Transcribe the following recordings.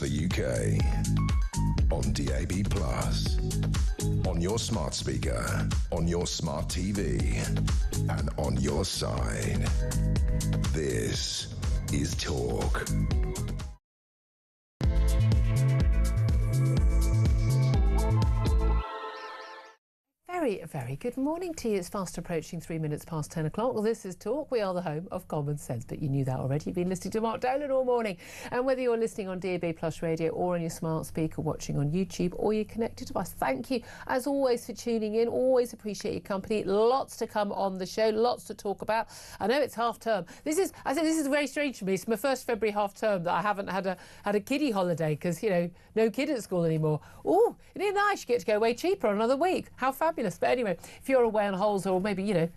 the UK. On DAB+, on your smart speaker, on your smart TV, and on your side. This is Talk. Very good morning to you. It's fast approaching 3 minutes past 10 o'clock. Well, this is Talk. We are the home of common sense, but you knew that already. You've been listening to Mark Dolan all morning. And whether you're listening on DAB Plus radio or on your smart speaker, watching on YouTube, or you're connected to us, thank you as always for tuning in. Always appreciate your company. Lots to come on the show, lots to talk about. I know it's half term. This is very strange for me. It's my first February half term that I haven't had a kiddie holiday because, you know, no kid at school anymore. Oh, isn't it nice? You get to go away cheaper on another week. How fabulous. But anyway, if you're away on holes or maybe, you know,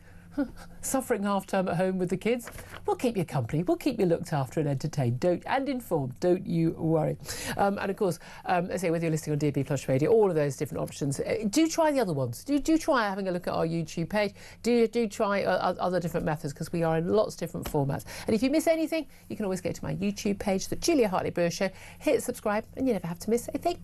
suffering half term at home with the kids, we'll keep you company, we'll keep you looked after and entertained and informed, don't you worry. And of course, I say whether you're listening on DAB Plus radio, all of those different options, do try the other ones. Do try having a look at our YouTube page. Do try other different methods, because we are in lots of different formats. And if you miss anything, you can always go to my YouTube page, the Julia Hartley-Brewer Show, hit subscribe and you never have to miss anything.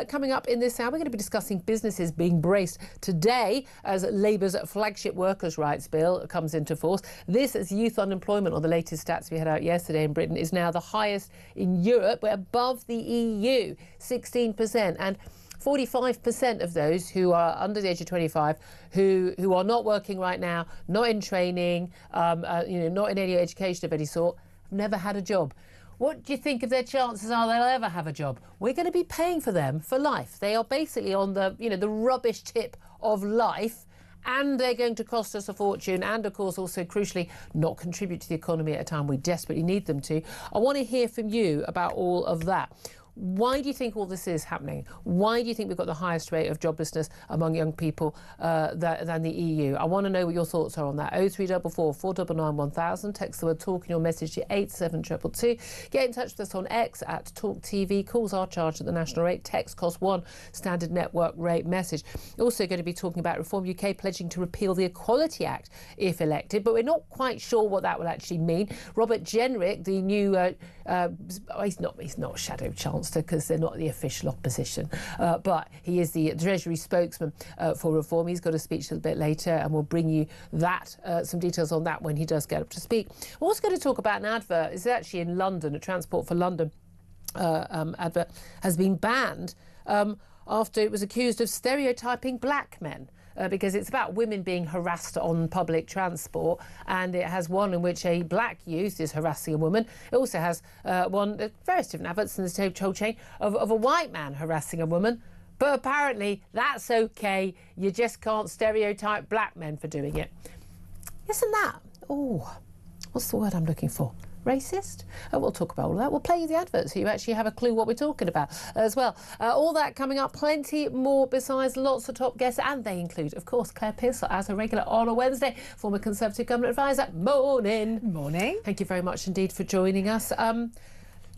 Coming up in this hour, we're going to be discussing businesses being braced today as Labour's flagship workers' rights bill comes into force. This is youth unemployment, on the latest stats we had out yesterday in Britain, is now the highest in Europe. We're above the EU, 16%, and 45% of those who are under the age of 25 who are not working right now, not in training, not in any education of any sort, have never had a job. What do you think of their chances are they'll ever have a job? We're going to be paying for them for life. They are basically on the rubbish tip of life, and they're going to cost us a fortune and, of course, also crucially not contribute to the economy at a time we desperately need them to. I want to hear from you about all of that. Why do you think all this is happening? Why do you think we've got the highest rate of joblessness among young people than the EU? I want to know what your thoughts are on that. 0344 499 1000. Text the word TALK in your message to 87222. Get in touch with us on X at talkTV. Calls are charged at the national rate. Text costs £1, standard network rate message. Also going to be talking about Reform UK pledging to repeal the Equality Act if elected, but we're not quite sure what that will actually mean. Robert Jenrick, the new, he's not shadow chancellor, because they're not the official opposition, but he is the Treasury spokesman for Reform. He's got a speech a little bit later, and we'll bring you that, some details on that when he does get up to speak. We're also going to talk about an advert. It's actually in London, a Transport for London advert has been banned after it was accused of stereotyping black men. Because it's about women being harassed on public transport, and it has one in which a black youth is harassing a woman. It also has various different adverts in the whole chain of a white man harassing a woman. But apparently that's okay. You just can't stereotype black men for doing it. Isn't that? Oh, what's the word I'm looking for? Racist? We'll talk about all of that. We'll play you the adverts so you actually have a clue what we're talking about as well. All that coming up, plenty more besides, lots of top guests, and they include, of course, Claire Pearce, as a regular on a Wednesday, former Conservative Government Advisor. Morning. Morning. Thank you very much indeed for joining us.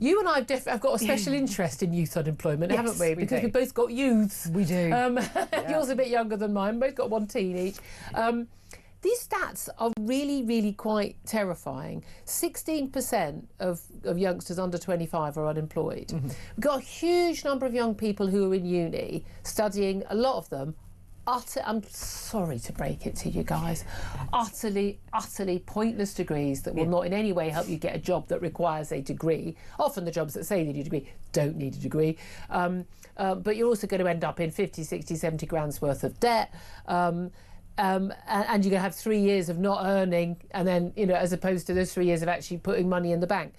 You and I have got a special interest in youth unemployment, yes, haven't we? Because we've both got youths. We do. Yours a bit younger than mine. Both got one teen each. These stats are really, really quite terrifying. 16% of youngsters under 25 are unemployed. Mm-hmm. We've got a huge number of young people who are in uni studying, a lot of them, I'm sorry to break it to you guys, utterly pointless degrees that will not in any way help you get a job that requires a degree. Often the jobs that say they need a degree don't need a degree. But you're also going to end up in 50, 60, 70 grand's worth of debt. And you're going to have 3 years of not earning, and then, as opposed to those 3 years of actually putting money in the bank.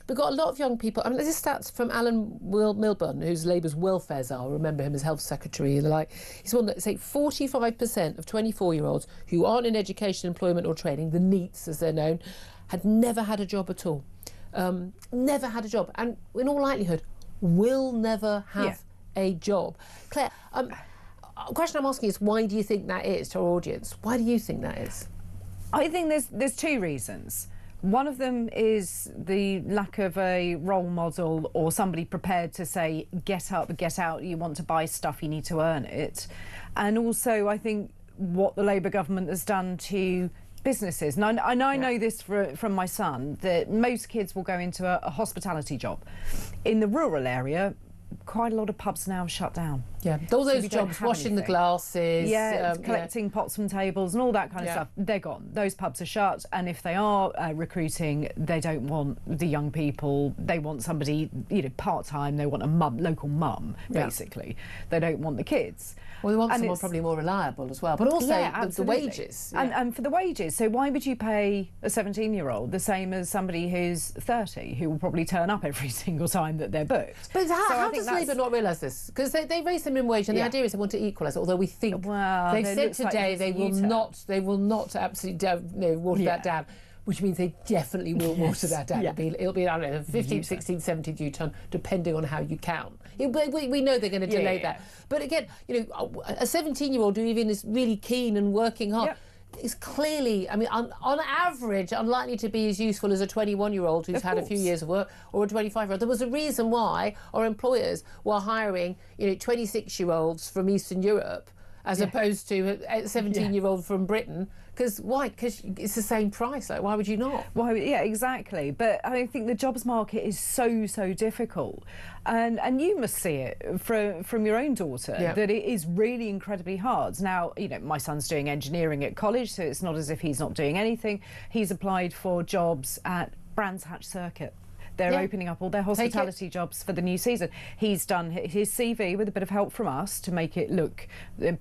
We've got a lot of young people. I mean, this is stats from Alan Milburn, who's Labour's welfare czar. Remember him as Health Secretary and the like. He's one that say 45% of 24-year-olds who aren't in education, employment or training, the NEETs as they're known, had never had a job at all. Never had a job. And in all likelihood, will never have a job. Claire, the question I'm asking is, why do you think that is to our audience? Why do you think that is? I think there's two reasons. One of them is the lack of a role model or somebody prepared to say, get up, get out, you want to buy stuff, you need to earn it. And also, I think what the Labour government has done to businesses. And I know this from my son, that most kids will go into a hospitality job. In the rural area, quite a lot of pubs now shut down. Yeah, all those jobs, washing the glasses. Collecting pots from tables and all that kind of stuff, they're gone. Those pubs are shut, and if they are recruiting, they don't want the young people. They want somebody, part-time. They want a local mum, basically. They don't want the kids. Well, they want someone probably more reliable as well, but also the wages. And for the wages. So why would you pay a 17-year-old the same as somebody who's 30, who will probably turn up every single time that they're booked? But how does Labour not realise this? Because they raise the minimum wage, and the idea is they want to equalise it. Although we think they've said today they will not absolutely water that down. Which means they definitely will water that down. It'll be I don't know, 15th, 16th, 17th U-turn, depending on how you count. We know they're going to delay that. But again, a 17-year-old who even is really keen and working hard is clearly, on average, unlikely to be as useful as a 21-year-old who's had a few years of work, or a 25-year-old. There was a reason why our employers were hiring, 26-year-olds from Eastern Europe as opposed to a 17-year-old from Britain. Because why? Because it's the same price. Like, why would you not? Well, yeah, exactly. But I think the jobs market is so difficult, and you must see it from your own daughter that it is really incredibly hard. Now, my son's doing engineering at college, so it's not as if he's not doing anything. He's applied for jobs at Brands Hatch Circuit. They're opening up all their hospitality jobs for the new season. He's done his CV with a bit of help from us to make it look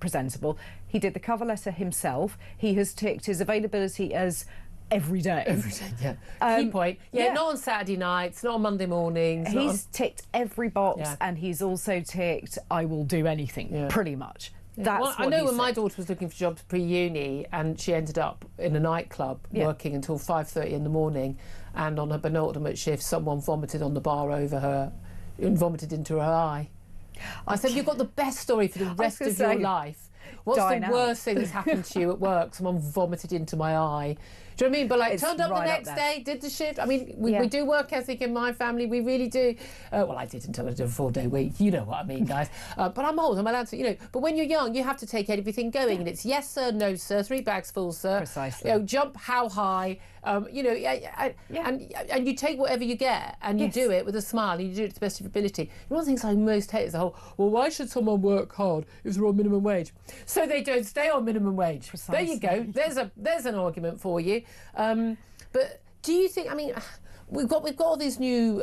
presentable. He did the cover letter himself. He has ticked his availability as every day. Every day, key point. Not on Saturday nights, not on Monday mornings. He's ticked every box, and he's also ticked, I will do anything, pretty much. I know when my daughter was looking for jobs pre-uni, and she ended up in a nightclub working until 5:30 in the morning, and on her penultimate shift someone vomited on the bar over her and vomited into her eye. I said, you've got the best story for the rest of your life. What's the worst thing that's happened to you at work? Someone vomited into my eye. Do you know what I mean? But like, turned up the next day, did the shift. I mean, we do work ethic in my family. We really do. Well, I did until I did a 4-day week. You know what I mean, guys. But I'm old. I'm allowed to, But when you're young, you have to take everything going. And it's yes, sir, no, sir, 3 bags full, sir. Precisely. Jump how high. And you take whatever you get and you do it with a smile and you do it to the best of your ability. One of the things I most hate is the whole, well, why should someone work hard if they're on minimum wage? So they don't stay on minimum wage. Precisely. There you go. There's an argument for you. But do you think, we've got all these new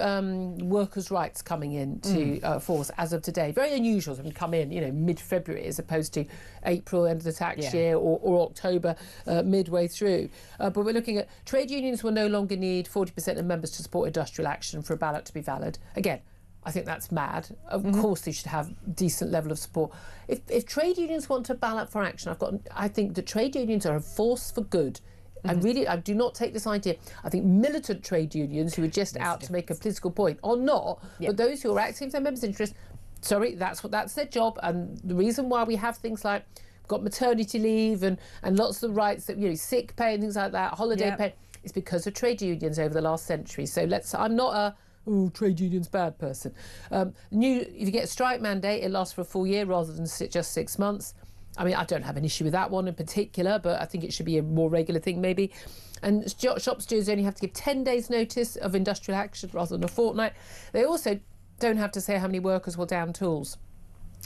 workers' rights coming into force as of today. Very unusual. Come in, mid-February as opposed to April, end of the tax year, or October, midway through. But we're looking at trade unions will no longer need 40% of members to support industrial action for a ballot to be valid. Again, I think that's mad. Of course they should have decent level of support. If trade unions want to ballot for action, I think the trade unions are a force for good. I do not take this idea. I think militant trade unions who are just out to make a political point or not, but those who are acting for their members' interests, that's their job. And the reason why we have things like got maternity leave and lots of rights that sick pay and things like that, holiday pay, is because of trade unions over the last century. So I'm not a trade unions bad person. If you get a strike mandate, it lasts for a full year rather than just 6 months. I don't have an issue with that one in particular, but I think it should be a more regular thing maybe. And shop stewards only have to give 10 days notice of industrial action rather than a fortnight. They also don't have to say how many workers will down tools.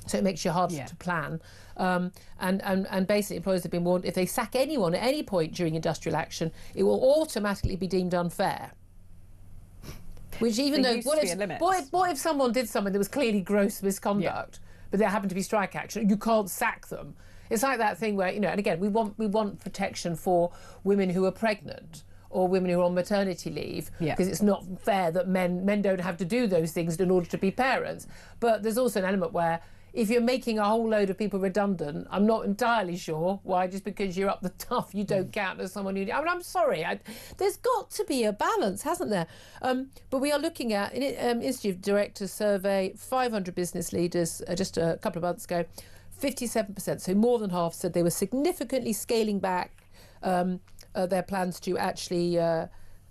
So it makes you harder to plan. And basically employers have been warned if they sack anyone at any point during industrial action, it will automatically be deemed unfair. Which even though, what if someone did something that was clearly gross misconduct? But there happened to be strike action, you can't sack them. It's like that thing where, and again, we want protection for women who are pregnant or women who are on maternity leave, because it's not fair that men don't have to do those things in order to be parents. But there's also an element where if you're making a whole load of people redundant, I'm not entirely sure why, just because you're up the tough, you don't count as someone who... I'm sorry. There's got to be a balance, hasn't there? But we are looking at, Institute Directors survey, 500 business leaders just a couple of months ago, 57%, so more than half, said they were significantly scaling back their plans to actually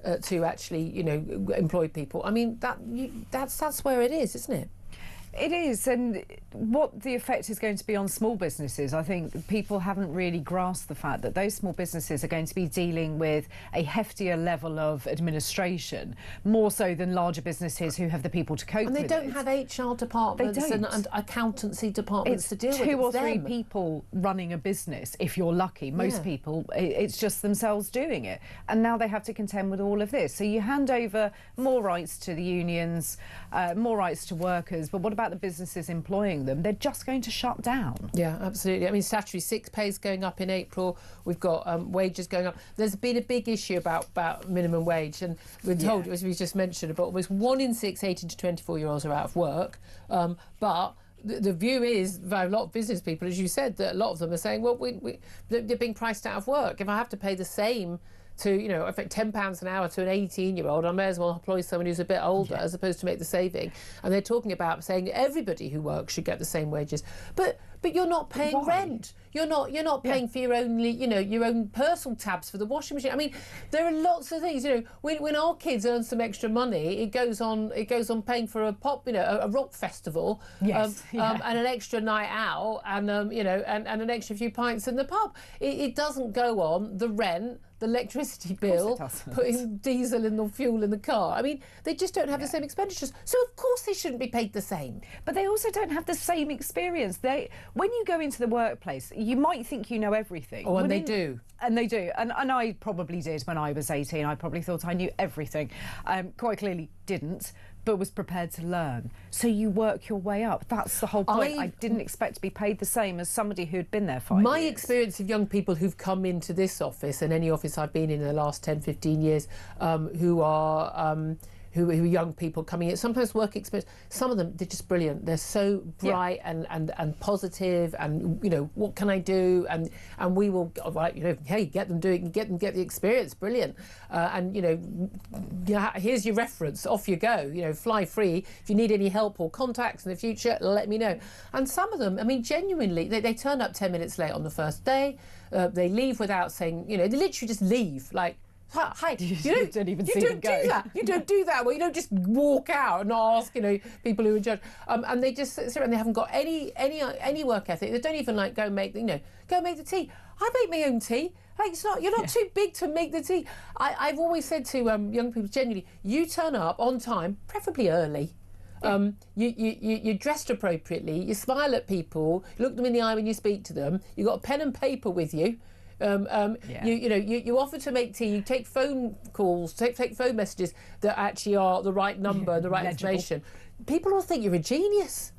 employ people. That's where it is, isn't it? It is, and what the effect is going to be on small businesses, I think people haven't really grasped the fact that those small businesses are going to be dealing with a heftier level of administration, more so than larger businesses who have the people to cope with it. And they don't have HR departments and accountancy departments to deal with. It's 2 or 3 people running a business, if you're lucky. Most people, it's just themselves doing it. And now they have to contend with all of this. So you hand over more rights to the unions, more rights to workers, but what about the businesses employing them? They're just going to shut down. Yeah, absolutely. I mean, statutory sick pay is going up in April. We've got wages going up. There's been a big issue about minimum wage, and we're told, as we just mentioned, about almost 1 in 6 18 to 24-year-olds are out of work. But the view is, by a lot of business people, as you said, that a lot of them are saying, well, they're being priced out of work. If I have to pay the same to, you know, if it's £10 an hour to an 18-year-old, I may as well employ someone who's a bit older as opposed to make the saving. And they're talking about saying everybody who works should get the same wages. But you're not paying rent. You're not paying for your own, you know, your own personal tabs for the washing machine. I mean, there are lots of things. You know, when our kids earn some extra money, it goes on paying for a pop, you know, a rock festival, and an extra night out, and you know, and an extra few pints in the pub. It doesn't go on the rent, the electricity bill, putting diesel in the fuel in the car. I mean, they just don't have the same expenditures. So of course they shouldn't be paid the same. But they also don't have the same experience. When you go into the workplace, you might think you know everything. Oh, and they do. And they do. And I probably did when I was 18. I probably thought I knew everything. Quite clearly didn't, but was prepared to learn. So you work your way up. That's the whole point. I didn't expect to be paid the same as somebody who'd been there 5 years. My experience of young people who've come into this office and any office I've been in the last 10, 15 years, who are young people coming in, sometimes work experience, some of them, they're just brilliant. They're so bright and positive, and, you know, what can I do? And we will, right, you know, hey, get them doing, get the experience, brilliant. And, you know, here's your reference, off you go, you know, fly free. If you need any help or contacts in the future, let me know. And some of them, I mean, genuinely, they turn up 10 minutes late on the first day, they leave without saying, you know, they literally just leave, like, hi, you don't even see them go. You don't do that. Well, you don't just walk out and ask, you know, people who are in charge. And they just sit there and they haven't got any work ethic. They don't even like go make the tea. I make my own tea. Like, you're not too big to make the tea. I've always said to young people, genuinely, you turn up on time, preferably early. You're dressed appropriately. You smile at people. You look them in the eye when you speak to them. You've got a pen and paper with you. You offer to make tea, you take phone calls, take phone messages that actually are the right number, the right information. People will think you're a genius.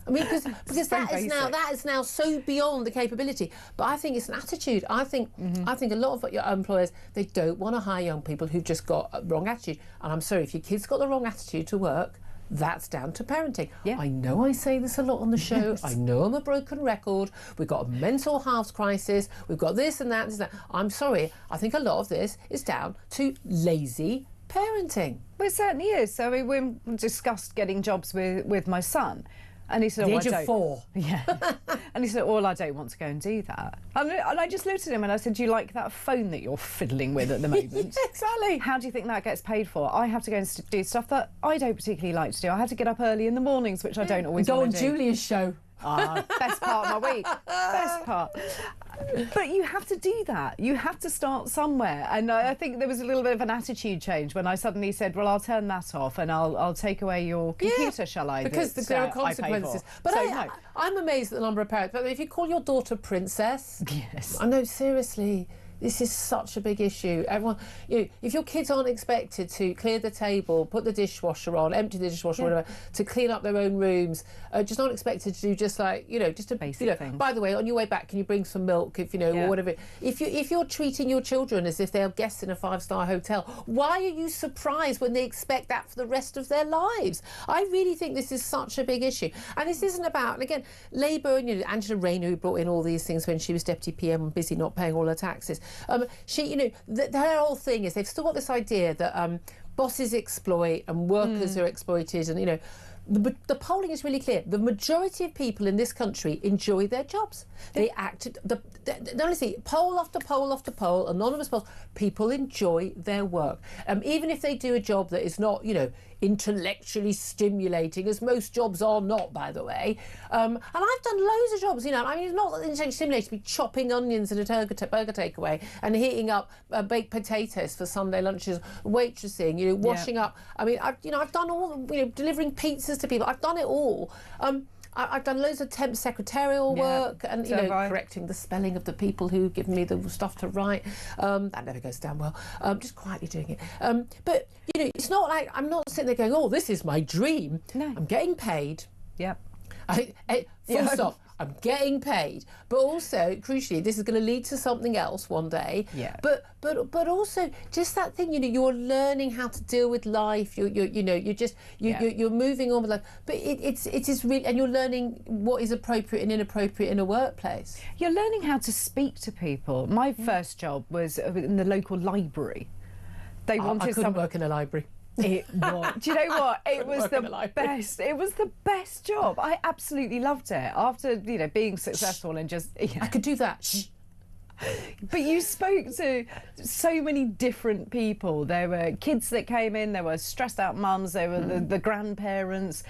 I mean, because that is now so beyond the capability. But I think it's an attitude. I think a lot of your employers, they don't want to hire young people who've just got a wrong attitude. And I'm sorry, if your kid's got the wrong attitude to work, that's down to parenting. I know I say this a lot on the show. I know I'm a broken record. We've got a mental health crisis. We've got this and that and that. I'm sorry. I think a lot of this is down to lazy parenting. Well, it certainly is. So we discussed getting jobs with my son. And he said, the age of 4. Yeah. And he said, well, I don't want to go and do that. And I just looked at him and I said, do you like that phone that you're fiddling with at the moment? Yeah, exactly. How do you think that gets paid for? I have to go and do stuff that I don't particularly like to do. I have to get up early in the mornings, which I don't always want to do. Go on Julia's show. Best part of my week. Best part. But you have to do that. You have to start somewhere. And I think there was a little bit of an attitude change when I suddenly said, well, I'll turn that off and I'll take away your computer, shall I? Because there are consequences. But so, I'm amazed at the number of parents. But if you call your daughter Princess... Yes. I know, seriously... This is such a big issue. Everyone, you know, if your kids aren't expected to clear the table, put the dishwasher on, empty the dishwasher, whatever, to clean up their own rooms, just not expected to do just like, you know, just a basic thing. By the way, on your way back, can you bring some milk, if you know, or whatever. If you're treating your children as if they're guests in a 5-star hotel, why are you surprised when they expect that for the rest of their lives? I really think this is such a big issue, and this isn't about. And again, Labour and Angela Rayner, who brought in all these things when she was deputy PM and busy not paying all her taxes. She, you know, their whole thing is they've still got this idea that bosses exploit and workers are exploited, and you know, the polling is really clear. The majority of people in this country enjoy their jobs. They honestly, poll after poll after poll, anonymous polls, people enjoy their work. Even if they do a job that is not, intellectually stimulating, as most jobs are not, by the way. And I've done loads of jobs, it's not intellectually stimulating to be chopping onions in a burger takeaway and heating up baked potatoes for Sunday lunches, waitressing, washing up. I've done all, delivering pizzas to people. I've done it all. I've done loads of temp secretarial work and, correcting the spelling of the people who give me the stuff to write. That never goes down well. Just quietly doing it. But, it's not like I'm not sitting there going, oh, this is my dream. No. I'm getting paid. Yep. Full stop. I'm getting paid, but also crucially, this is going to lead to something else one day. Yeah. But also just that thing, you're learning how to deal with life. You're moving on with life. But it is really, and you're learning what is appropriate and inappropriate in a workplace. You're learning how to speak to people. My first job was in the local library. They wanted I couldn't work in a library. It was. Do you know what? It was the best. It was the best job. I absolutely loved it. After being successful and just. I could do that. But you spoke to so many different people. There were kids that came in. There were stressed out mums. There were the grandparents.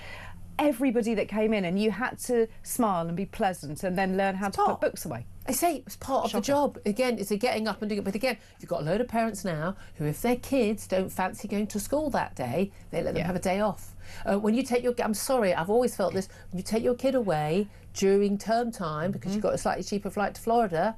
Everybody that came in, and you had to smile and be pleasant, and then learn how to put books away. I say it's part of the job. Again, it's a getting up and doing it. But again, you've got a load of parents now who, if their kids don't fancy going to school that day, they let them have a day off. When you take I'm sorry, I've always felt this. When you take your kid away during term time because you've got a slightly cheaper flight to Florida,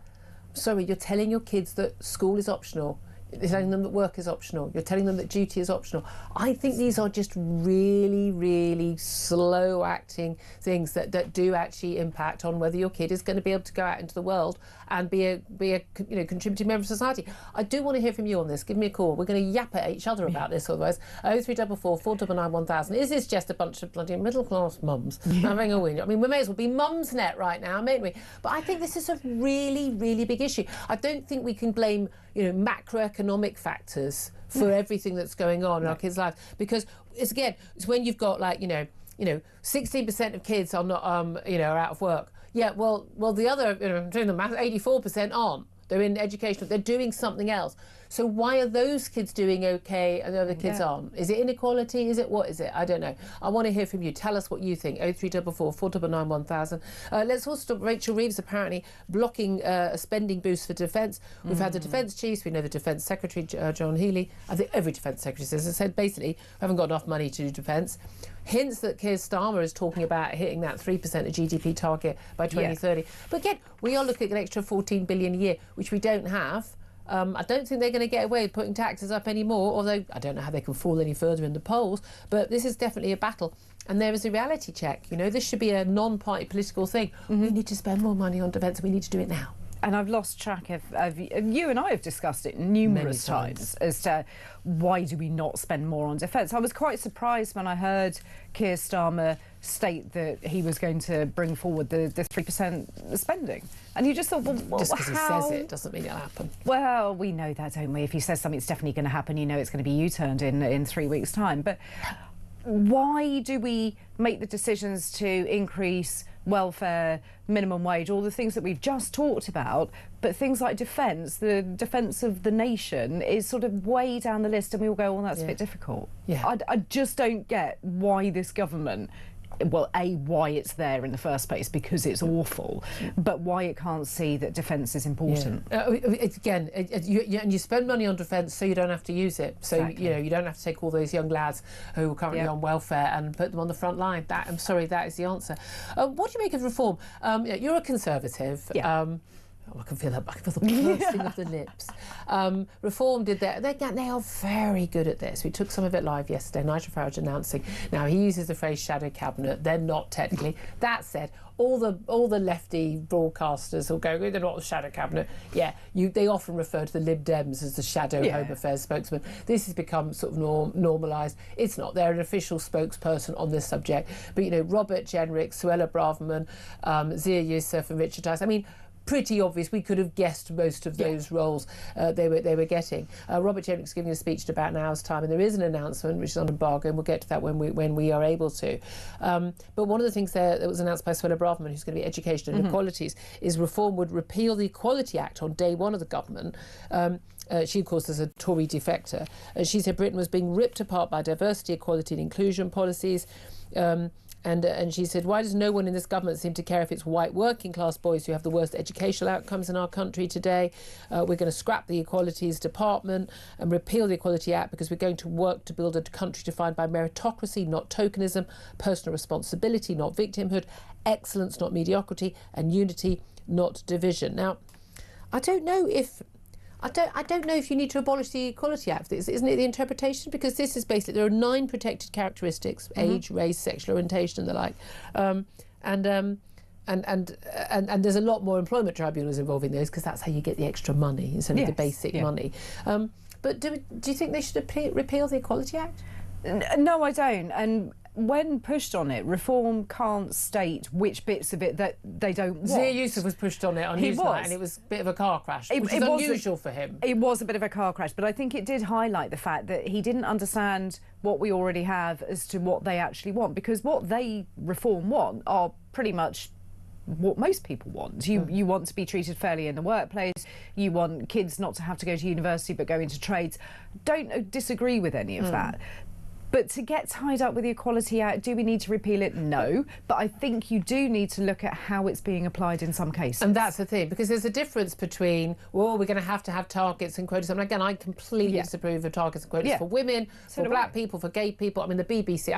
sorry, you're telling your kids that school is optional. You're telling them that work is optional. You're telling them that duty is optional. I think these are just really, really slow-acting things that do actually impact on whether your kid is going to be able to go out into the world and be a contributing member of society. I do want to hear from you on this. Give me a call. We're going to yap at each other about this otherwise. 0344 499 1000. Is this just a bunch of bloody middle-class mums having a whinge? We may as well be Mumsnet right now, mayn't we? But I think this is a really, really big issue. I don't think we can blame macroeconomic factors for everything that's going on in our kids' lives, because it's when you've got 16% of kids are not are out of work. Yeah, well the other doing the math, 84% aren't. They're in education. They're doing something else. So why are those kids doing okay and the other kids aren't? Is it inequality? Is it what is it? I don't know. I want to hear from you. Tell us what you think. 0344 499 1000. Let's also stop Rachel Reeves apparently blocking a spending boost for defence. We've had the defence chiefs. We know the defence secretary, John Healey. I think every defence secretary said basically we haven't got enough money to do defence. Hints that Keir Starmer is talking about hitting that 3% of GDP target by 2030. But again, we are looking at an extra 14 billion a year, which we don't have. I don't think they're going to get away with putting taxes up anymore, although I don't know how they can fall any further in the polls. But this is definitely a battle. And there is a reality check. This should be a non-party political thing. We need to spend more money on defence and we need to do it now. And I've lost track of you and I have discussed it numerous times as to why do we not spend more on defence. I was quite surprised when I heard Keir Starmer state that he was going to bring forward the 3% spending. And you just thought, well, just because he says it doesn't mean it'll happen. Well, we know that, don't we? If he says something, it's definitely going to happen. It's going to be U-turned in 3 weeks' time. But why do we make the decisions to increase welfare, minimum wage, all the things that we've just talked about, but things like defence, the defence of the nation is sort of way down the list, and we all go, well, that's a bit difficult. Yeah. I just don't get why this government, well, why it's there in the first place, because it's awful, but why it can't see that defence is important. And you spend money on defence so you don't have to use it. So, you don't have to take all those young lads who are currently on welfare and put them on the front line. That is the answer. What do you make of reform? You're a Conservative. Yeah. I can feel the bursting of the lips. Reform did that. They are very good at this. We took some of it live yesterday. Nigel Farage announcing. Now he uses the phrase shadow cabinet. They're not technically. That said, all the lefty broadcasters will go, they're not the shadow cabinet. Yeah, they often refer to the Lib Dems as the shadow Home Affairs spokesman. This has become sort of normalised. It's not. They're an official spokesperson on this subject. But Robert Jenrick, Suella Braverman, Zia Youssef, and Richard Tice. pretty obvious. We could have guessed most of those roles they were getting. Robert Jenrick's giving a speech in about an hour's time, and there is an announcement which is on embargo, and we'll get to that when we are able to. But one of the things that was announced by Suella Braverman, who's going to be education and equalities, is reform would repeal the Equality Act on day one of the government. She, of course, is a Tory defector. She said Britain was being ripped apart by diversity, equality and inclusion policies. And she said, why does no one in this government seem to care if it's white working class boys who have the worst educational outcomes in our country today? We're going to scrap the Equalities Department and repeal the Equality Act because we're going to work to build a country defined by meritocracy, not tokenism, personal responsibility, not victimhood, excellence, not mediocrity, and unity, not division. Now, I don't know if you need to abolish the Equality Act. Isn't it the interpretation? Because this is basically, there are 9 protected characteristics: age, race, sexual orientation, and the like. And there's a lot more employment tribunals involving those, because that's how you get the extra money instead of the basic money. But do you think they should repeal the Equality Act? No, I don't. And when pushed on it, Reform can't state which bits of it that they don't want. Zia Youssef was pushed on it on Newsnight, and it was a bit of a car crash, which is unusual for him. It was a bit of a car crash, but I think it did highlight the fact that he didn't understand what we already have as to what they actually want, because what they Reform want are pretty much what most people want. You want to be treated fairly in the workplace. You want kids not to have to go to university but go into trades. Don't disagree with any of that. But to get tied up with the Equality Act, do we need to repeal it? No. But I think you do need to look at how it's being applied in some cases. And that's the thing, because there's a difference between, well, we're going to have targets and quotas. And again, I completely disapprove of targets and quotas for women, for black people, for gay people. I mean, the BBC.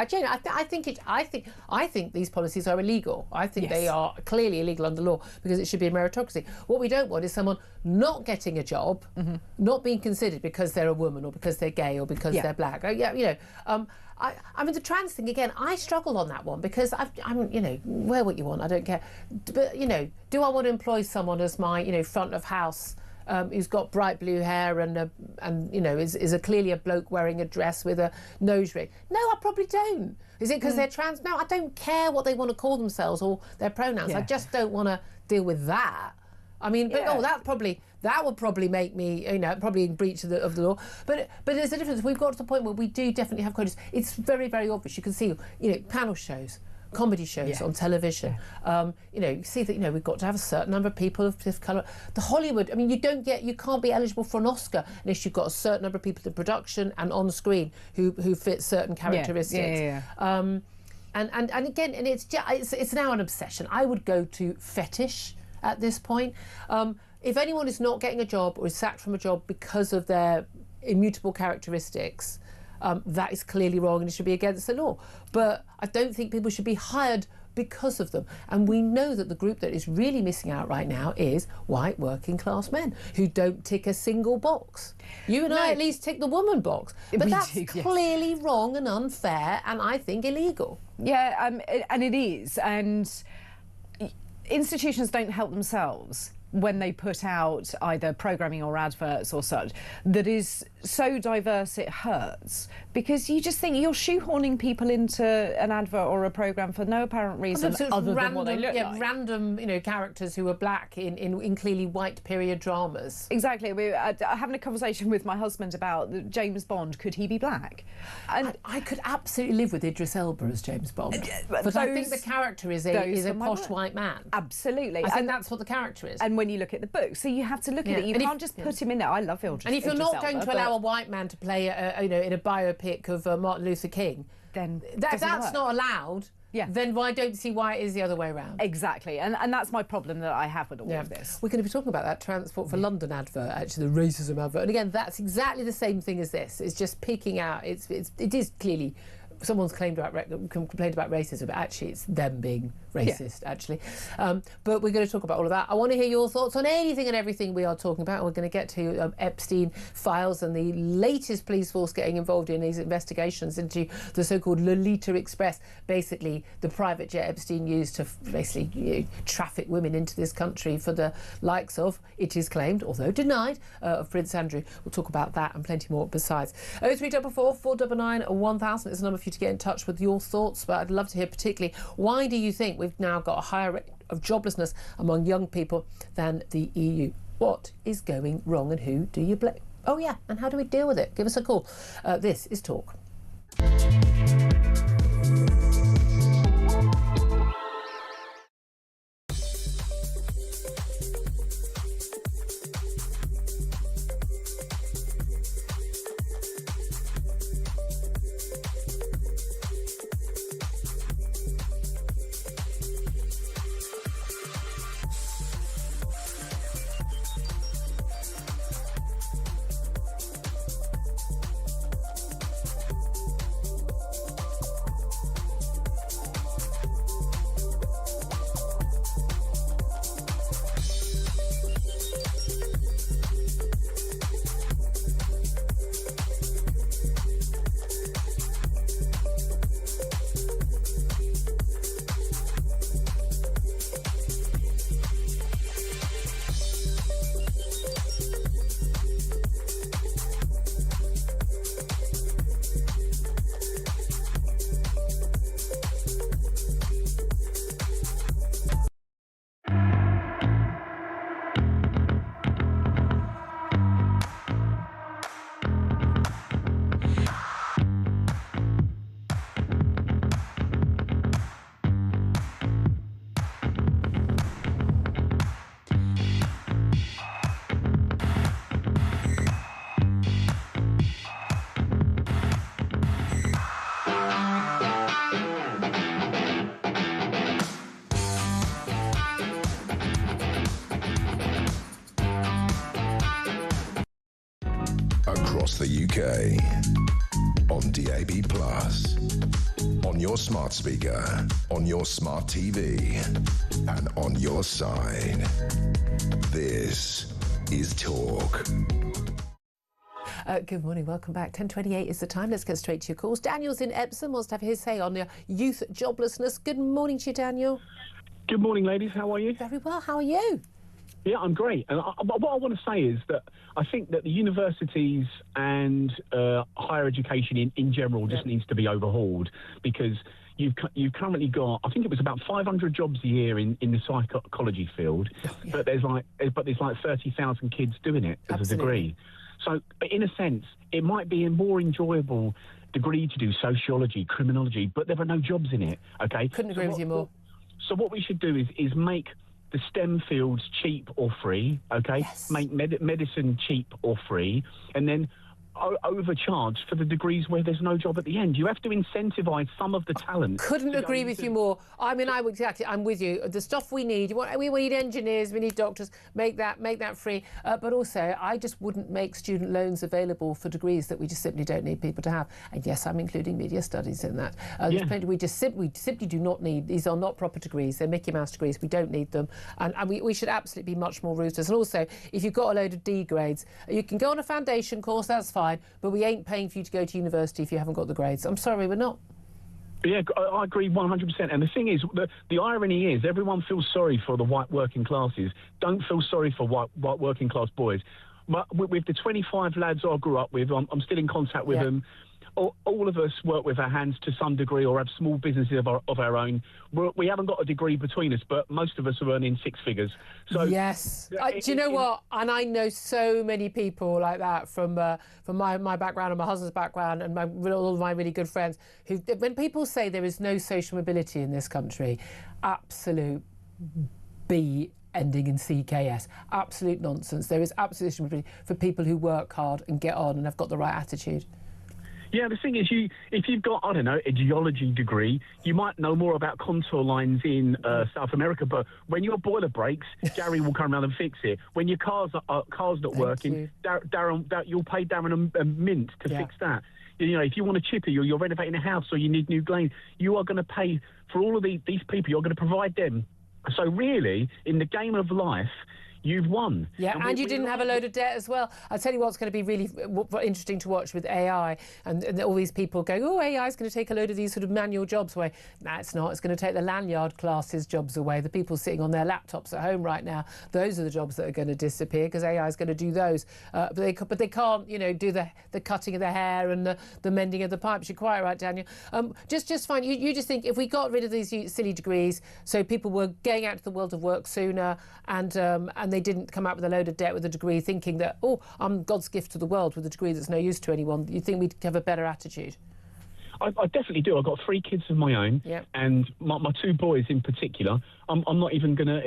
I think these policies are illegal. I think they are clearly illegal under law, because it should be a meritocracy. What we don't want is someone not getting a job, not being considered because they're a woman or because they're gay or because they're black. I mean, the trans thing, again, I struggle on that one, because I'm, wear what you want, I don't care. But, do I want to employ someone as my, front of house, who's got bright blue hair and is clearly a bloke wearing a dress with a nose ring? No, I probably don't. Is it because they're trans? No, I don't care what they want to call themselves or their pronouns. I just don't want to deal with that. I mean, but that would probably make me, probably in breach of the law. But there's a difference. We've got to the point where we do definitely have quotas. It's very, very obvious. You can see, panel shows, comedy shows on television. You see that, we've got to have a certain number of people of this colour. The Hollywood, I mean, you can't be eligible for an Oscar unless you've got a certain number of people in production and on screen who fit certain characteristics. And again, and it's now an obsession. I would go to fetish at this point. If anyone is not getting a job or is sacked from a job because of their immutable characteristics, that is clearly wrong and it should be against the law. But I don't think people should be hired because of them. And we know that the group that is really missing out right now is white working class men who don't tick a single box. You and I at least tick the woman box. But that's clearly wrong and unfair, and I think illegal. Yeah, and it is. And institutions don't help themselves when they put out either programming or adverts or such that is so diverse it hurts, because you just think you're shoehorning people into an advert or a programme for no apparent reason other than what they look like. Random, characters who are black in clearly white period dramas. Exactly. We were having a conversation with my husband about James Bond. Could he be black? And I could absolutely live with Idris Elba as James Bond. But I think the character is a posh white man. Absolutely. I think that's what the character is. And when you look at the book, so you have to look at it. You can't just put him in there. I love Idris. And if you're not going to allow a white man to play, in a biopic of Martin Luther King, then that's not allowed. Then I don't see why it is the other way around. Exactly, and that's my problem that I have with all of this. We're going to be talking about that Transport for London advert, actually, the racism advert. And again, that's exactly the same thing as this. It's just picking out. It is clearly. Someone's complained about racism, but actually it's them being racist, actually. But we're going to talk about all of that. I want to hear your thoughts on anything and everything we are talking about. We're going to get to Epstein files and the latest police force getting involved in these investigations into the so-called Lolita Express, basically the private jet Epstein used to basically traffic women into this country for the likes of, it is claimed, although denied, of Prince Andrew. We'll talk about that and plenty more besides. 0344 499 1000 is the number for you to get in touch with your thoughts, but I'd love to hear particularly, why do you think we've now got a higher of joblessness among young people than the EU. What is going wrong and who do you blame? Oh yeah, and how do we deal with it? Give us a call. This is Talk. Across the UK, on DAB+, on your smart speaker, on your smart TV, and on your side. This is Talk. Good morning, welcome back. 10:28 is the time. Let's get straight to your calls. Daniel's in Epsom wants to have his say on the youth joblessness. Good morning to you, Daniel. Good morning, ladies. How are you? Very well. How are you? Yeah, I'm great. And what I want to say is that I think that the universities and higher education in general just needs to be overhauled, because you've currently got, I think it was about 500 jobs a year in the psychology field, but there's like 30,000 kids doing it as a degree. So in a sense, it might be a more enjoyable degree to do sociology, criminology, but there are no jobs in it. Okay, couldn't agree with you more. So what we should do is make the STEM fields cheap or free, okay? Yes. Make medicine cheap or free, and then overcharge for the degrees where there's no job at the end. You have to incentivise some of the talent. Couldn't agree with you more. I mean, I'm with you. The stuff we need, we need engineers, we need doctors. Make that free. But also, I just wouldn't make student loans available for degrees that we just simply don't need people to have. And yes, I'm including media studies in that. We simply do not need. These are not proper degrees. They're Mickey Mouse degrees. We don't need them. And we should absolutely be much more ruthless. And also, if you've got a load of D grades, you can go on a foundation course. That's fine. But we ain't paying for you to go to university if you haven't got the grades. I'm sorry, we're not. Yeah, I agree 100%. And the thing is, the irony is, everyone feels sorry for the white working classes. Don't feel sorry for white working class boys. But with the 25 lads I grew up with, I'm still in contact with them. All of us work with our hands to some degree or have small businesses of our own. We haven't got a degree between us, but most of us are earning six figures. So yes. Do you know what? And I know so many people like that from my background and my husband's background and all of my really good friends, who, when people say there is no social mobility in this country, absolute B ending in CKS. Absolute nonsense. There is absolute social mobility for people who work hard and get on and have got the right attitude. Yeah, the thing is, if you've got, I don't know, a geology degree, you might know more about contour lines in South America, but when your boiler breaks, Gary will come around and fix it. When your car's not working, you'll pay Darren a mint to fix that. You know, if you want a chipper, you're renovating a house or you need new glaze, you are going to pay for all of these people. You're going to provide them. So really, in the game of life, you've won. Yeah, and you didn't have a load of debt as well. I'll tell you what's going to be really interesting to watch with AI and all these people going, oh, AI is going to take a load of these sort of manual jobs away. No, it's not. It's going to take the lanyard classes jobs away. The people sitting on their laptops at home right now, those are the jobs that are going to disappear because AI is going to do those. But they can't, you know, do the cutting of the hair and the mending of the pipes. You're quite right, Daniel. Just fine. You just think if we got rid of these silly degrees, so people were going out to the world of work sooner and they didn't come out with a load of debt with a degree thinking that, oh, I'm God's gift to the world with a degree that's no use to anyone, you think we'd have a better attitude? I definitely do. I've got 3 kids of my own, yep. and my 2 boys in particular. I'm not even gonna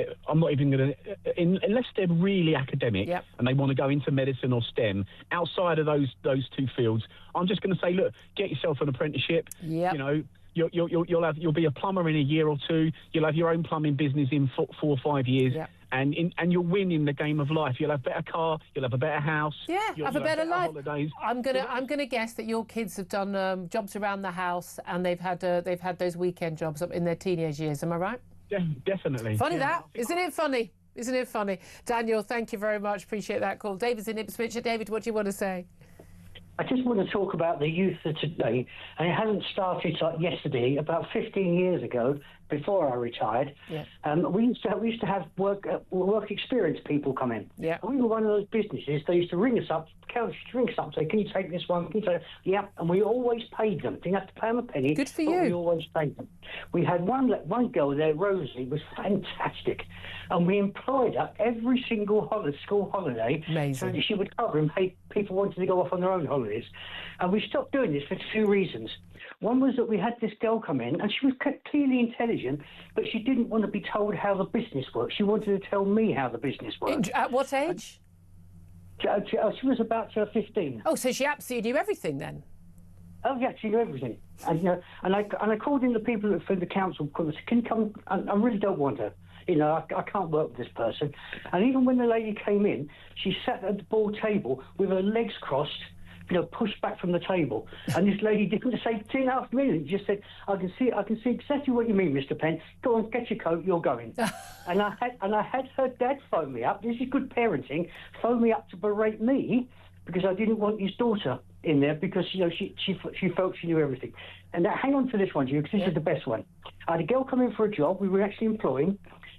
unless they're really academic, yep. and they want to go into medicine or STEM. Outside of those 2 fields, I'm just going to say, look, get yourself an apprenticeship. Yep. You know, you'll be a plumber in a year or 2. You'll have your own plumbing business in 4 or 5 years. Yep. And you'll win in the game of life. You'll have a better car. You'll have a better house. Yeah, you'll have a better life. Holidays. I'm gonna guess that your kids have done jobs around the house, and they've had those weekend jobs up in their teenage years. Am I right? Yeah, definitely. Funny that, isn't it? Funny, isn't it? Funny. Daniel, thank you very much. Appreciate that call. David's in Ipswich. David, what do you want to say? I just want to talk about the youth of today, and it hasn't started like yesterday. About 15 years ago, before I retired, yeah. we used to have work experience people come in. Yeah. And we were one of those businesses. They used to ring us up, say, "Can you take this one? Can you take?" Yeah, and we always paid them. Didn't have to pay them a penny. Good for but you. We always paid them. We had one girl there, Rosie, was fantastic, and we employed her every single school holiday. Amazing. So that she would cover and pay people wanted to go off on their own holidays. And we stopped doing this for 2 reasons. One was that we had this girl come in, and she was clearly intelligent, but she didn't want to be told how the business worked. She wanted to tell me how the business worked. At what age? She was about 15. Oh, so she absolutely knew everything then? Oh, yeah, she knew everything. And, you know, and I called in the people from the council, can you come? I really don't want her. You know, I can't work with this person. And even when the lady came in, she sat at the ball table with her legs crossed, you know, pushed back from the table. And this lady didn't say 2.5 minutes. Just said, I can see exactly what you mean, Mr. Penn. Go on, get your coat, you're going. and I had her dad phone me up. This is good parenting. Phone me up to berate me because I didn't want his daughter in there because, you know, she felt she knew everything. And now, hang on to this one, Hugh, because this is the best one. I had a girl come in for a job. We were actually employing.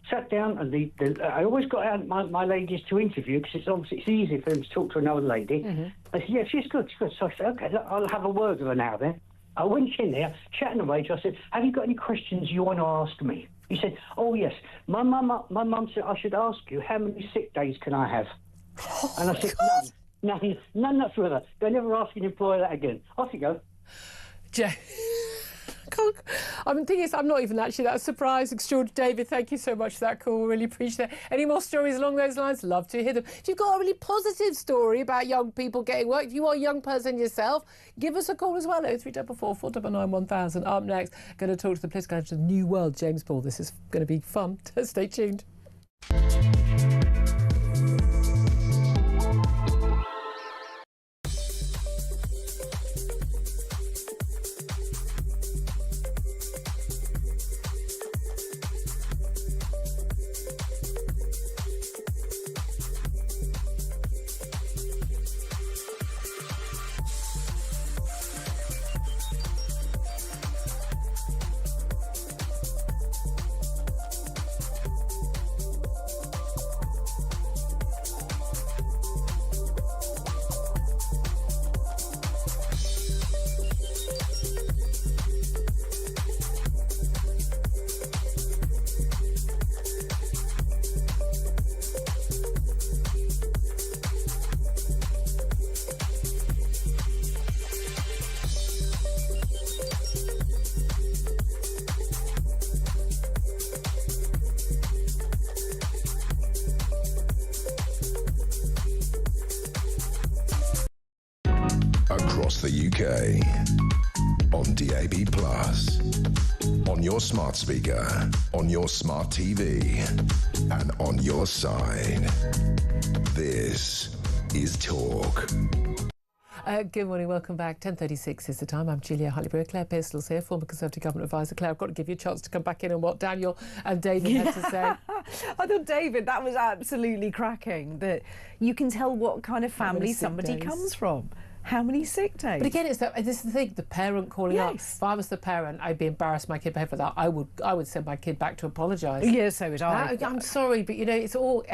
Sat down, and I always got out my ladies to interview because it's easy for them to talk to another lady. Mm-hmm. I said, yeah, she's good. So I said, okay, I'll have a word with her now then. I went in there, chatting away to her. I said, have you got any questions you want to ask me? He said, oh, yes. My mum said I should ask you, how many sick days can I have? Oh, and I said, none whatsoever. Don't ever ask an employer that again. Off you go. I mean, the thing is, I'm not even actually that surprised. Extraordinary. David, thank you so much for that call. Really appreciate it. Any more stories along those lines? Love to hear them. If you've got a really positive story about young people getting work, if you are a young person yourself, give us a call as well. 0344 499 1000. Up next, going to talk to the political editor of New World, James Paul. This is going to be fun. Stay tuned. Across the UK, on DAB+, on your smart speaker, on your smart TV, and on your side. This is Talk. Good morning, welcome back. 10:36 is the time. I'm Julia Hartley-Brewer. Claire Pearsall's here, former Conservative Government Advisor. Claire, I've got to give you a chance to come back in on what Daniel and David had to say. I thought, David, that was absolutely cracking, that you can tell what kind of family somebody comes from. How many sick days? But again, this is the thing, the parent calling up. If I was the parent, I'd be embarrassed my kid behaved for that. I would send my kid back to apologise. Yeah, so would I. I'm sorry, but it's all...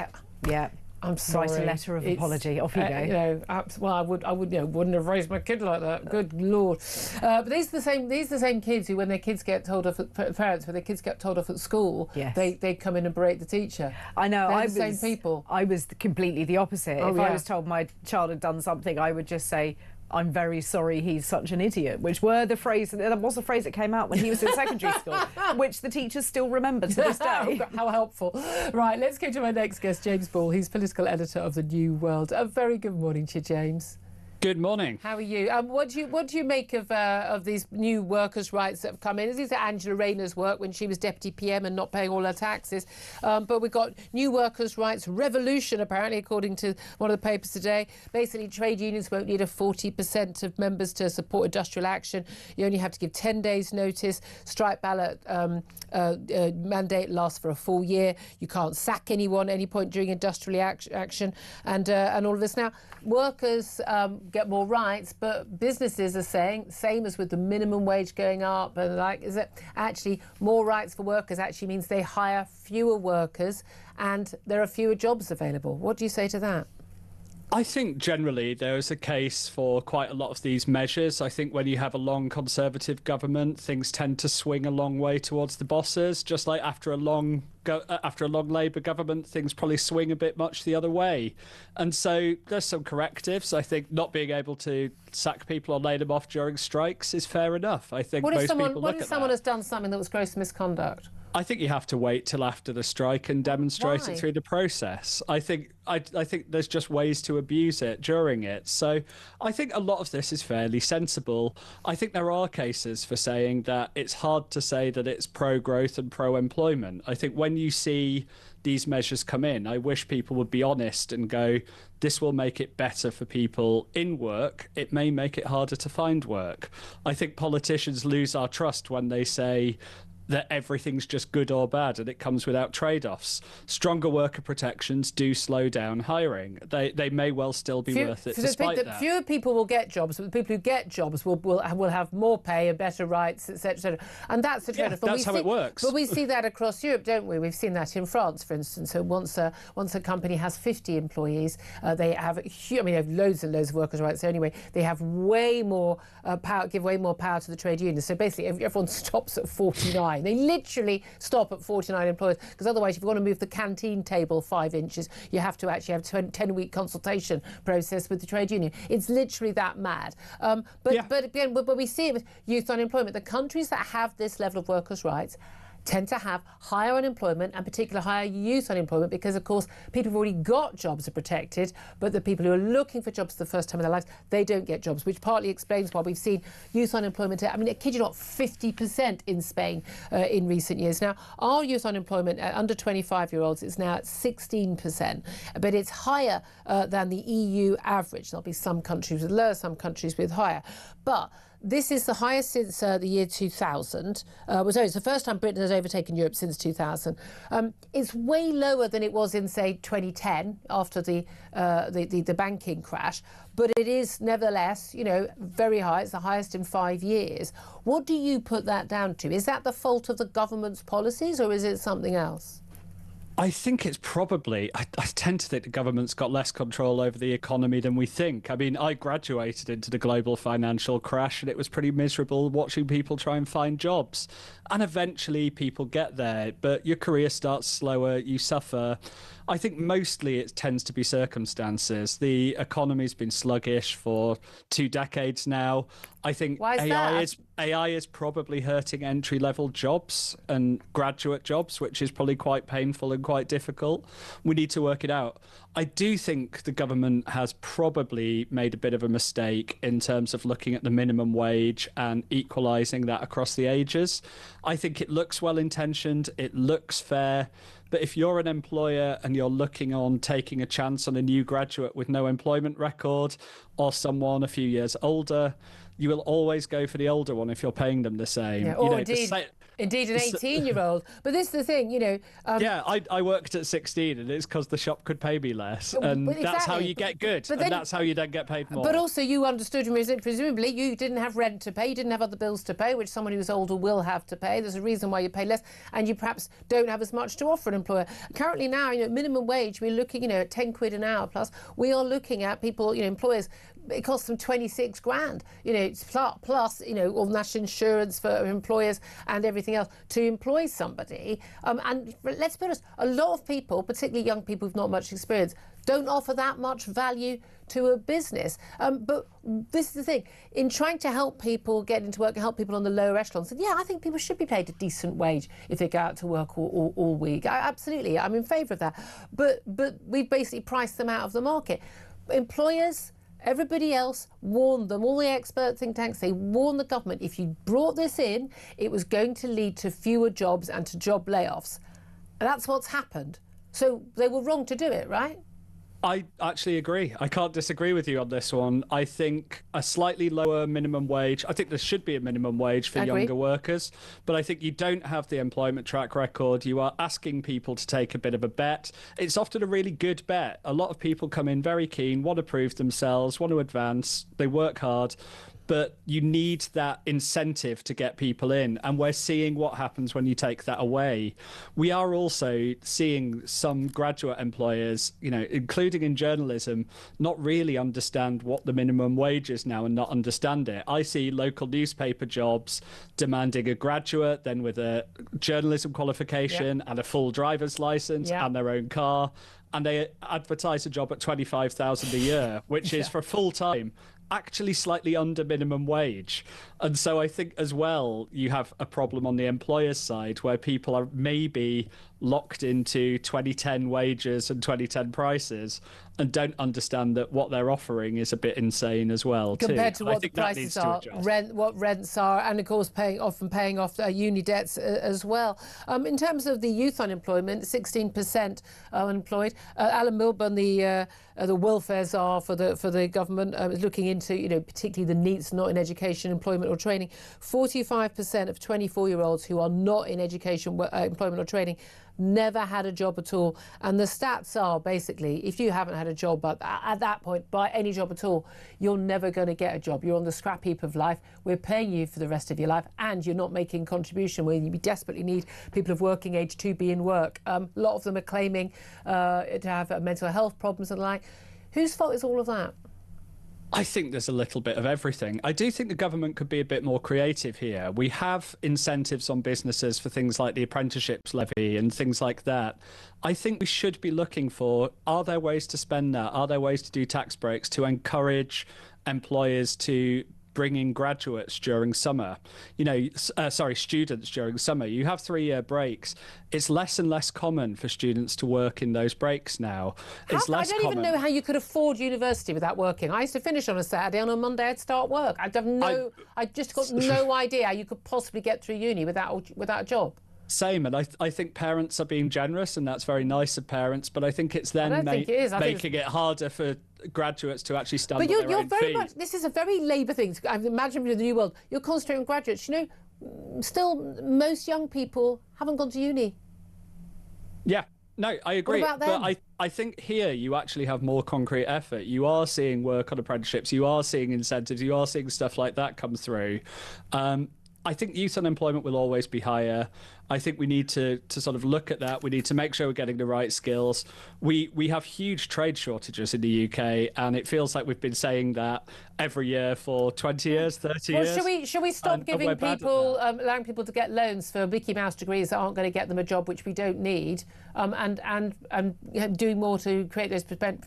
Yeah. I'm sorry. Write a letter of apology. Off you go. Well, I wouldn't have raised my kid like that. Good Lord. But these are the same kids who, when their kids get told off, parents, when their kids get told off at school, they come in and berate the teacher. I know. They're the same people. I was completely the opposite. If I was told my child had done something, I would just say, I'm very sorry he's such an idiot, which were the phrase, that was the phrase that came out when he was in secondary school, which the teachers still remember to this day. How helpful. Right, let's go to our next guest, James Ball. He's political editor of the New World. A very good morning to you, James. Good morning. How are you? What do you make of these new workers' rights that have come in? These are Angela Rayner's work when she was deputy PM and not paying all her taxes. But we've got new workers' rights revolution, apparently, according to one of the papers today. Basically, trade unions won't need a 40% of members to support industrial action. You only have to give 10 days' notice. Strike ballot mandate lasts for a full year. You can't sack anyone at any point during industrial action, and all of this. Now, workers get more rights, but businesses are saying, same as with the minimum wage going up, and is it actually more rights for workers actually means they hire fewer workers and there are fewer jobs available? What do you say to that? I think generally there is a case for quite a lot of these measures. I think when you have a long Conservative government, things tend to swing a long way towards the bosses. Just like after a long Labour government, things probably swing a bit much the other way. And so there's some correctives. I think not being able to sack people or lay them off during strikes is fair enough. I think most people look at that. What if someone has done something that was gross misconduct? I think you have to wait till after the strike and demonstrate it through the process. I think there's just ways to abuse it during it. So I think a lot of this is fairly sensible. I think there are cases for saying that it's hard to say that it's pro-growth and pro-employment. I think when you see these measures come in, I wish people would be honest and go, this will make it better for people in work. It may make it harder to find work. I think politicians lose our trust when they say that everything's just good or bad and it comes without trade-offs. Stronger worker protections do slow down hiring. They may well still be worth it despite that. Fewer people will get jobs, but the people who get jobs will have more pay and better rights, etc., etc. And that's the trade-off. That's how it works. But we see that across Europe, don't we? We've seen that in France, for instance. So once a company has 50 employees, they have loads and loads of workers' rights. So anyway, they have way more power, give way more power to the trade unions. So basically, everyone stops at 49. They literally stop at 49 employees, because otherwise, if you want to move the canteen table 5 inches, you have to actually have a 10-week consultation process with the trade union. It's literally that mad. But we see it with youth unemployment. The countries that have this level of workers' rights tend to have higher unemployment, and particularly higher youth unemployment, because of course people who've already got jobs are protected, but the people who are looking for jobs for the first time in their lives, they don't get jobs, which partly explains why we've seen youth unemployment, I kid you not, 50% in Spain in recent years. Now, our youth unemployment under 25-year-olds is now at 16%, but it's higher than the EU average. There'll be some countries with lower, some countries with higher. But this is the highest since the year 2000. It's the first time Britain has overtaken Europe since 2000. It's way lower than it was in, say, 2010 after the banking crash, but it is nevertheless, very high. It's the highest in 5 years. What do you put that down to? Is that the fault of the government's policies, or is it something else? I think it's probably, I tend to think the government's got less control over the economy than we think. I graduated into the global financial crash, and it was pretty miserable watching people try and find jobs. And eventually people get there, but your career starts slower, you suffer. I think mostly it tends to be circumstances. The economy's been sluggish for 2 decades now. I think AI is probably hurting entry-level jobs and graduate jobs, which is probably quite painful and quite difficult. We need to work it out. I do think the government has probably made a bit of a mistake in terms of looking at the minimum wage and equalising that across the ages. I think it looks well-intentioned, it looks fair, but if you're an employer and you're looking on taking a chance on a new graduate with no employment record or someone a few years older, you will always go for the older one if you're paying them the same. Yeah, or indeed, Indeed, an 18-year-old. But this is the thing, you know. I worked at 16, and it's because the shop could pay me less, and that's how you get good, and that's how you don't get paid more. But also, you understood, presumably, you didn't have rent to pay, you didn't have other bills to pay, which someone who's older will have to pay. There's a reason why you pay less, and you perhaps don't have as much to offer an employer. Currently now, you know, minimum wage, we're looking, you know, at 10 quid an hour plus. We are looking at people, you know, employers. It costs them 26 grand, you know, plus, you know, all national insurance for employers and everything else to employ somebody. And let's be honest, a lot of people, particularly young people who've not much experience, don't offer that much value to a business. But this is the thing, in trying to help people get into work and help people on the lower echelons, I think people should be paid a decent wage if they go out to work all week. Absolutely, I'm in favour of that. But we basically priced them out of the market. Employers, everybody else warned them, all the expert think tanks, they warned the government, if you brought this in, it was going to lead to fewer jobs and to job layoffs. And that's what's happened. So they were wrong to do it, right? I actually agree. I can't disagree with you on this one. I think a slightly lower minimum wage, I think there should be a minimum wage for younger workers, but I think you don't have the employment track record. You are asking people to take a bit of a bet. It's often a really good bet. A lot of people come in very keen, want to prove themselves, want to advance, they work hard, but you need that incentive to get people in. And we're seeing what happens when you take that away. We are also seeing some graduate employers, you know, including in journalism, not really understand what the minimum wage is now and not understand it. I see local newspaper jobs demanding a graduate, then with a journalism qualification and a full driver's license and their own car. And they advertise a job at $25,000 a year, which is for full time, actually slightly under minimum wage. And so I think as well, you have a problem on the employer's side where people are maybe locked into 2010 wages and 2010 prices and don't understand that what they're offering is a bit insane as well, compared to what the prices are, what rents are, and of course often paying off uni debts as well. In terms of the youth unemployment, 16% unemployed. Alan Milburn, the welfare czar for the government, is looking into, you know, particularly the NEETs, not in education, employment or training. 45% of 24-year-olds who are not in education, employment or training never had a job at all. And the stats are basically, if you haven't had a job at that point, by any job at all, you're never going to get a job. You're on the scrap heap of life. We're paying you for the rest of your life, and you're not making contribution when you desperately need people of working age to be in work. A lot of them are claiming to have mental health problems and the like. Whose fault is all of that? I think there's a little bit of everything. I do think the government could be a bit more creative here. We have incentives on businesses for things like the apprenticeships levy and things like that. I think we should be looking for, are there ways to spend that? Are there ways to do tax breaks to encourage employers to bring in graduates during summer, students during summer? You have 3-year breaks. It's less and less common for students to work in those breaks now. I don't even know how you could afford university without working. I used to finish on a Saturday, on a Monday I'd start work. I just got no idea how you could possibly get through uni without a job. Same, and I think parents are being generous, and that's very nice of parents, but I think it's then making it harder for graduates to actually stand on their own feet. But you're very much, this is a very Labour thing. I imagine in the new world, you're concentrating on graduates. You know, still most young people haven't gone to uni. Yeah. No, I agree. What about them? But I think here you actually have more concrete effort. You are seeing work on apprenticeships. You are seeing incentives. You are seeing stuff like that come through. I think youth unemployment will always be higher. I think we need to sort of look at that. We need to make sure we're getting the right skills. We have huge trade shortages in the UK, and it feels like we've been saying that every year for 20 years, 30 years. Should we stop giving people, allowing people to get loans for Mickey Mouse degrees that aren't going to get them a job, which we don't need, and doing more to create those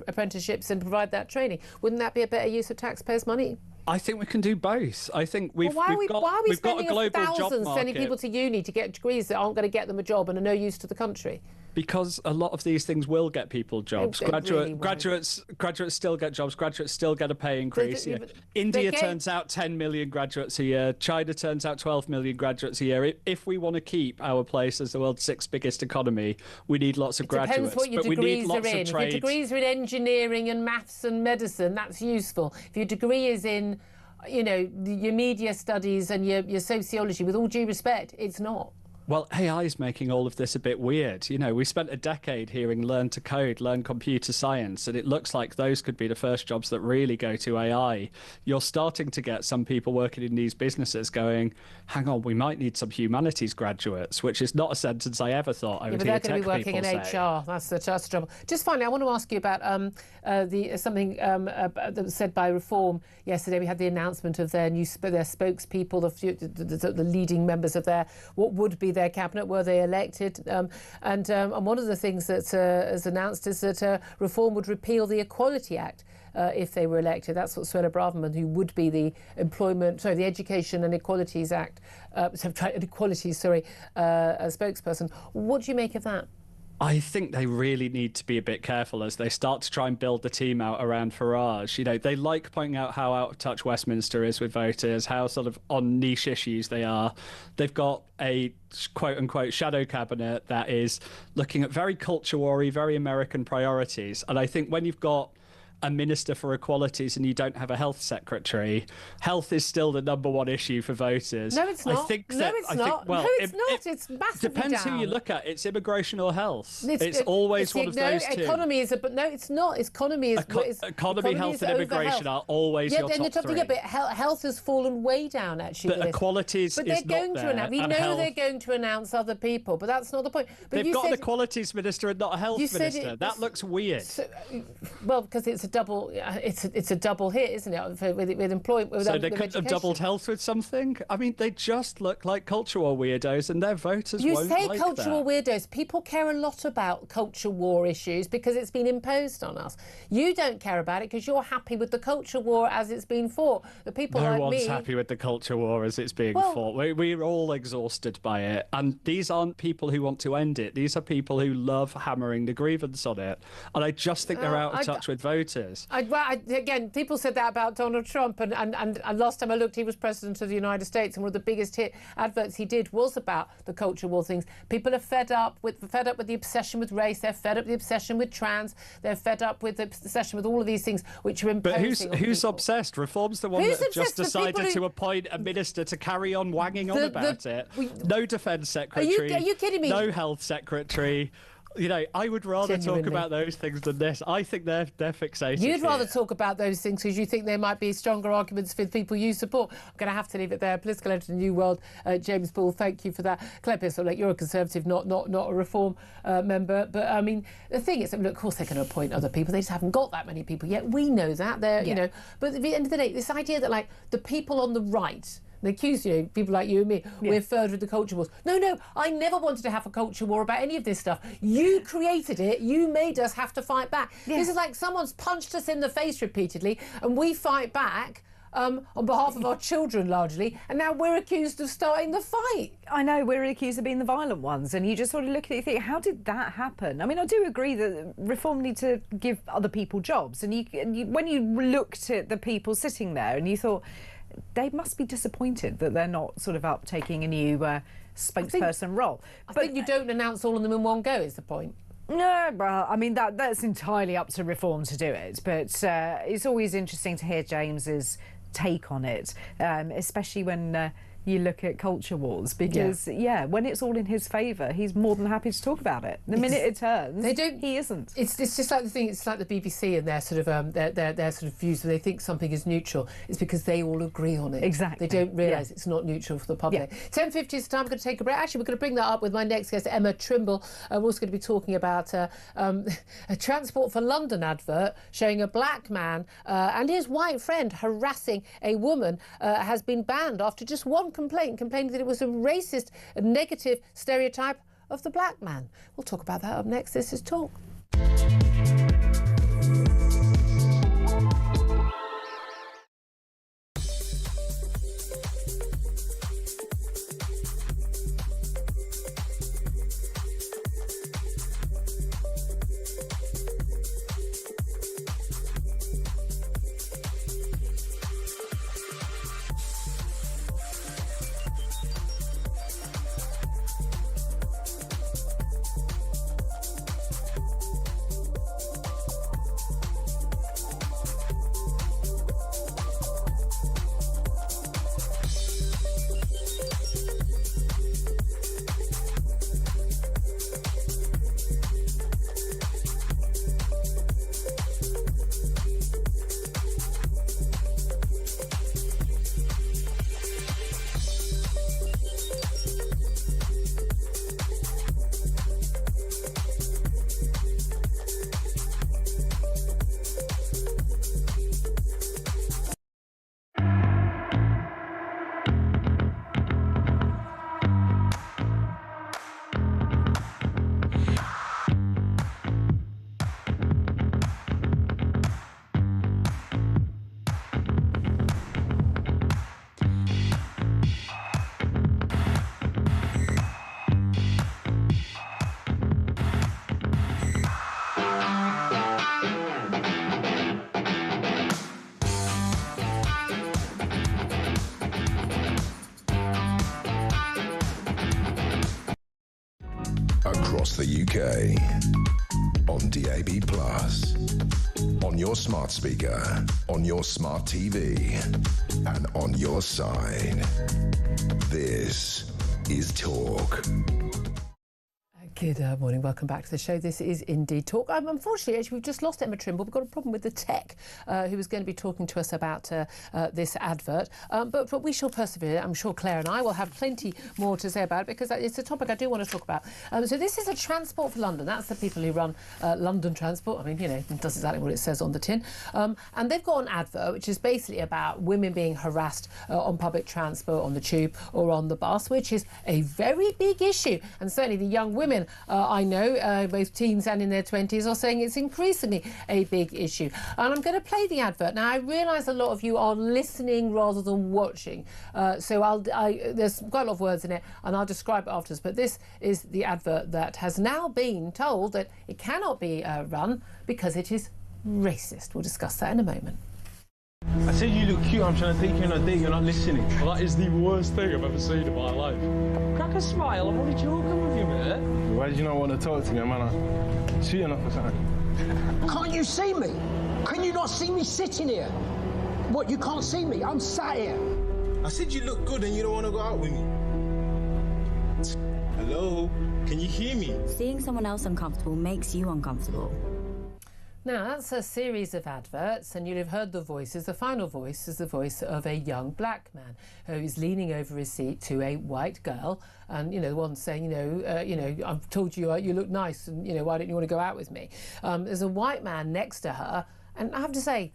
apprenticeships and provide that training? Wouldn't that be a better use of taxpayers' money? I think we can do both. I think we've got a global job market. Why are we spending thousands sending people to uni to get degrees that aren't going to get them a job and are no use to the country? Because a lot of these things will get people jobs. Graduates still get jobs. Graduates still get a pay increase. India turns out 10 million graduates a year. China turns out 12 million graduates a year. If we want to keep our place as the world's 6th biggest economy, we need lots of graduates. Depends what your degrees are in. If your degrees are in engineering and maths and medicine, that's useful. If your degree is in your media studies and your sociology. With all due respect, it's not. Well, AI is making all of this a bit weird. We spent a decade hearing learn to code, learn computer science, and it looks like those could be the first jobs that really go to AI. You're starting to get some people working in these businesses going, hang on, we might need some humanities graduates, which is not a sentence I ever thought I would hear tech people say. But they're going to be working in HR. That's the trouble. Just finally, I want to ask you about something that was said by Reform yesterday. We had the announcement of their spokespeople, the leading members of what would be their cabinet, were they elected? And one of the things that is announced is that Reform would repeal the Equality Act if they were elected. That's what Suella Braverman, who would be the Education and Equalities Act, spokesperson. What do you make of that? I think they really need to be a bit careful as they start to try and build the team out around Farage. They like pointing out how out of touch Westminster is with voters, how sort of on niche issues they are. They've got a quote-unquote shadow cabinet that is looking at very culture war-y, very American priorities. And I think when you've got a minister for equalities and you don't have a health secretary, health is still the number one issue for voters. No, it's not. It's not. It's massively depends down. Who you look at. It's immigration or health. It's always one of those two. Economy is, but no, it's not. Economy, health, and immigration are always your top three. Yeah, but health has fallen way down actually. But equalities but they're going to announce. We know they're going to announce other people, but that's not the point. But they've got an equalities minister and not a health minister. That looks weird. Well, because it's a double hit, isn't it? With employment. So they couldn't have doubled health with something. I mean, they just look like cultural weirdos, and their voters won't like that. You say cultural weirdos. People care a lot about culture war issues because it's been imposed on us. You don't care about it because you're happy with the culture war as it's been fought. The people like me. No one's happy with the culture war as it's being fought. We're all exhausted by it, and these aren't people who want to end it. These are people who love hammering the grievance on it, and I just think they're out of touch with voters. Again, people said that about Donald Trump, and last time I looked, he was president of the United States, and one of the biggest hit adverts he did was about the culture war things. People are fed up with the obsession with race. They're fed up with the obsession with trans. They're fed up with the obsession with all of these things which are imposing. But who's obsessed? Reform's the one that just decided to appoint a minister to carry on wanging on about it. No defence secretary. Are you kidding me? No health secretary. I would rather talk about those things than this. I think they're fixated. You'd rather talk about those things because you think there might be stronger arguments for the people you support. I'm going to have to leave it there. Political editor of the New World, James Ball, thank you for that. Claire Pearce, you're a Conservative, not a Reform member. But, I mean, the thing is, look, of course they're going to appoint other people. They just haven't got that many people yet. We know that. But at the end of the day, this idea that, the people on the right... They accuse people like you and me. Yeah. We're further with the culture wars. No, I never wanted to have a culture war about any of this stuff. You created it. You made us have to fight back. Yeah. This is like someone's punched us in the face repeatedly, and we fight back. On behalf of our children, largely, and now we're accused of starting the fight. I know, we're accused of being the violent ones, and you just sort of look at it and think, how did that happen? I mean, I do agree that Reform need to give other people jobs, and when you looked at the people sitting there and you thought, they must be disappointed that they're not sort of up taking a new spokesperson role. I think you don't announce all of them in one go, is the point. No, well, I mean, that's entirely up to Reform to do it, but it's always interesting to hear James's take on it, especially when you look at culture wars, because when it's all in his favour, he's more than happy to talk about it. The minute it turns, he isn't. It's just like the thing. It's like the BBC and their sort of their sort of views. When they think something is neutral, it's because they all agree on it. Exactly. They don't realise it's not neutral for the public. 10:50 is the time. We're going to take a break. Actually, we're going to bring that up with my next guest, Emma Trimble. We're also going to be talking about a Transport for London advert showing a black man and his white friend harassing a woman has been banned after just one complaining that it was a racist, a negative stereotype of the black man. We'll talk about that up next. This is Talk. across the UK. On DAB+, on your smart speaker, on your smart TV, and on your side. This is Talk. Good morning, welcome back to the show. This is Indeed Talk. Unfortunately, actually, we've just lost Emma Trimble. We've got a problem with the tech, who was going to be talking to us about this advert. But we shall persevere. I'm sure Claire and I will have plenty more to say about it, because it's a topic I do want to talk about. So this is a Transport for London. That's the people who run London Transport. I mean, you know, it does exactly what it says on the tin. And they've got an advert which is basically about women being harassed on public transport, on the tube or on the bus, which is a very big issue. And certainly the young women I know, both teens and in their 20s, are saying it's increasingly a big issue. And I'm going to play the advert. Now, I realise a lot of you are listening rather than watching, so there's quite a lot of words in it, and I'll describe it afterwards. But this is the advert that has now been told that it cannot be run because it is racist. We'll discuss that in a moment. I said you look cute, I'm trying to take you on a date, you're not listening. Well, that is the worst thing I've ever seen in my life. Crack a smile, I'm only joking with you, mate. Why did you not want to talk to me, man? I'm shooting off or something. Can't you see me? Can you not see me sitting here? What, you can't see me? I'm sat here. I said you look good and you don't want to go out with me. Hello? Can you hear me? Seeing someone else uncomfortable makes you uncomfortable. Now, that's a series of adverts, and you'll have heard the voices. The final voice is the voice of a young black man who is leaning over his seat to a white girl, and, you know, the one saying, I've told you you look nice, and, you know, why don't you want to go out with me? There's a white man next to her, and I have to say,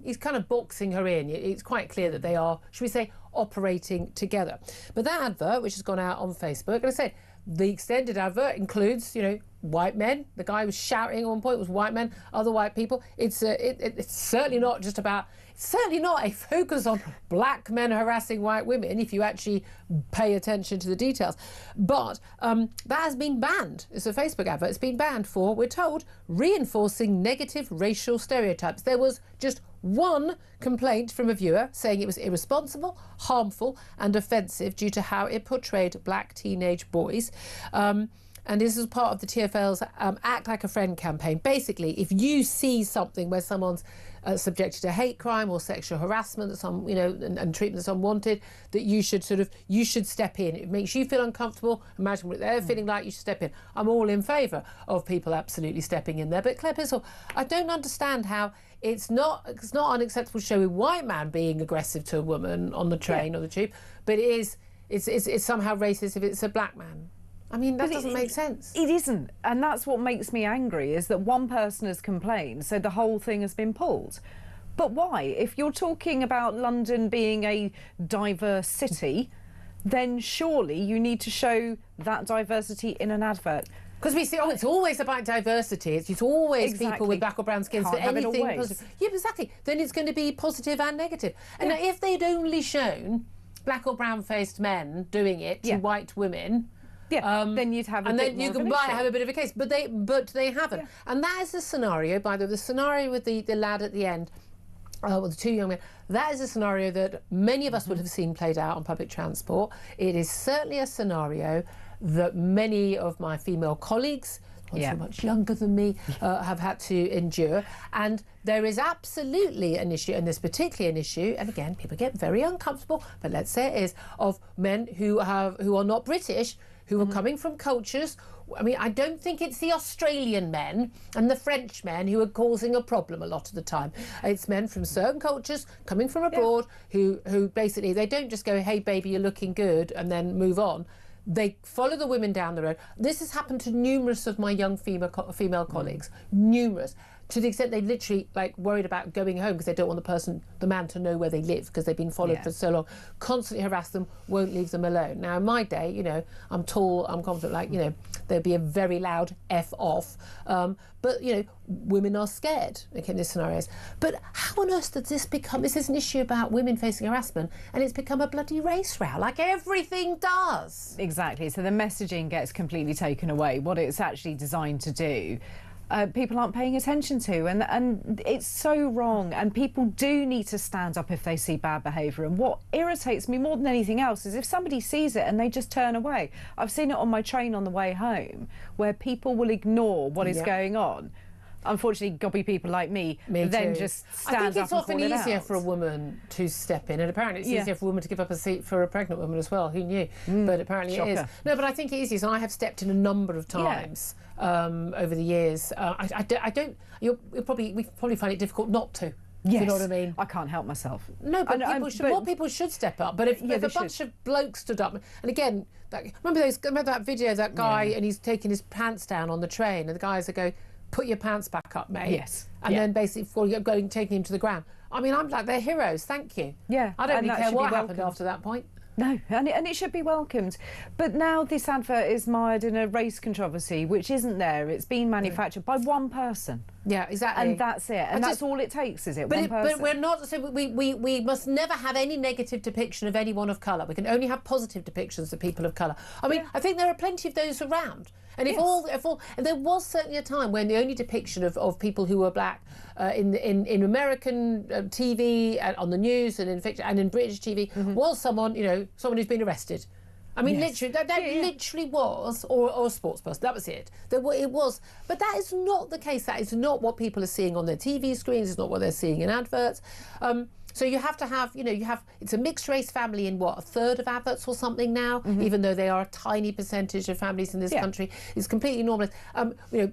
he's kind of boxing her in. It's quite clear that they are, should we say, operating together. But that advert, which has gone out on Facebook, and I said, the extended advert includes, you know, white men. The guy was shouting at one point, was white men, other white people. It's certainly not just about, it's certainly not a focus on black men harassing white women, if you actually pay attention to the details. But that has been banned. It's a Facebook advert. It's been banned for, we're told, reinforcing negative racial stereotypes. There was just one complaint from a viewer saying it was irresponsible, harmful and offensive due to how it portrayed black teenage boys. And this is part of the TfL's Act Like a Friend campaign. Basically, if you see something where someone's subjected to hate crime or sexual harassment, and treatment that's unwanted, that you should step in. It makes you feel uncomfortable. Imagine what they're feeling like. You should step in. I'm all in favour of people absolutely stepping in there. But Claire Pissell, I don't understand how it's not unacceptable to show a white man being aggressive to a woman on the train or the tube, but it's somehow racist if it's a black man. I mean, that doesn't make sense. It isn't. And that's what makes me angry, is that one person has complained, so the whole thing has been pulled. But why? If you're talking about London being a diverse city, then surely you need to show that diversity in an advert. Because we see, it's always about diversity. It's always people with black or brown skin. So anything positive. Yeah, exactly. Then it's going to be positive and negative. And now, if they'd only shown black or brown-faced men doing it to white women, then you'd have a bit more of an issue. Might have a bit of a case, but they haven't. And that is the scenario. By the scenario with the lad at the end, the two young men. That is a scenario that many of us would have seen played out on public transport. It is certainly a scenario that many of my female colleagues, so much younger than me, have had to endure. And there is absolutely an issue, and there's particularly an issue, and again, people get very uncomfortable, but let's say it is, of men who are not British, who are coming from cultures. I mean, I don't think it's the Australian men and the French men who are causing a problem a lot of the time. It's men from certain cultures coming from abroad who basically, they don't just go, hey, baby, you're looking good, and then move on. They follow the women down the road. This has happened to numerous of my young female colleagues, numerous, to the extent they literally worried about going home because they don't want the man to know where they live because they've been followed for so long. Constantly harass them, won't leave them alone. Now, in my day, I'm tall, I'm confident, there'd be a very loud F off. But, women are scared in these scenarios. But how on earth does this become, this is an issue about women facing harassment, and it's become a bloody race row, like everything does. Exactly. So the messaging gets completely taken away. What it's actually designed to do, people aren't paying attention to, and it's so wrong, and people do need to stand up if they see bad behaviour. And what irritates me more than anything else is if somebody sees it and they just turn away. I've seen it on my train on the way home where people will ignore what is going on. Unfortunately, gobby people like me then too. just stand up. I think it's often easier out. for a woman to step in, and apparently it's easier for a woman to give up a seat for a pregnant woman as well. Who knew? But apparently it is. No, but I think it is easy. So I have stepped in a number of times over the years. I don't. We probably find it difficult not to. Yes. You know what I mean? I can't help myself. No, but more people should step up. But if a bunch of blokes stood up, and again, remember that video of that guy and he's taking his pants down on the train, and the guys are going, "Put your pants back up, mate." Yes. And then basically taking him to the ground. I mean, I'm like, they're heroes. Thank you. Yeah. I don't really care what happened after that point. No, and it should be welcomed. But now this advert is mired in a race controversy, which isn't there. It's been manufactured by one person. Yeah, exactly. And that's it. And that's all it takes, is it? But we're not. So we must never have any negative depiction of anyone of colour. We can only have positive depictions of people of colour. I mean, I think there are plenty of those around. And if all, and there was certainly a time when the only depiction of people who were black in American TV and on the news and in fiction and in British TV was someone who's been arrested. I mean, literally, that literally was, or a sports person. That was it. It was, but that is not the case. That is not what people are seeing on their TV screens. It's not what they're seeing in adverts. So you have to have, it's a mixed race family in a third of adverts or something now, even though they are a tiny percentage of families in this country. It's completely normal. The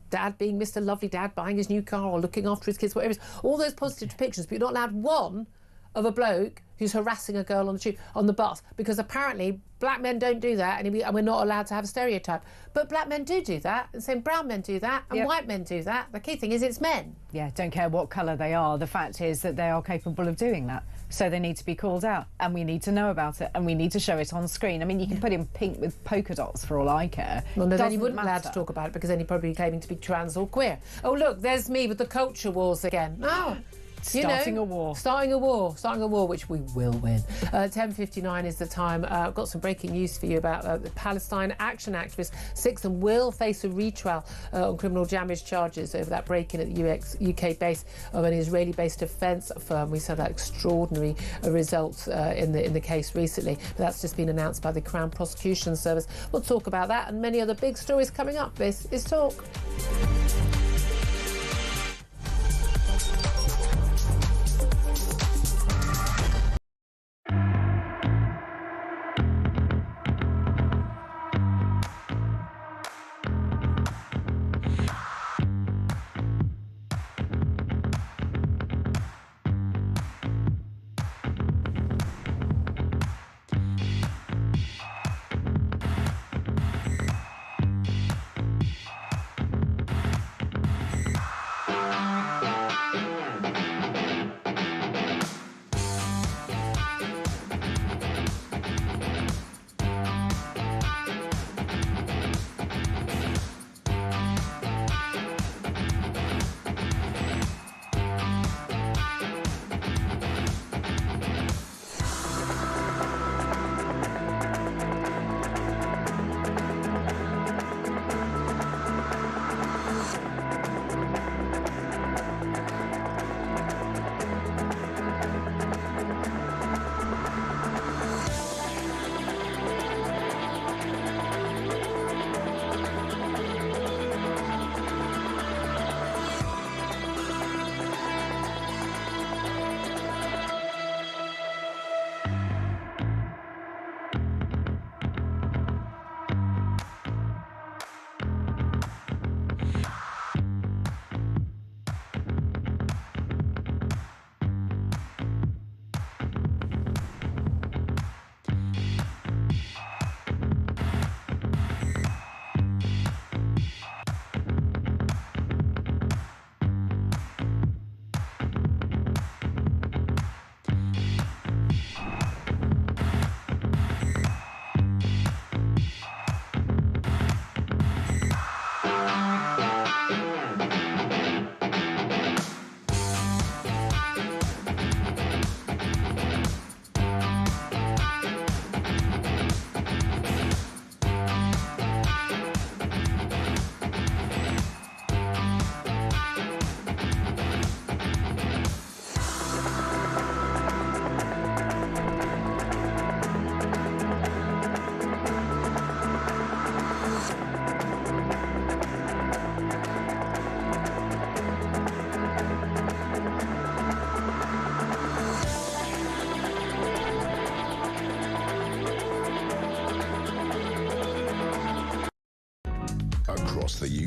dad being Mr. Lovely Dad, buying his new car or looking after his kids, whatever it is, all those positive depictions, but you're not allowed one of a bloke who's harassing a girl on the bus, because apparently black men don't do that, and we're not allowed to have a stereotype. But black men do that, and same brown men do that, and white men do that. The key thing is it's men. Yeah, don't care what colour they are. The fact is that they are capable of doing that. So they need to be called out, and we need to know about it, and we need to show it on screen. I mean, you can put in pink with polka dots for all I care. Well, no, then he wouldn't be allowed to talk about it, because then he'd probably be claiming to be trans or queer. Oh, look, there's me with the culture wars again. Oh. Starting a war. Starting a war, which we will win. 10:59 is the time. I've got some breaking news for you about the Palestine action activist Sixon will face a retrial on criminal damage charges over that break-in at the UK base of an Israeli-based defence firm. We saw that extraordinary result in the case recently, but that's just been announced by the Crown Prosecution Service. We'll talk about that and many other big stories coming up. This is Talk.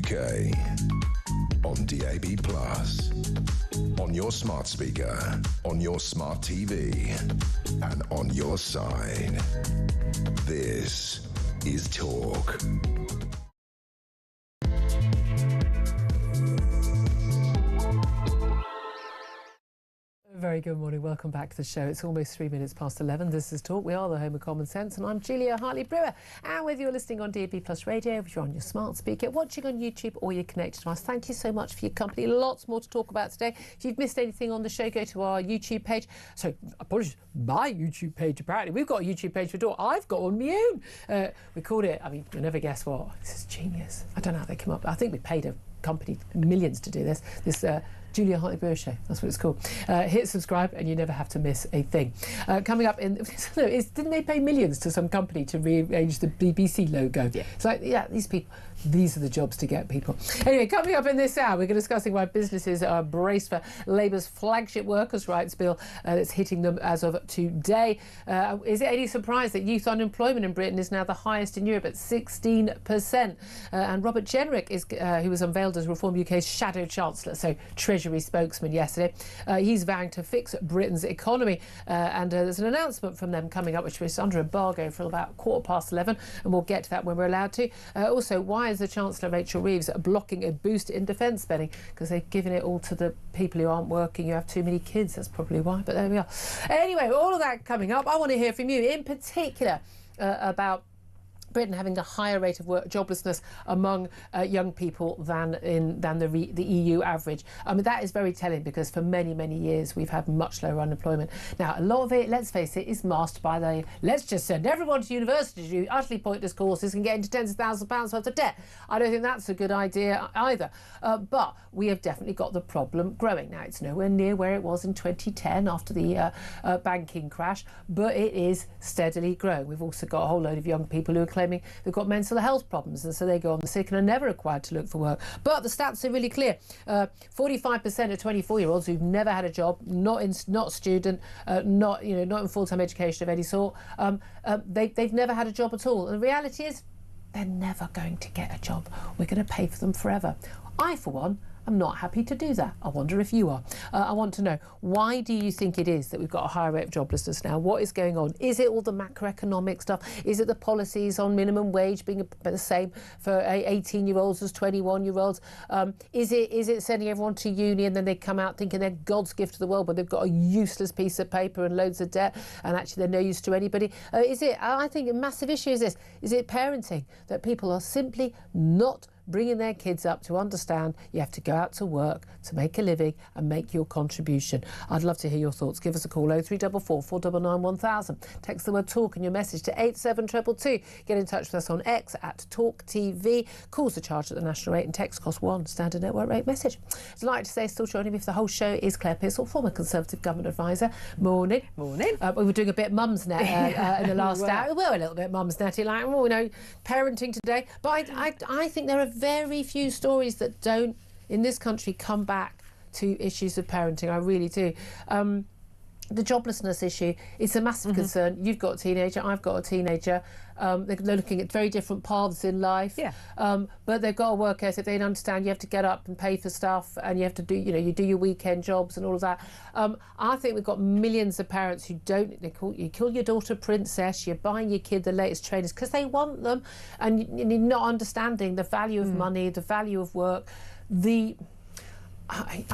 UK. On DAB+, on your smart speaker, on your smart TV, and on your side. This is Talk. Very good morning. Welcome back to the show. It's almost 3 minutes past 11. This is Talk. We are the home of common sense, and I'm Julia Hartley-Brewer. And whether you're listening on DAB+ radio, if you're on your smart speaker, watching on YouTube, or you're connected to us, thank you so much for your company. Lots more to talk about today. If you've missed anything on the show, go to our YouTube page. So, apologies, my YouTube page, apparently. We've got a YouTube page for Talk. I've got one of my own. We called it, I mean, you'll never guess what. This is genius. I don't know how they come up. I think we paid a company millions to do this. Julia Hartley-Brewer show, that's what it's called. Hit subscribe and you never have to miss a thing. Coming up in, didn't they pay millions to some company to rearrange the BBC logo? Yeah. It's like, yeah, these people, these are the jobs to get people. Anyway, coming up in this hour, we're going to be discussing why businesses are braced for Labour's flagship workers' rights bill that's hitting them as of today. Is it any surprise that youth unemployment in Britain is now the highest in Europe at 16%? And Robert Jenrick, who was unveiled as Reform UK's shadow chancellor, so Treasury spokesman yesterday, he's vowing to fix Britain's economy, and there's an announcement from them coming up which is under embargo for about 11:15, and we'll get to that when we're allowed to. Also, why is the Chancellor Rachel Reeves blocking a boost in defence spending? Because they've given it all to the people who aren't working, who have too many kids. That's probably why, but there we are. Anyway, all of that coming up. I want to hear from you in particular about Britain having a higher rate of joblessness among young people than the EU average. I mean, that is very telling, because for many, many years we've had much lower unemployment. Now, a lot of it, let's face it, is masked by the let's just send everyone to university to do utterly pointless courses and get into tens of thousands of pounds worth of debt. I don't think that's a good idea either. But we have definitely got the problem growing. Now, it's nowhere near where it was in 2010 after the banking crash, but it is steadily growing. We've also got a whole load of young people who are claiming they've got mental health problems, and so they go on the sick and are never required to look for work. But the stats are really clear. 45% of 24-year-olds who've never had a job, not student, not in full-time education of any sort, they've never had a job at all. And the reality is, they're never going to get a job. We're going to pay for them forever. I, for one, I'm not happy to do that. I wonder if you are. I want to know, why do you think it is that we've got a higher rate of joblessness now? What is going on? Is it all the macroeconomic stuff? Is it the policies on minimum wage being the same for 18-year-olds as 21-year-olds? Is it sending everyone to uni and then they come out thinking they're God's gift to the world, but they've got a useless piece of paper and loads of debt, and actually they're no use to anybody? I think a massive issue is this. Is it parenting, that people are simply not bringing their kids up to understand you have to go out to work to make a living and make your contribution? I'd love to hear your thoughts. Give us a call, 0344 499 1000. Text the word TALK and your message to 87222. Get in touch with us on X at talkTV. Calls are charged at the national rate and text cost £1, standard network rate message. I'd like to say, still joining me for the whole show is Claire Pearsall, former Conservative Government Advisor. Morning. Morning. We were doing a bit mum's net in the last hour. We were a little bit mum's netty, like, parenting today. But I think there are very few stories that don't, in this country, come back to issues of parenting. I really do. The joblessness issue is a massive concern. You've got a teenager, I've got a teenager. They're looking at very different paths in life. Yeah. But they've got to work ethic. They understand you have to get up and pay for stuff, and you have to do, you do your weekend jobs and all of that. I think we've got millions of parents who don't. You call your daughter princess. You're buying your kid the latest trainers because they want them, and you're not understanding the value of money, the value of work. I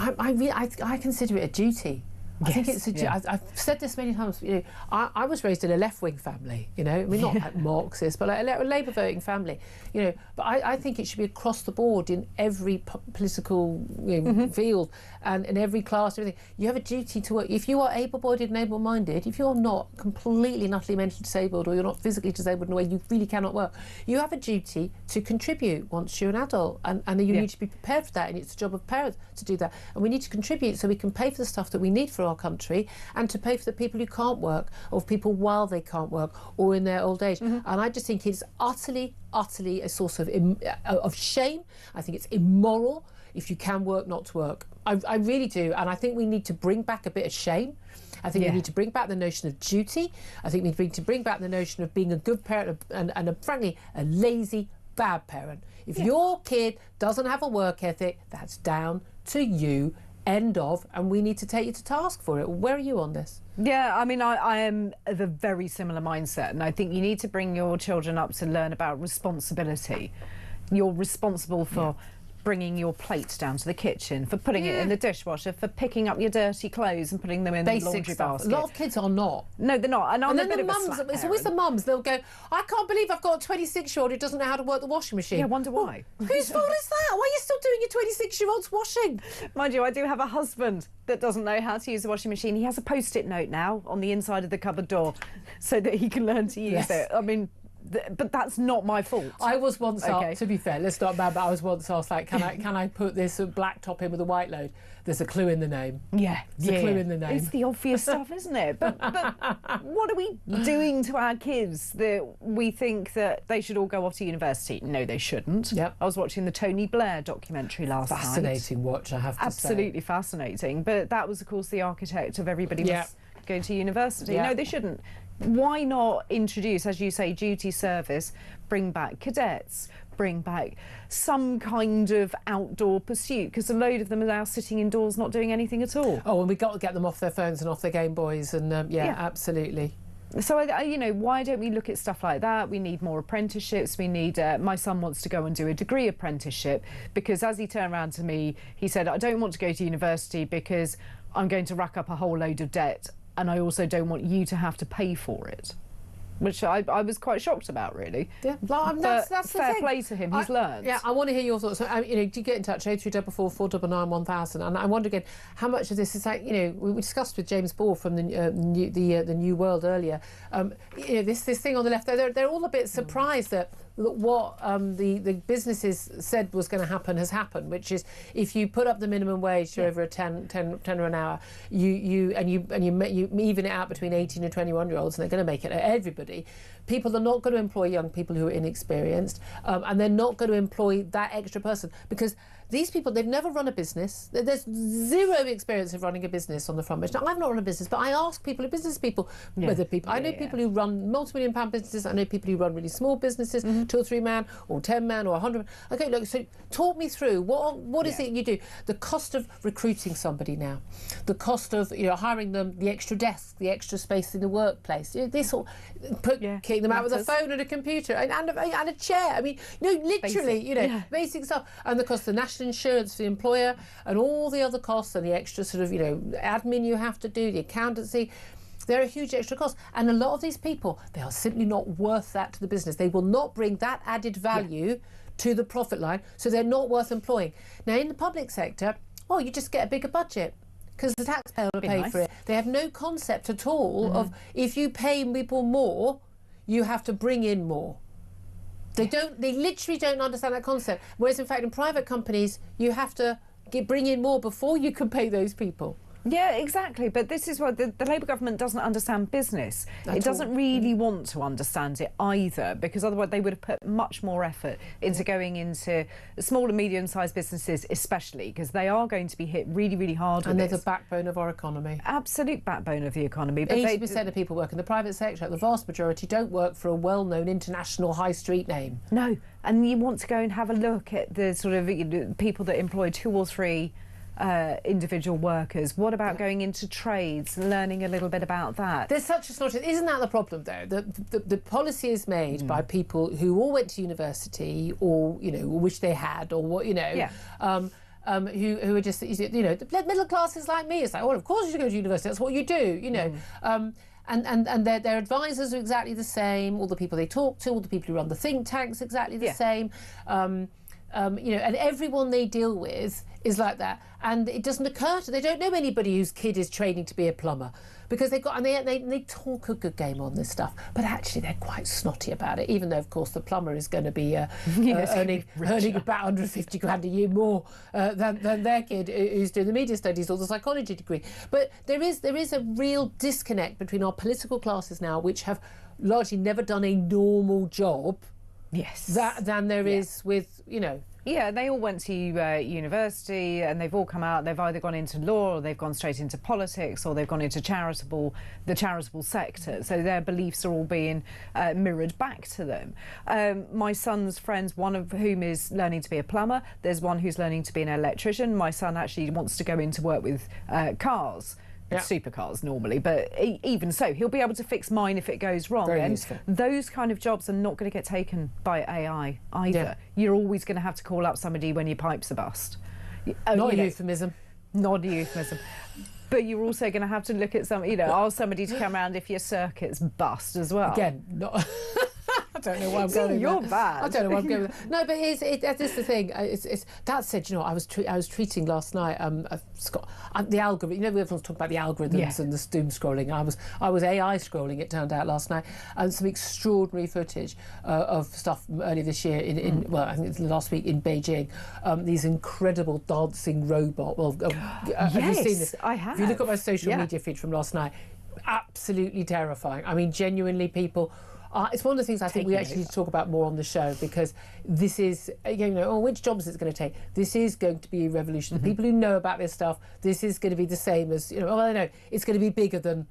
consider it a duty. I think it's I've said this many times. I was raised in a left-wing family. Not like Marxist, but like a Labour voting family. But I think it should be across the board in every political field and in every class. Everything. You have a duty to work. If you are able-bodied and able-minded, if you're not completely and utterly mentally disabled, or you're not physically disabled in a way you really cannot work, you have a duty to contribute once you're an adult, and you need to be prepared for that. And it's the job of parents to do that. And we need to contribute so we can pay for the stuff that we need for our country, and to pay for the people who can't work, or people while they can't work, or in their old age. And I just think it's utterly a source of shame. I think it's immoral if you can work not to work. I really do. And I think we need to bring back a bit of shame. I think we need to bring back the notion of duty. I think we need to bring back the notion of being a good parent and frankly, a lazy, bad parent. If your kid doesn't have a work ethic, that's down to you. End of, and we need to take you to task for it. Where are you on this? Yeah, I mean, I am of a very similar mindset, and I think you need to bring your children up to learn about responsibility. You're responsible for bringing your plate down to the kitchen, for putting it in the dishwasher, for picking up your dirty clothes and putting them in the laundry basket. A lot of kids are not. No, they're not. And then the mums, it's always the mums, they'll go, I can't believe I've got a 26-year-old who doesn't know how to work the washing machine. Yeah, I wonder why. Well, whose fault is that? Why are you still doing your 26-year-old's washing? Mind you, I do have a husband that doesn't know how to use the washing machine. He has a post-it note now on the inside of the cupboard door so that he can learn to use it. I mean, but that's not my fault. I was once asked, to be fair, let's not bad, but I was once asked, like, can I put this black top in with a white load? There's a clue in the name. Yeah, there's a clue in the name. It's the obvious stuff, isn't it? But what are we doing to our kids that we think that they should all go off to university? No, they shouldn't. Yep. I was watching the Tony Blair documentary last night. Fascinating watch, I have to say. Absolutely fascinating. But that was, of course, the architect of everybody was going to university. No, they shouldn't. Why not introduce, as you say, duty service, bring back cadets, bring back some kind of outdoor pursuit, because a load of them are now sitting indoors not doing anything at all. Oh, and we've got to get them off their phones and off their Game Boys, and absolutely. So, you know, why don't we look at stuff like that? We need more apprenticeships. We need, my son wants to go and do a degree apprenticeship, because as he turned around to me, he said, I don't want to go to university because I'm going to rack up a whole load of debt, and I also don't want you to have to pay for it. Which I was quite shocked about, really. Yeah, that's the fair thing. play to him. He's learned. Yeah, I want to hear your thoughts. So, you know, do you get in touch? 0344 499 1000. And I wonder again, how much of this is like, you know, we discussed with James Ball from the New World earlier. You know, this thing on the left, they're all a bit surprised that what the businesses said was going to happen has happened, which is if you put up the minimum wage to over a 10 an hour, you even it out between 18 and 21-year-olds, and they're going to make it everybody. People are not going to employ young people who are inexperienced, and they're not going to employ that extra person, because these people, they've never run a business. There's zero experience of running a business on the front bench. Now, I've not run a business, but I ask people, business people, whether people... I know people who run multi-million-pound businesses. I know people who run really small businesses, 2 or 3 man, or 10 man, or 100. Okay, look, so talk me through, what is it you do? The cost of recruiting somebody now, the cost of, you know, hiring them, the extra desk, the extra space in the workplace, you know, this all... Kick them out with a phone and a computer and a chair. I mean, no, literally, basic stuff. And the cost of the national insurance for the employer and all the other costs and the extra sort of, you know, admin you have to do, the accountancy. There are huge extra costs. And a lot of these people, they are simply not worth that to the business. They will not bring that added value to the profit line, so they're not worth employing. Now, in the public sector, well, you just get a bigger budget, because the taxpayer will pay for it. They have no concept at all of, if you pay people more, you have to bring in more. They literally don't understand that concept. Whereas, in fact, in private companies, you have to bring in more before you can pay those people. Yeah, exactly. But this is what the Labour government doesn't understand business. It doesn't really want to understand it either, because otherwise they would have put much more effort into going into small and medium-sized businesses, especially, because they are going to be hit really, really hard. And they're the backbone of our economy. Absolute backbone of the economy. But 80% of people work in the private sector. The vast majority don't work for a well-known international high street name. No, and you want to go and have a look at the sort of people that employ 2 or 3 individual workers. What about going into trades, learning a little bit about that? There's such a sort of... Isn't that the problem, though? The policy is made by people who all went to university, or, you know, wish they had, or what, you know... who are just, you know, the middle classes like me. It's like, well, of course you should go to university. That's what you do, you know. And their advisors are exactly the same. All the people they talk to, all the people who run the think tanks, exactly the same. You know, and everyone they deal with is like that. And it doesn't occur to them. They don't know anybody whose kid is training to be a plumber, because they talk a good game on this stuff, but actually they're quite snotty about it, even though, of course, the plumber is going to be earning about 150 grand a year more than their kid who's doing the media studies or the psychology degree. But there is a real disconnect between our political classes now, which have largely never done a normal job, than there is with, you know, Yeah, they all went to university and they've all come out. They've either gone into law or they've gone straight into politics or they've gone into the charitable sector. So their beliefs are all being mirrored back to them. My son's friends, one of whom is learning to be a plumber. There's one who's learning to be an electrician. My son actually wants to go into work with cars. Yeah. Supercars normally, but even so, he'll be able to fix mine if it goes wrong. Very useful. Those kind of jobs are not going to get taken by AI either. Yeah. You're always going to have to call up somebody when your pipes are bust. Not a euphemism. Not a euphemism. But you're also going to have to look at ask somebody to come around if your circuit's bust as well. Again, not... I don't know why I'm going. You're bad. I don't know why I'm going. No, but that's the thing. That said, I was tweeting last night. The algorithm. Everyone's talking about the algorithms and the doom scrolling. I was AI scrolling. It turned out last night, and some extraordinary footage of stuff earlier this year well, I think it's last week in Beijing. These incredible dancing robot. Well, have you seen this? I have. If you look at my social media feed from last night, absolutely terrifying. I mean, genuinely, people. It's one of the things I think we actually need to talk about more on the show, because this is, which jobs is it going to take? This is going to be a revolution. The people who know about this stuff, this is going to be the same as, I know, it's going to be bigger than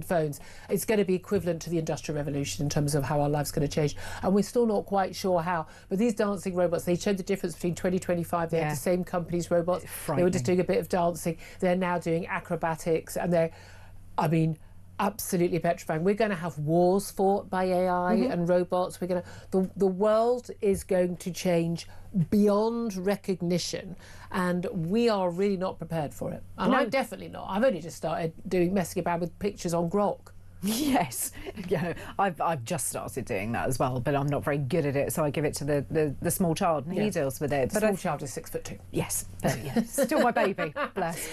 phones. It's going to be equivalent to the Industrial Revolution in terms of how our life's going to change. And we're still not quite sure how. But these dancing robots, they showed the difference between 2025. They had the same company's robots. They were just doing a bit of dancing. They're now doing acrobatics, and absolutely petrifying. We're going to have wars fought by AI and robots. The world is going to change beyond recognition, and we are really not prepared for it. And I'm definitely not. I've only just started messing about with pictures on Grok. Yes, I've just started doing that as well, but I'm not very good at it, so I give it to the small child, and he deals with it. The small child is 6'2". Yes, but still my baby. Bless.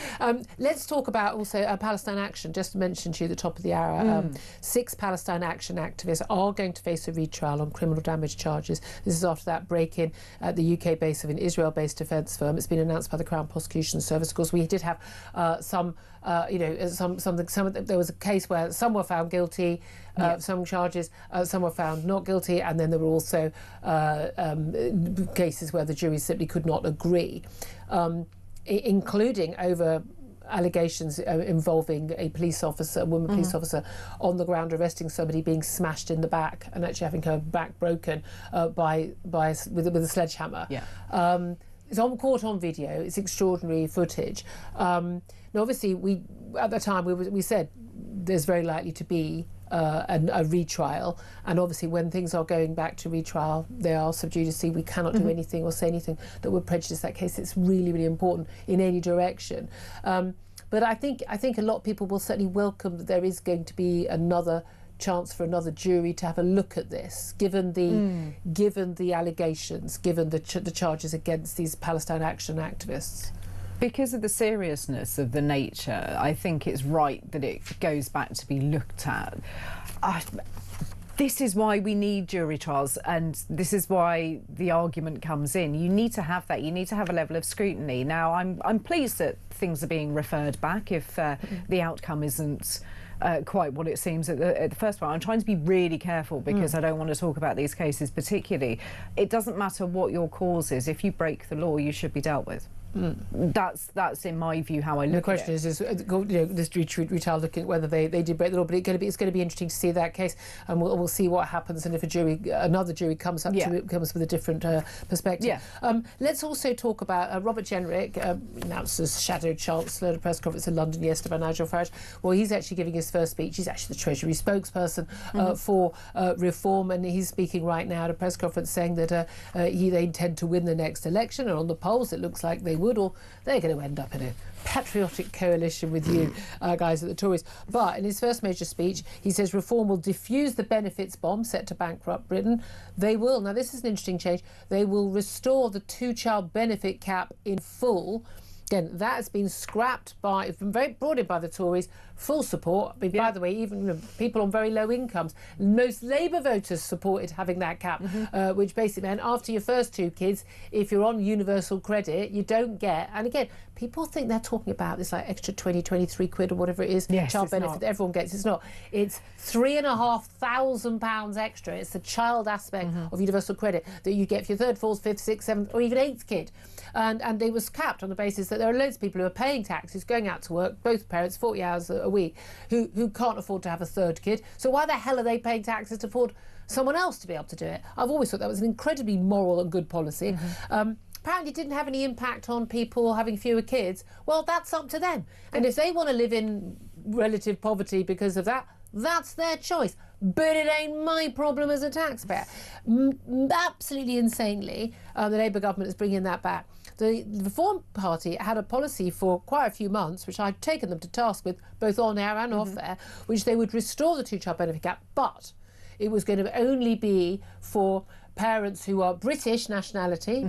Let's talk about also Palestine Action. Just mentioned to you at the top of the hour, 6 Palestine Action activists are going to face a retrial on criminal damage charges. This is after that break-in at the UK base of an Israel-based defence firm. It's been announced by the Crown Prosecution Service. Of course, we did have there was a case where some were found guilty, some charges, some were found not guilty, and then there were also cases where the jury simply could not agree, including over allegations involving a police officer, a woman police officer, on the ground arresting somebody, being smashed in the back and actually having her back broken with a sledgehammer. It's caught on video. It's extraordinary footage. Now, obviously, at the time we said there's very likely to be a retrial, and obviously when things are going back to retrial, they are sub judice. We cannot do anything or say anything that would prejudice that case. It's really, really important in any direction. But I think a lot of people will certainly welcome that there is going to be another chance for another jury to have a look at this, given the allegations, given the charges against these Palestine Action activists. Because of the seriousness of the nature, I think it's right that it goes back to be looked at. This is why we need jury trials, and this is why the argument comes in. You need to have that. You need to have a level of scrutiny. Now, I'm pleased that things are being referred back if the outcome isn't quite what it seems at the first one. I'm trying to be really careful because I don't want to talk about these cases particularly. It doesn't matter what your cause is. If you break the law, you should be dealt with. That's in my view how I look at it. The question is this retrial, looking at whether they did break the law, but it's going to be interesting to see that case, and we'll see what happens, and if another jury comes up comes with a different perspective. Let's also talk about Robert Jenrick, announced as Shadow Chancellor at a press conference in London yesterday by Nigel Farage. Well, he's actually giving his first speech. He's actually the Treasury spokesperson for reform, and he's speaking right now at a press conference saying that they intend to win the next election, and on the polls it looks like they would, or they're going to end up in a patriotic coalition with you guys at the Tories. But in his first major speech, he says reform will defuse the benefits bomb set to bankrupt Britain. They will, now this is an interesting change, they will restore the 2-child benefit cap in full. Again, that has been scrapped brought in by the Tories. Full support. By the way, even people on very low incomes, most Labour voters supported having that cap, which basically meant after your first 2 kids, if you're on universal credit, you don't get. And again, people think they're talking about this like extra 20, 23 quid or whatever it is, child benefit that everyone gets. It's not. It's £3,500 extra. It's the child aspect of universal credit that you get for your third, fourth, fifth, sixth, seventh, or even eighth kid. And it was capped on the basis that there are loads of people who are paying taxes, going out to work, both parents, 40 hours a week, who can't afford to have a third kid. So why the hell are they paying taxes to afford someone else to be able to do it? I've always thought that was an incredibly moral and good policy. Apparently it didn't have any impact on people having fewer kids. Well, that's up to them. And if they want to live in relative poverty because of that, that's their choice. But it ain't my problem as a taxpayer. Absolutely insanely, the Labour government is bringing that back. The Reform Party had a policy for quite a few months, which I'd taken them to task with, both on air and off air, which they would restore the two-child benefit cap, but it was going to only be for parents who are British nationality,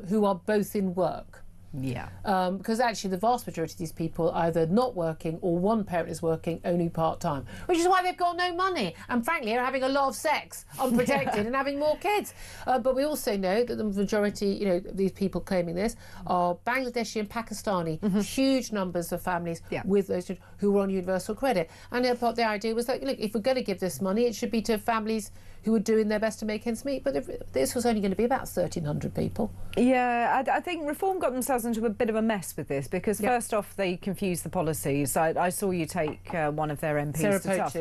who are both in work. Yeah. Because actually the vast majority of these people are either not working or one parent is working only part-time, which is why they've got no money and frankly are having a lot of sex unprotected and having more kids. But we also know that the majority, you know, these people claiming this are Bangladeshi and Pakistani, huge numbers of families with those who were on universal credit. And the idea was that, look, if we're going to give this money, it should be to families who are doing their best to make ends meet. But this was only going to be about 1,300 people. Yeah, I think Reform got themselves into a bit of a mess with this because first off, they confused the policies. I saw you take one of their MPs to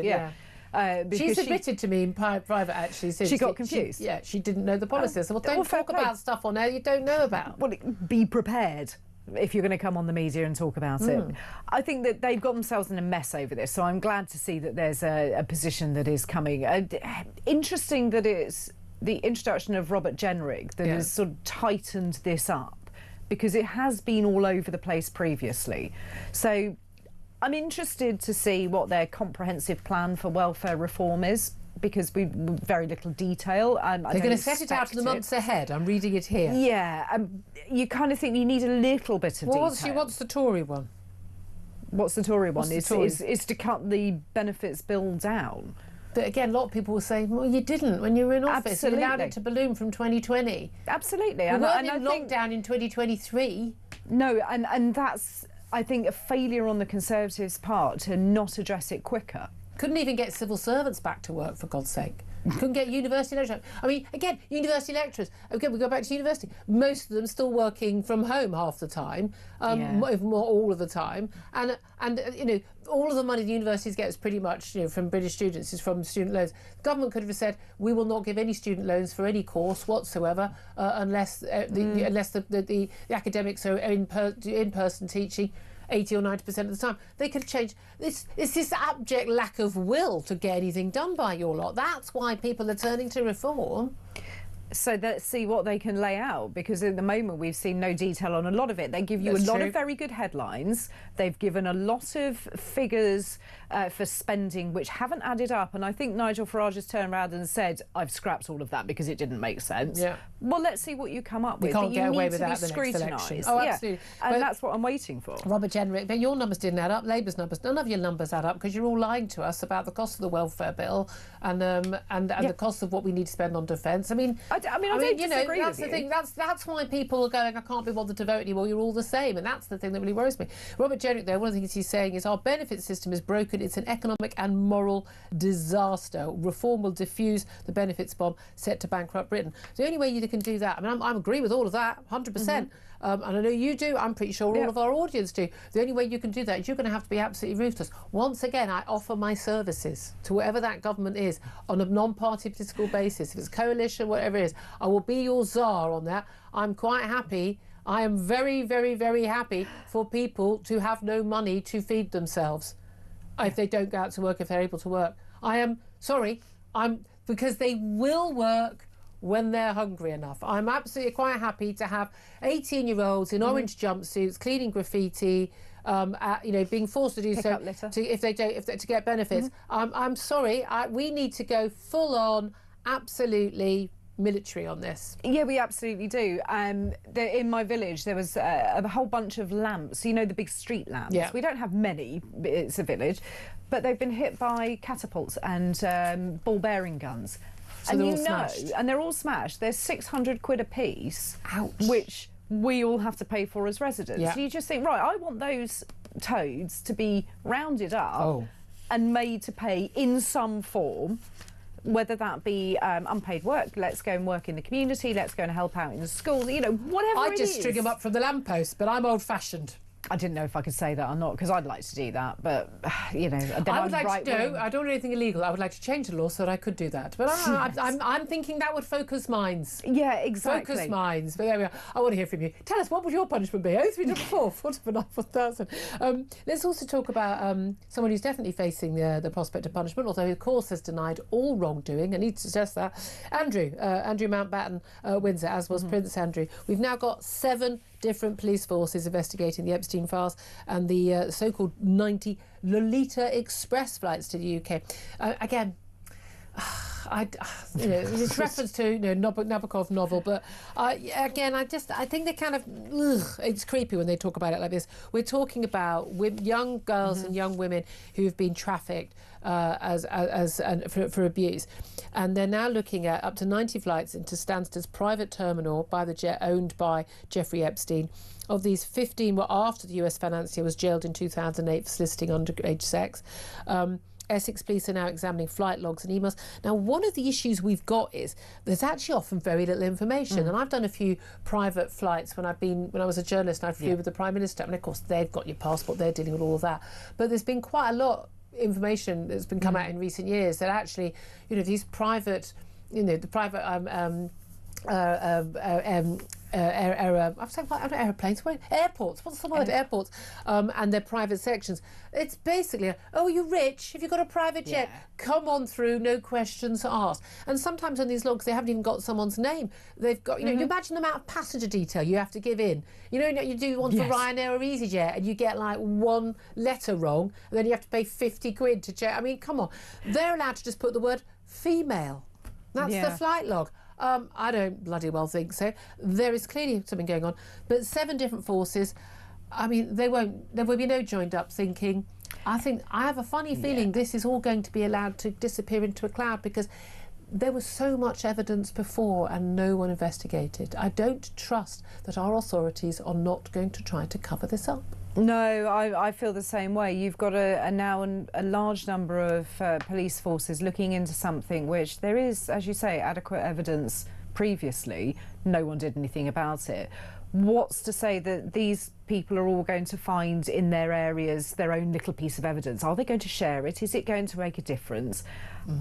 task. She submitted to me in private, actually. She got confused? She didn't know the policy. So, well, don't talk about stuff on air you don't know about. Well, be prepared if you're going to come on the media and talk about it. I think that they've got themselves in a mess over this, so I'm glad to see that there's a position that is coming. Interesting that it's the introduction of Robert Jenrick that has sort of tightened this up, because it has been all over the place previously. So I'm interested to see what their comprehensive plan for welfare reform is, because we've very little detail. They're going to set it out in the months ahead. I'm reading it here. Yeah, you kind of think you need a little bit of detail. What's the Tory one? What's the Tory one? Is to cut the benefits bill down. But again, a lot of people will say, well, you didn't when you were in office. Absolutely. You allowed it to balloon from 2020. Absolutely. We weren't in lockdown in 2023. No, and that's, I think, a failure on the Conservatives' part to not address it quicker. Couldn't even get civil servants back to work, for God's sake. Couldn't get university lecturers. I mean, again, university lecturers. Okay, we go back to university. Most of them still working from home half the time, if not all of the time. And you know, all of the money the universities get is pretty much, you know, from British students, is from student loans. The government could have said, we will not give any student loans for any course whatsoever unless the academics are in-person teaching 80 or 90% of the time. They could change this. It's this abject lack of will to get anything done by your lot. That's why people are turning to reform. So let's see what they can lay out, because at the moment we've seen no detail on a lot of it. They give you a lot of very good headlines. They've given a lot of figures for spending which haven't added up, and I think Nigel Farage has turned around and said, I've scrapped all of that because it didn't make sense. Yeah. Well, let's see what you come up with. You can't get away with that the next election. Oh, absolutely. And that's what I'm waiting for. Robert Jenrick, but your numbers didn't add up, Labour's numbers, none of your numbers add up, because you're all lying to us about the cost of the welfare bill and the cost of what we need to spend on defence. I mean, I don't disagree that's with the thing. That's why people are going, I can't be bothered to vote anymore. You're all the same, and that's the thing that really worries me. Robert Jenrick, though, one of the things he's saying is our benefit system is broken. It's an economic and moral disaster. Reform will diffuse the benefits bomb set to bankrupt Britain. The only way you can do that, I mean, I agree with all of that, 100%. And I know you do. I'm pretty sure all of our audience do. The only way you can do that is you're going to have to be absolutely ruthless. Once again, I offer my services to whatever that government is on a non-party political basis. If it's coalition, whatever it is, I will be your czar on that. I'm quite happy. I am very, very, very happy for people to have no money to feed themselves if they don't go out to work, if they're able to work. I am sorry. Because they will work when they're hungry enough. I'm absolutely quite happy to have 18-year-olds in orange jumpsuits cleaning graffiti, being forced to do so to get benefits. I'm sorry. We need to go full on, absolutely military on this. Yeah, we absolutely do. In my village there was a whole bunch of lamps, you know, the big street lamps. We don't have many, it's a village, but they've been hit by catapults and ball bearing guns. So and they're all smashed. And they're all smashed. They're 600 quid a piece. Ouch. Which we all have to pay for as residents. Yeah. So you just think, right, I want those toads to be rounded up and made to pay in some form, whether that be unpaid work, let's go and work in the community, let's go and help out in the school, you know, whatever I just string them up from the lamppost, but I'm old-fashioned. I didn't know if I could say that or not, because I'd like to do that, but, you know... I would like to do, I don't want anything illegal. I would like to change the law so that I could do that. But I'm thinking that would focus minds. Yeah, exactly. Focus minds. But there we are. I want to hear from you. Tell us, what would your punishment be? 0344 449 1000. Let's also talk about someone who's definitely facing the prospect of punishment, although he, of course, has denied all wrongdoing. I need to suggest that. Andrew Mountbatten Windsor, as was Prince Andrew. We've now got 7 different police forces investigating the Epstein files and the so-called 90 Lolita Express flights to the UK. Again, it's reference to Nabokov novel, but again, I think they kind of it's creepy when they talk about it like this. We're talking about young girls and young women who have been trafficked for abuse, and they're now looking at up to 90 flights into Stansted's private terminal by the jet owned by Jeffrey Epstein. Of these, 15 were after the US financier was jailed in 2008 for soliciting underage sex. Essex police are now examining flight logs and emails. Now, one of the issues we've got is there's actually often very little information. And I've done a few private flights when I was a journalist and I flew with the Prime Minister. I mean, of course, they've got your passport, they're dealing with all of that. But there's been quite a lot of information that's been come out in recent years that actually, these private, the private airports. What's the word? Airports, and their private sections. It's basically, you're rich. If you've got a private jet, come on through, no questions asked. And sometimes on these logs, they haven't even got someone's name. They've got, you imagine the amount of passenger detail you have to give in. You do one for Ryanair or EasyJet, and you get like one letter wrong, and then you have to pay 50 quid to check. I mean, come on. They're allowed to just put the word female. That's the flight log. I don't bloody well think so. There is clearly something going on. But 7 different forces, I mean, there will be no joined up thinking. I have a funny feeling this is all going to be allowed to disappear into a cloud because there was so much evidence before and no one investigated. I don't trust that our authorities are not going to try to cover this up. No, I feel the same way. You've got now a large number of police forces looking into something which there is, as you say, adequate evidence previously. No one did anything about it. What's to say that these people are all going to find in their areas their own little piece of evidence? Are they going to share it? Is it going to make a difference?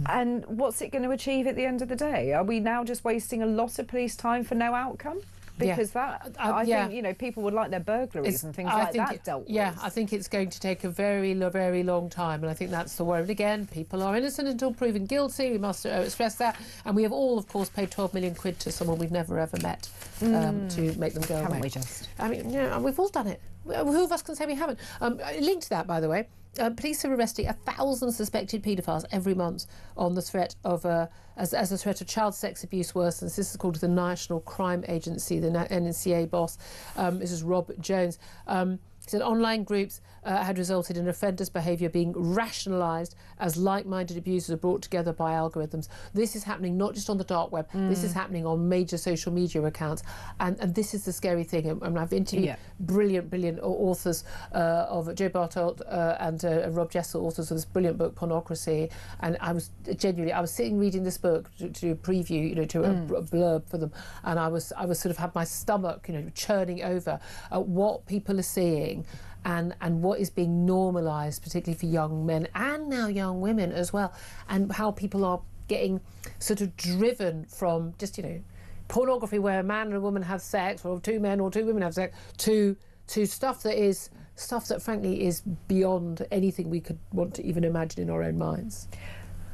And what's it going to achieve at the end of the day? Are we now just wasting a lot of police time for no outcome? Because I think, people would like their burglaries and things like that dealt with. Yeah, I think it's going to take a very, very long time, and I think that's the worry. And again, people are innocent until proven guilty. We must stress that. And we have all, of course, paid 12 million quid to someone we've never, ever met to make them go away. Haven't we just? I mean, we've all done it. Who of us can say we haven't? Linked to that, by the way, police are arresting 1,000 suspected paedophiles every month on the threat of as the threat of child sex abuse worsens. This is according to the National Crime Agency, the NCA boss. This is Rob Jones. He said online groups had resulted in offenders' behaviour being rationalised as like-minded abusers are brought together by algorithms. This is happening not just on the dark web, this is happening on major social media accounts. And this is the scary thing. And I've interviewed brilliant authors of Joe Bartolt and Rob Jessel, authors of this brilliant book, Pornocracy. And I was sitting reading this book to a preview, to a blurb for them. And I was sort of had my stomach, churning over at what people are seeing. And what is being normalised, particularly for young men and now young women as well, and how people are getting sort of driven from just, pornography where a man and a woman have sex, or 2 men or 2 women have sex, to stuff that frankly is beyond anything we could want to even imagine in our own minds.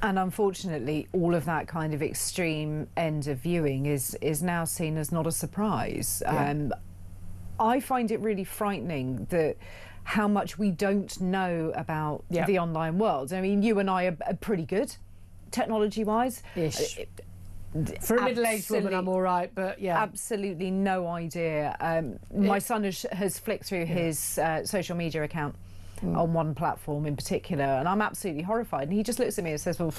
And unfortunately, all of that kind of extreme end of viewing is now seen as not a surprise. I find it really frightening that how much we don't know about the online world. I mean, you and I are pretty good, technology-wise. Ish. For a middle-aged woman, I'm all right, but absolutely no idea. My son has flicked through his social media account, on one platform in particular, and I'm absolutely horrified. And he just looks at me and says, well,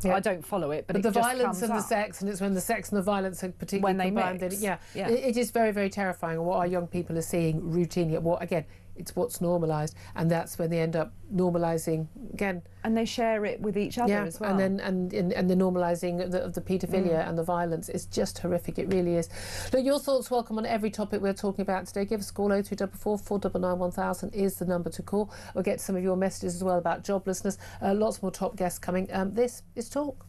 I don't follow it, but it the just violence comes and the up. sex, and it's when the sex and the violence are particularly when they combined. mix. It is very, very terrifying what our young people are seeing routinely. Again, it's what's normalised, and that's when they end up normalising again. And they share it with each other as well. And the normalising of the paedophilia and the violence is just horrific. It really is. Look, your thoughts welcome on every topic we're talking about today. Give us a call. 0344 499 1000 is the number to call. We'll get some of your messages as well about joblessness. Lots more top guests coming. This is Talk.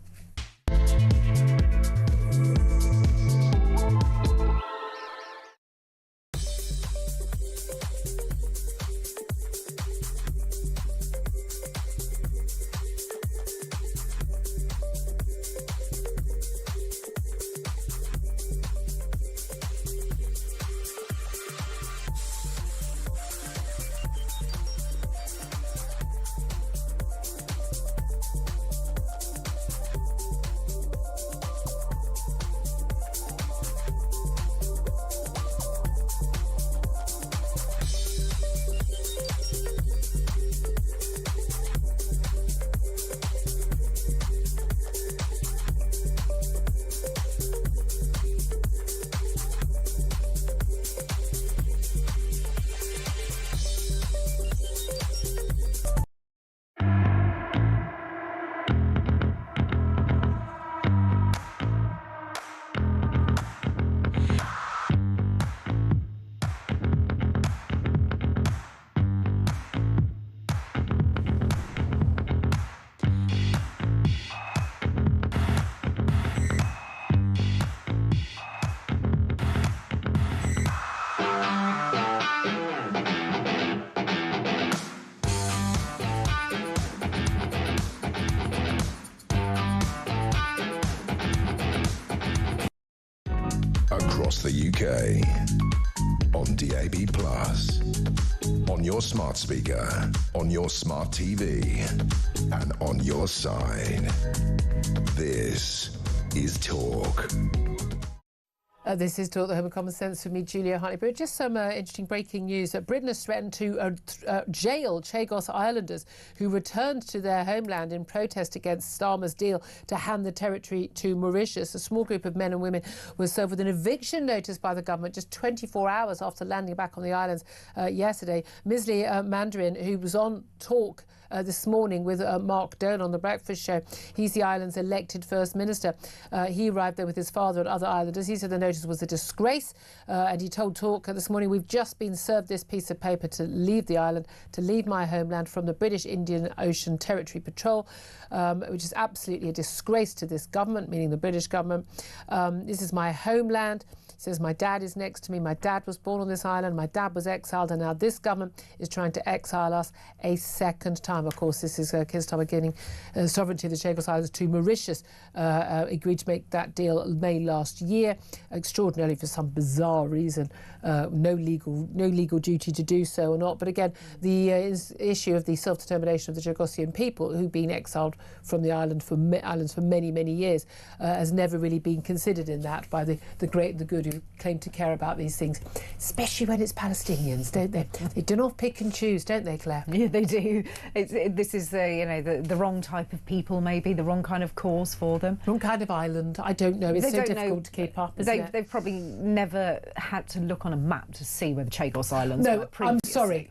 Across the UK, on DAB+, on your smart speaker, on your smart TV, and on your side. This is Talk. This is Talk, the Home of Common Sense, with me, Julia Hartley-Brewer. Just some interesting breaking news. Britain has threatened to jail Chagos Islanders who returned to their homeland in protest against Starmer's deal to hand the territory to Mauritius. A small group of men and women was served with an eviction notice by the government just 24 hours after landing back on the islands yesterday. Misley Mandarin, who was on Talk this morning with Mark Doan on The Breakfast Show. He's the island's elected First Minister. He arrived there with his father and other islanders. He said the notice was a disgrace, and he told Talk this morning, "We've just been served this piece of paper to leave the island, to leave my homeland from the British Indian Ocean Territory Patrol, which is absolutely a disgrace to this government," meaning the British government. "This is my homeland." Says, "My dad is next to me. My dad was born on this island. My dad was exiled, and now this government is trying to exile us a second time." Of course, this is Keir Starmer giving sovereignty of the Chagos Islands to Mauritius. Agreed to make that deal May last year. Extraordinarily, for some bizarre reason, no legal duty to do so or not. But again, the issue of the self-determination of the Chagosian people, who've been exiled from the islands for many, many years, has never really been considered in that by the great and the good, who claim to care about these things, especially when it's Palestinians, don't they? They do not pick and choose, don't they, Claire? Yeah, they do. This is the wrong type of people, maybe the wrong kind of cause for them. Wrong kind of island. I don't know. It's so difficult to keep up, isn't it? They've probably never had to look on a map to see where the Chagos Islands were previously. I'm sorry.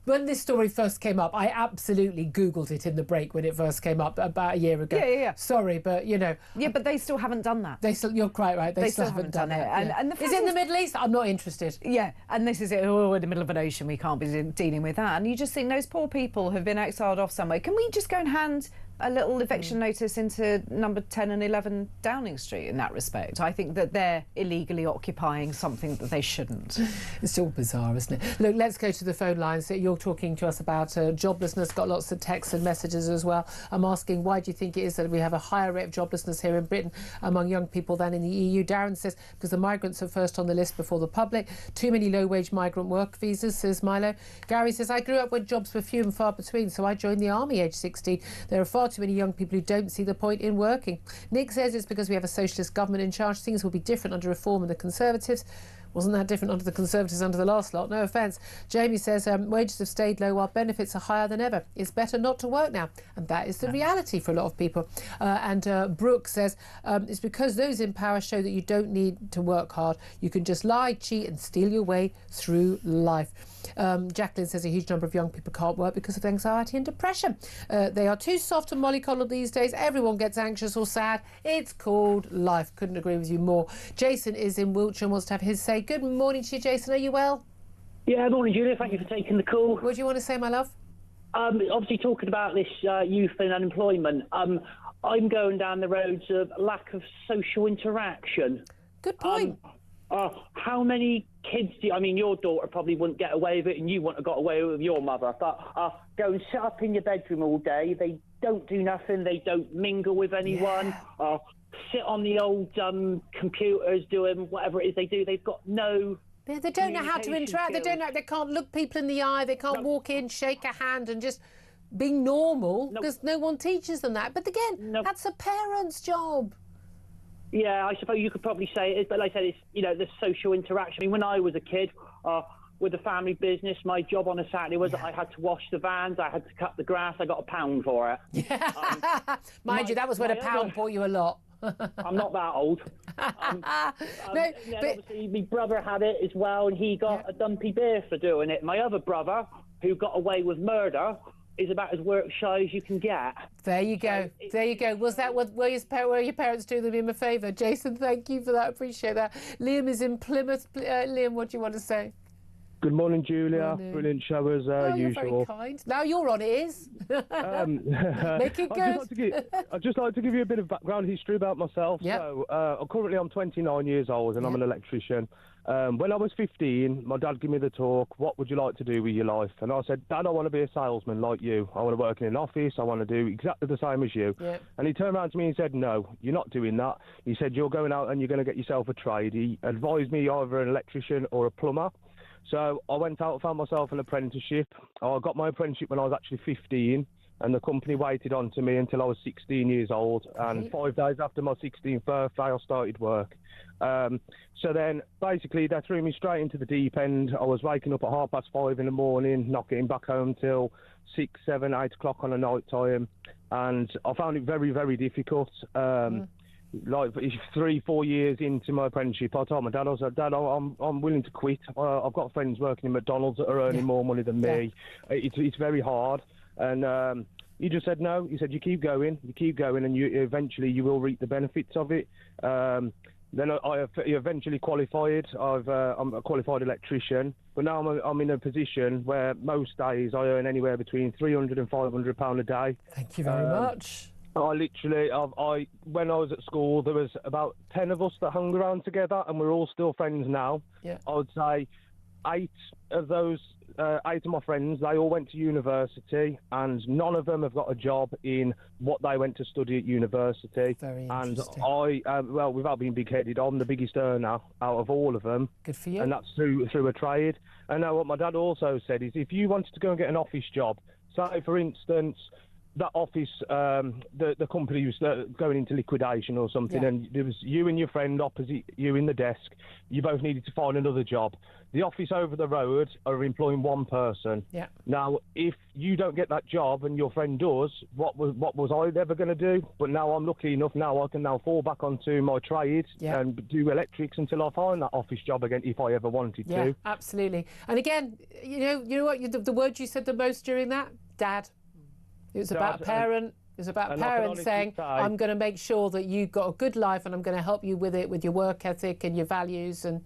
When this story first came up, I absolutely Googled it in the break when it first came up about a year ago. Yeah. Sorry, but Yeah, but they still haven't done that. You're quite right. They still haven't done it. And is it in the Middle East? I'm not interested. Yeah, and this is it. Oh, we're in the middle of an ocean. We can't be dealing with that. And you just think those poor people have been exiled off somewhere. Can we just go and hand a little eviction notice into number 10 and 11 Downing Street in that respect? I think that they're illegally occupying something that they shouldn't. It's all bizarre, isn't it? Look, let's go to the phone lines. You're talking to us about joblessness, got lots of texts and messages as well. I'm asking, why do you think it is that we have a higher rate of joblessness here in Britain among young people than in the EU? Darren says, because the migrants are first on the list before the public. Too many low-wage migrant work visas, says Milo. Gary says, I grew up when jobs were few and far between, so I joined the army age 16. There are far too many young people who don't see the point in working. Nick says it's because we have a socialist government in charge. Things will be different under Reform and the Conservatives. Wasn't that different under the Conservatives under the last lot? No offence. Jamie says wages have stayed low while benefits are higher than ever. It's better not to work now. And that is the reality for a lot of people. And Brooke says it's because those in power show that you don't need to work hard. You can just lie, cheat and steal your way through life. Jacqueline says a huge number of young people can't work because of anxiety and depression. They are too soft and mollycoddled these days. Everyone gets anxious or sad. It's called life. Couldn't agree with you more. Jason is in Wiltshire and wants to have his say. Good morning to you, Jason. Are you well? Yeah, morning, Julia. Thank you for taking the call. What do you want to say, my love? Obviously, talking about this youth and unemployment, I'm going down the roads of lack of social interaction. Good point. How many kids do you, I mean, your daughter probably wouldn't get away with it, and you wouldn't have got away with it with your mother, but go and sit up in your bedroom all day. They don't do nothing. They don't mingle with anyone. Yeah. Sit on the old computers doing whatever it is they do. They've got no... They don't know how to interact. Skills. They can't look people in the eye. They can't walk in, shake a hand and just be normal because no one teaches them that. But again, that's a parent's job. Yeah, I suppose you could probably say it is, but like I said, it's, you know, the social interaction. I mean, when I was a kid, with the family business, my job on a Saturday was that I had to wash the vans, I had to cut the grass, I got £1 for it. Yeah. Mind you, that was when £1 bought you a lot. I'm not that old. Obviously, my brother had it as well, and he got a dumpy beer for doing it. My other brother, who got away with murder, is about as work shy as you can get. There you go. So there you go. Was that what were your parents doing them a favour? Jason, thank you for that. Appreciate that. Liam is in Plymouth. Liam, what do you want to say? Good morning, Julia. Morning. Brilliant show as usual. You're very kind. Now you're on, it is. Make it good. I'd just like to give you a bit of background history about myself. Yep. So, currently I'm 29 years old and I'm an electrician. When I was 15, my dad gave me the talk, what would you like to do with your life? And I said, Dad, I want to be a salesman like you. I want to work in an office. I want to do exactly the same as you. Yep. And he turned around to me and said, no, you're not doing that. He said, you're going out and you're going to get yourself a trade. He advised me either an electrician or a plumber. So I went out and found myself an apprenticeship. I got my apprenticeship when I was actually 15, and the company waited on to me until I was 16 years old. And 5 days after my 16th birthday, I started work. So then, basically, they threw me straight into the deep end. I was waking up at 5:30 in the morning, not getting back home till 6, 7, 8 o'clock on a night time. And I found it very, very difficult. Like 3-4 years into my apprenticeship, I told my dad, I was like, Dad, I'm willing to quit. I've got friends working in McDonald's that are earning more money than me. It's very hard. And he just said no. He said, you keep going, and you eventually you will reap the benefits of it. Then I eventually qualified. I'm a qualified electrician, but now I'm in a position where most days I earn anywhere between £300 and £500 a day. Thank you very much. I literally, when I was at school, there was about 10 of us that hung around together, and we're all still friends now. Yeah. I would say 8 of my friends, they all went to university, and none of them have got a job in what they went to study at university. Very interesting. And well, without being big-headed, I'm the biggest earner out of all of them. Good for you. And that's through a trade. And now what my dad also said is, if you wanted to go and get an office job, say, for instance, that office, the company was going into liquidation or something, and there was you and your friend opposite you in the desk. You both needed to find another job. The office over the road are employing one person. Yeah. Now, if you don't get that job and your friend does, what was I ever going to do? But now I'm lucky enough. Now I can now fall back onto my trade and do electrics until I find that office job again, if I ever wanted to. Yeah, absolutely. And again, you know what? The word you said the most during that, Dad. It was about a parent. It was about parents saying, I'm going to make sure that you've got a good life and I'm going to help you with it, with your work ethic and your values. And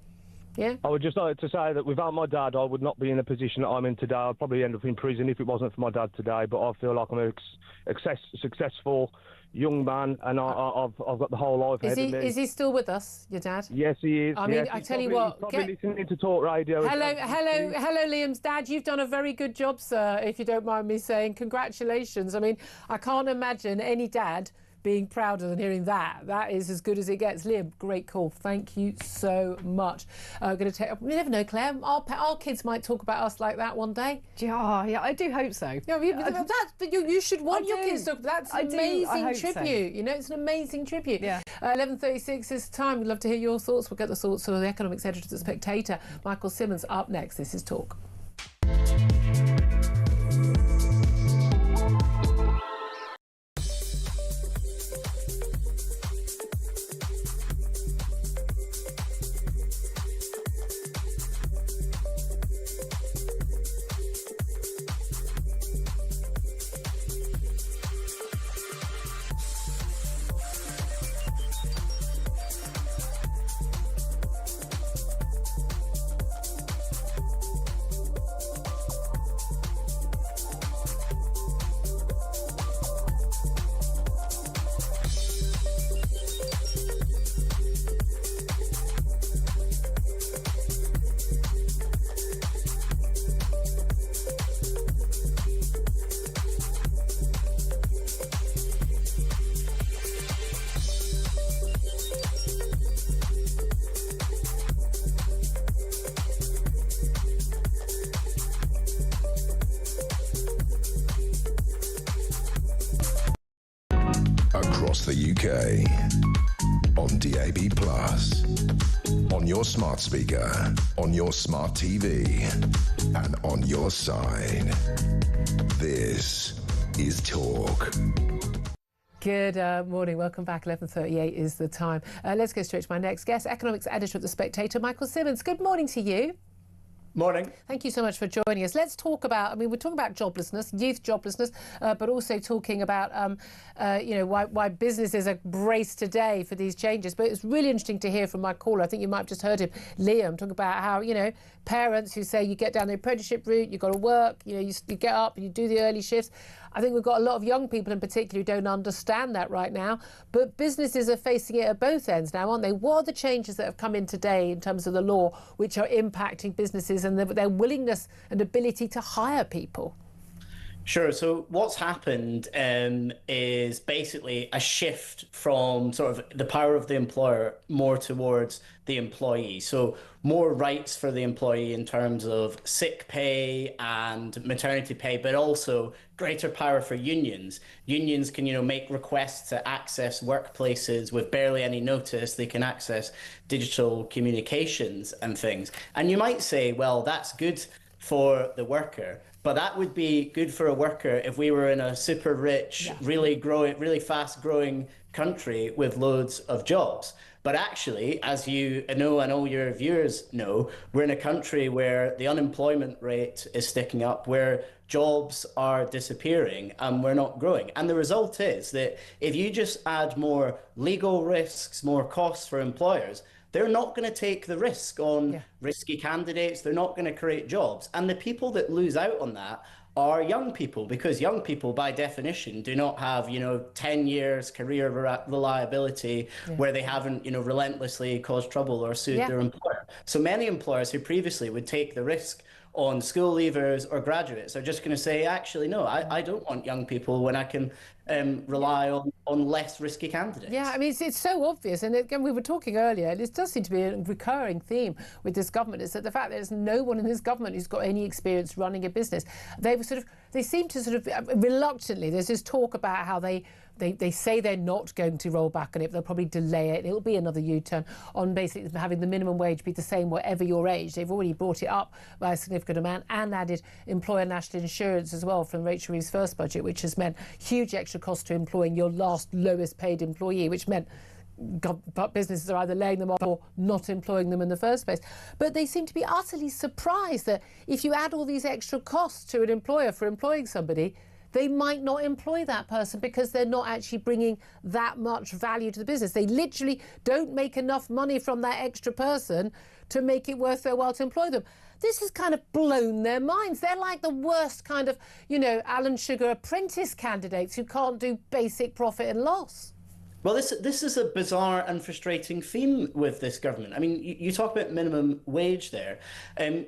I would just like to say that without my dad, I would not be in the position that I'm in today. I'd probably end up in prison if it wasn't for my dad today. But I feel like I'm a successful young man, and I've got the whole life ahead of me. Is he still with us, your dad? Yes, he is. I mean, I tell you what, he's probably listening to talk radio. Hello, Liam's dad. You've done a very good job, sir, if you don't mind me saying. Congratulations. I mean, I can't imagine any dad being prouder than hearing that. That is as good as it gets. Liam, great call. Thank you so much. Going to take. You never know, Claire. Our kids might talk about us like that one day. Yeah, I do hope so. Yeah, you should want your kids to. That's an amazing tribute. You know, it's an amazing tribute. Yeah. 11:36 is time. We'd love to hear your thoughts. We'll get the thoughts of the economics editor of The Spectator, Michael Simmons, up next. This is Talk. Across the UK, on DAB+, on your smart speaker, on your smart TV, and on your side. This is Talk. Good morning. Welcome back. 11:38 is the time. Let's go straight to my next guest, economics editor of The Spectator, Michael Simmons. Good morning to you. Morning. Thank you so much for joining us. Let's talk about, we're talking about joblessness, youth joblessness, but also talking about, why businesses are braced today for these changes. But it's really interesting to hear from my caller. I think you might have just heard him, Liam, talking about how, parents who say you get down the apprenticeship route, you've got to work, you get up, you do the early shifts. I think we've got a lot of young people in particular who don't understand that right now. But businesses are facing it at both ends now, aren't they? What are the changes that have come in today in terms of the law which are impacting businesses and their willingness and ability to hire people? Sure. So what's happened is basically a shift from sort of the power of the employer more towards the employee. So more rights for the employee in terms of sick pay and maternity pay, but also greater power for unions. Unions can, make requests to access workplaces with barely any notice. They can access digital communications and things. And you might say, well, that's good for the worker. But that would be good for a worker if we were in a super rich, really fast growing country with loads of jobs. But actually, as you know, and all your viewers know, we're in a country where the unemployment rate is sticking up, where jobs are disappearing and we're not growing. And the result is that if you just add more legal risks, more costs for employers, they're not going to take the risk on risky candidates. They're not going to create jobs. And the people that lose out on that are young people, because young people, by definition, do not have, 10 years career reliability where they haven't, relentlessly caused trouble or sued their employer. So many employers who previously would take the risk on school leavers or graduates are just going to say, actually, no, I don't want young people when I can rely on less risky candidates. Yeah, I mean, it's so obvious. And again, we were talking earlier, and it does seem to be a recurring theme with this government, is that the fact that there's no one in this government who's got any experience running a business. They seem to reluctantly, there's this talk about how they say they're not going to roll back on it. They'll probably delay it. It'll be another U-turn on basically having the minimum wage be the same whatever your age. They've already brought it up by a significant amount and added employer national insurance as well from Rachel Reeves' first budget, which has meant huge extra cost to employing your last lowest paid employee, which meant businesses are either laying them off or not employing them in the first place. But they seem to be utterly surprised that if you add all these extra costs to an employer for employing somebody, they might not employ that person because they're not actually bringing that much value to the business. They literally don't make enough money from that extra person to make it worth their while to employ them. This has kind of blown their minds. They're like the worst kind of, Alan Sugar apprentice candidates who can't do basic profit and loss. Well, this is a bizarre and frustrating theme with this government. I mean, you talk about minimum wage there.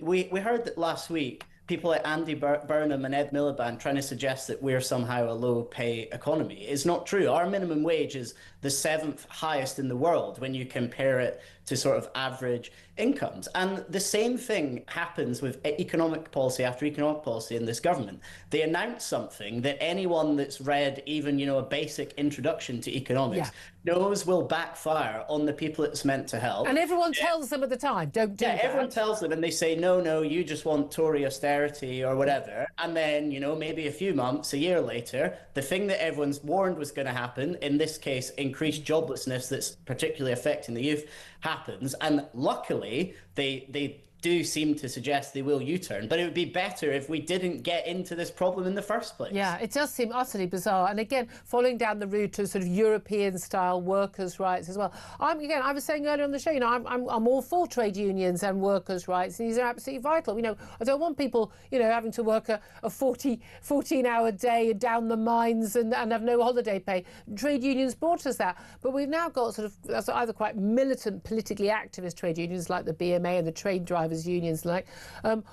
We heard that last week people like Andy Burnham and Ed Miliband trying to suggest that we're somehow a low-pay economy. It's not true. Our minimum wage is the 7th highest in the world when you compare it to sort of average incomes. And the same thing happens with economic policy after economic policy in this government. They announce something that anyone that's read even, a basic introduction to economics knows will backfire on the people it's meant to help. And everyone tells them at the time, don't do that. Everyone tells them and they say, no, you just want Tory austerity or whatever. And then, maybe a few months, a year later, the thing that everyone's warned was going to happen, in this case, increased joblessness that's particularly affecting the youth, happens. And luckily, they do seem to suggest they will U-turn, but it would be better if we didn't get into this problem in the first place. Yeah, it does seem utterly bizarre. And again, following down the route of sort of European-style workers' rights as well. I was saying earlier on the show, I'm all for trade unions and workers' rights. These are absolutely vital. I don't want people, having to work a 14-hour day down the mines and have no holiday pay. Trade unions brought us that. But we've now got sort of either quite militant, politically activist trade unions like the BMA and the trade drivers unions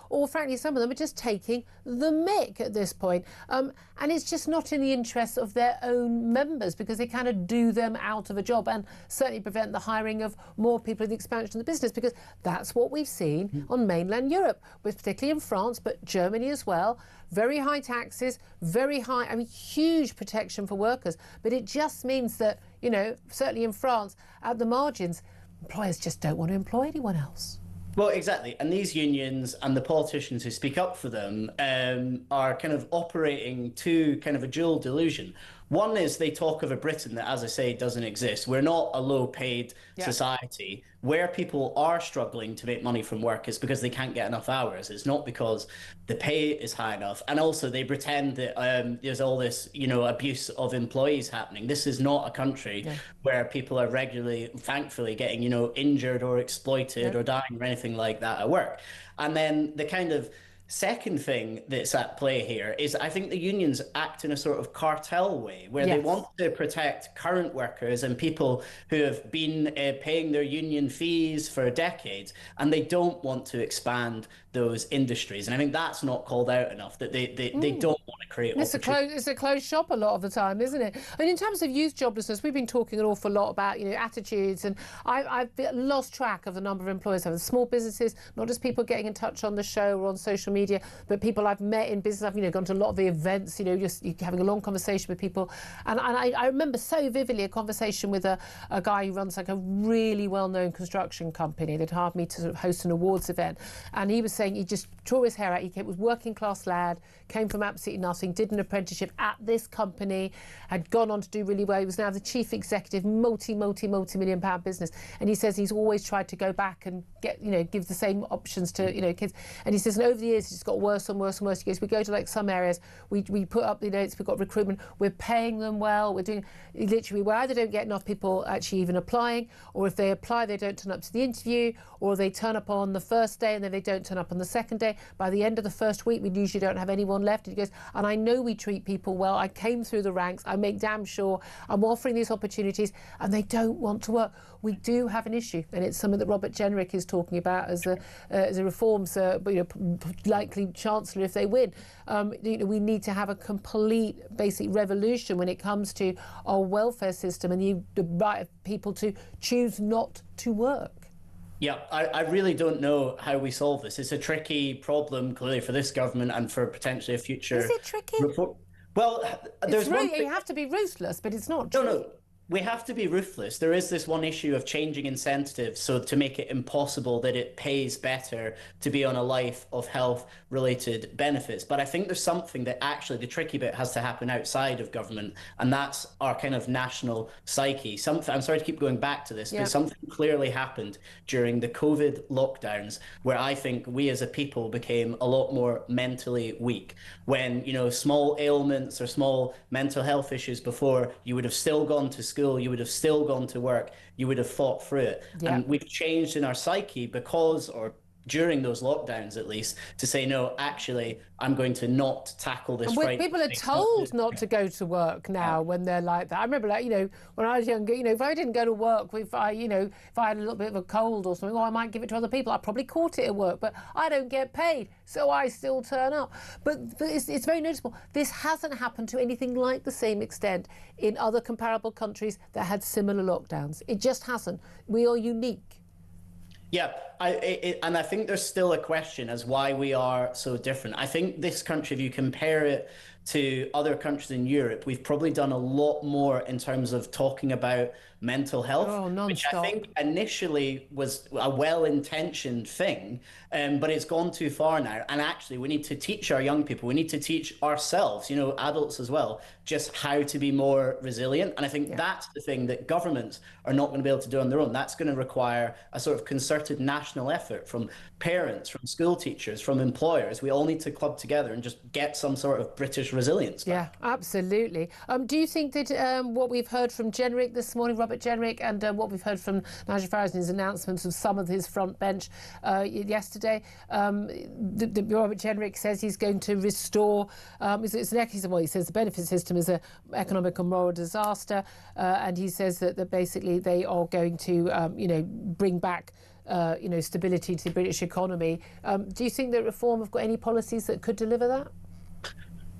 or frankly some of them are just taking the mick at this point, and it's just not in the interests of their own members because they kind of do them out of a job and certainly prevent the hiring of more people in the expansion of the business, because that's what we've seen on mainland Europe, particularly in France, but Germany as well. Very high taxes, very high, huge protection for workers, but it just means that, certainly in France, at the margins, employers just don't want to employ anyone else. Well, exactly. And these unions and the politicians who speak up for them are kind of operating to kind of a dual delusion. One is they talk of a Britain that, as I say, doesn't exist. We're not a low-paid society. Where people are struggling to make money from work is because they can't get enough hours. It's not because the pay is high enough. And also they pretend that there's all this, abuse of employees happening. This is not a country where people are regularly, thankfully, getting, injured or exploited or dying or anything like that at work. And then the kind of second thing that's at play here is I think the unions act in a sort of cartel way where they want to protect current workers and people who have been paying their union fees for decades, and they don't want to expand those industries. And I think that's not called out enough, that they don't want to create opportunities. It's a closed shop a lot of the time, isn't it? And in terms of youth joblessness, we've been talking an awful lot about, attitudes, and I've lost track of the number of employers having small businesses, not just people getting in touch on the show or on social media, but people I've met in business. I've gone to a lot of the events, just having a long conversation with people. And I remember so vividly a conversation with a guy who runs like a really well-known construction company. They'd hired me to sort of host an awards event. And he was saying he just tore his hair out. He was working class lad, came from absolutely nothing, did an apprenticeship at this company, had gone on to do really well. He was now the chief executive, multi-million pound business. And he says he's always tried to go back and get, give the same options to, kids. And he says, and over the years, it's just got worse and worse and worse. He goes, we go to like some areas, we put up the notes, we've got recruitment, we're paying them well, we're doing, literally, we either don't get enough people actually even applying, or if they apply, they don't turn up to the interview, or they turn up on the first day and then they don't turn up on the second day. By the end of the first week, we usually don't have anyone left. And he goes, and I know we treat people well. I came through the ranks. I make damn sure I'm offering these opportunities, and they don't want to work. We do have an issue, and it's something that Robert Jenrick is talking about as a reforms, likely chancellor if they win. We need to have a complete basic revolution when it comes to our welfare system and the right of people to choose not to work. Yeah, I really don't know how we solve this. It's a tricky problem, clearly, for this government and for potentially a future... Is it tricky? Well, there's one thing... You have to be ruthless, but it's not tricky. No. We have to be ruthless. There is this one issue of changing incentives so to make it impossible that it pays better to be on a life of health-related benefits. But I think there's something that actually the tricky bit has to happen outside of government, and that's our kind of national psyche. I'm sorry to keep going back to this, but something clearly happened during the COVID lockdowns where I think we as a people became a lot more mentally weak. When, small ailments or small mental health issues before, you would have still gone to school, you would have still gone to work, you would have fought through it. And we've changed in our psyche because, or during those lockdowns at least, to say, no, actually, I'm going to not tackle this. People are told not to go to work now when they're like that. I remember, like, when I was younger, if I didn't go to work, if I had a little bit of a cold or something, I might give it to other people. I probably caught it at work, but I don't get paid, so I still turn up. But it's very noticeable. This hasn't happened to anything like the same extent in other comparable countries that had similar lockdowns. It just hasn't. We are unique. Yeah, and I think there's still a question as why we are so different. I think this country, if you compare it to other countries in Europe, we've probably done a lot more in terms of talking about mental health, which I think initially was a well-intentioned thing, but it's gone too far now. And actually, we need to teach our young people, we need to teach ourselves, adults as well, just how to be more resilient. And I think that's the thing that governments are not going to be able to do on their own. That's going to require a sort of concerted national effort from parents, from school teachers, from employers. We all need to club together and just get some sort of British resilience back. Yeah, absolutely. Do you think that what we've heard from Jenrick this morning, Robert Jenrick, and what we've heard from Nigel Farage in his announcements of some of his front bench yesterday, Robert Jenrick says he's going to restore, he says the benefit system is an economic and moral disaster, and he says that basically they are going to, bring back stability to the British economy. Do you think that Reform have got any policies that could deliver that?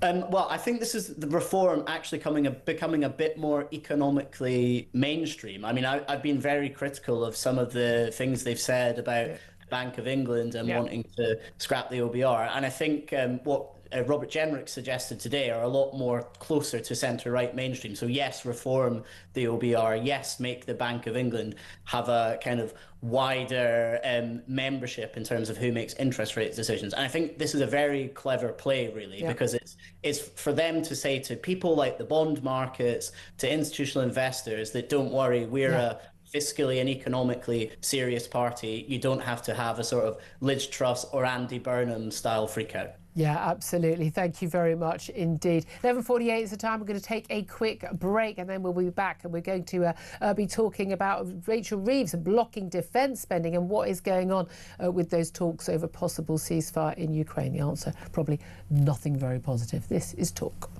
Well, I think this is the Reform actually becoming a bit more economically mainstream. I mean, I've been very critical of some of the things they've said about Bank of England and wanting to scrap the OBR. And I think what Robert Jenrick suggested today are a lot more closer to centre-right mainstream. So yes, reform the OBR. Yes, make the Bank of England have a kind of wider membership in terms of who makes interest rate decisions. And I think this is a very clever play, really, because it's for them to say to people like the bond markets, to institutional investors, that don't worry, we're a fiscally and economically serious party. You don't have to have a sort of Liz Truss or Andy Burnham style freakout. Yeah, absolutely. Thank you very much indeed. 11:48 is the time. We're going to take a quick break and then we'll be back, and we're going to be talking about Rachel Reeves blocking defence spending and what is going on with those talks over possible ceasefire in Ukraine. The answer, probably nothing very positive. This is Talk.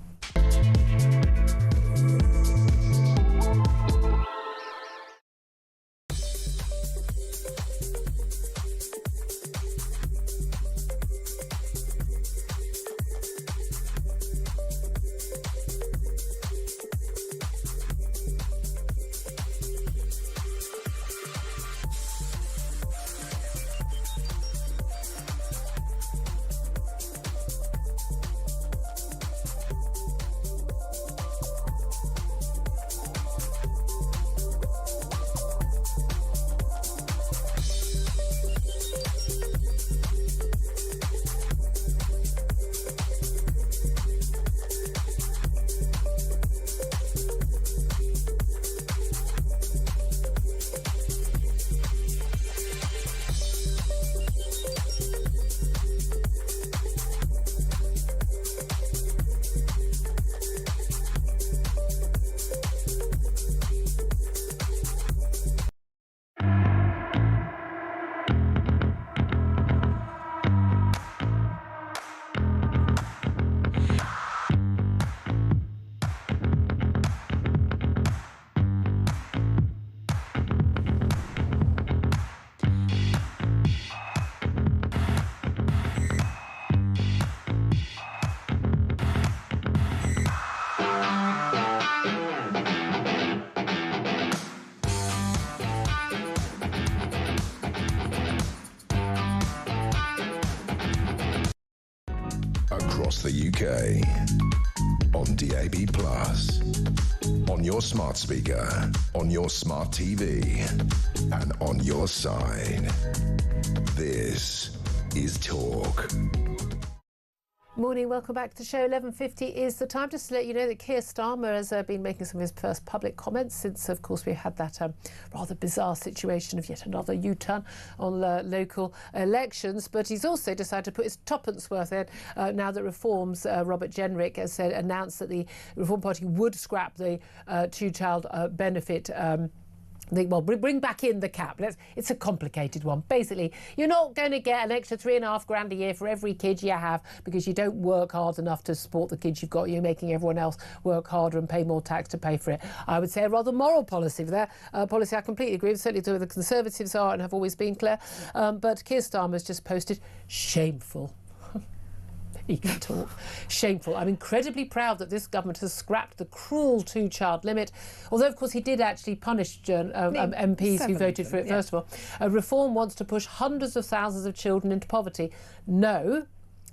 Across the UK, on DAB+, on your smart speaker, on your smart TV, and on your side. This is Talk. Morning, welcome back to the show. 11:50 is the time. Just to let you know that Keir Starmer has been making some of his first public comments since, of course, we had that rather bizarre situation of yet another U-turn on local elections. But he's also decided to put his tuppence worth in now that Reform's Robert Jenrick has announced that the Reform Party would scrap the two-child benefit Well, bring back in the cap. It's a complicated one. Basically, you're not going to get an extra £3.5 a year for every kid you have because you don't work hard enough to support the kids you've got. You're making everyone else work harder and pay more tax to pay for it. I would say a rather moral policy for that. Policy I completely agree with. Certainly the Conservatives are and have always been, Claire. But Keir Starmer's just posted, shameful. He can talk. Shameful. I'm incredibly proud that this government has scrapped the cruel 2-child limit, although of course he did actually punish MPs who voted for it first of all. Reform wants to push hundreds of thousands of children into poverty. No,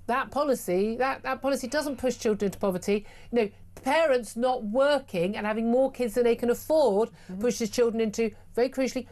that policy doesn't push children into poverty. You know, parents not working and having more kids than they can afford pushes children into, very crucially,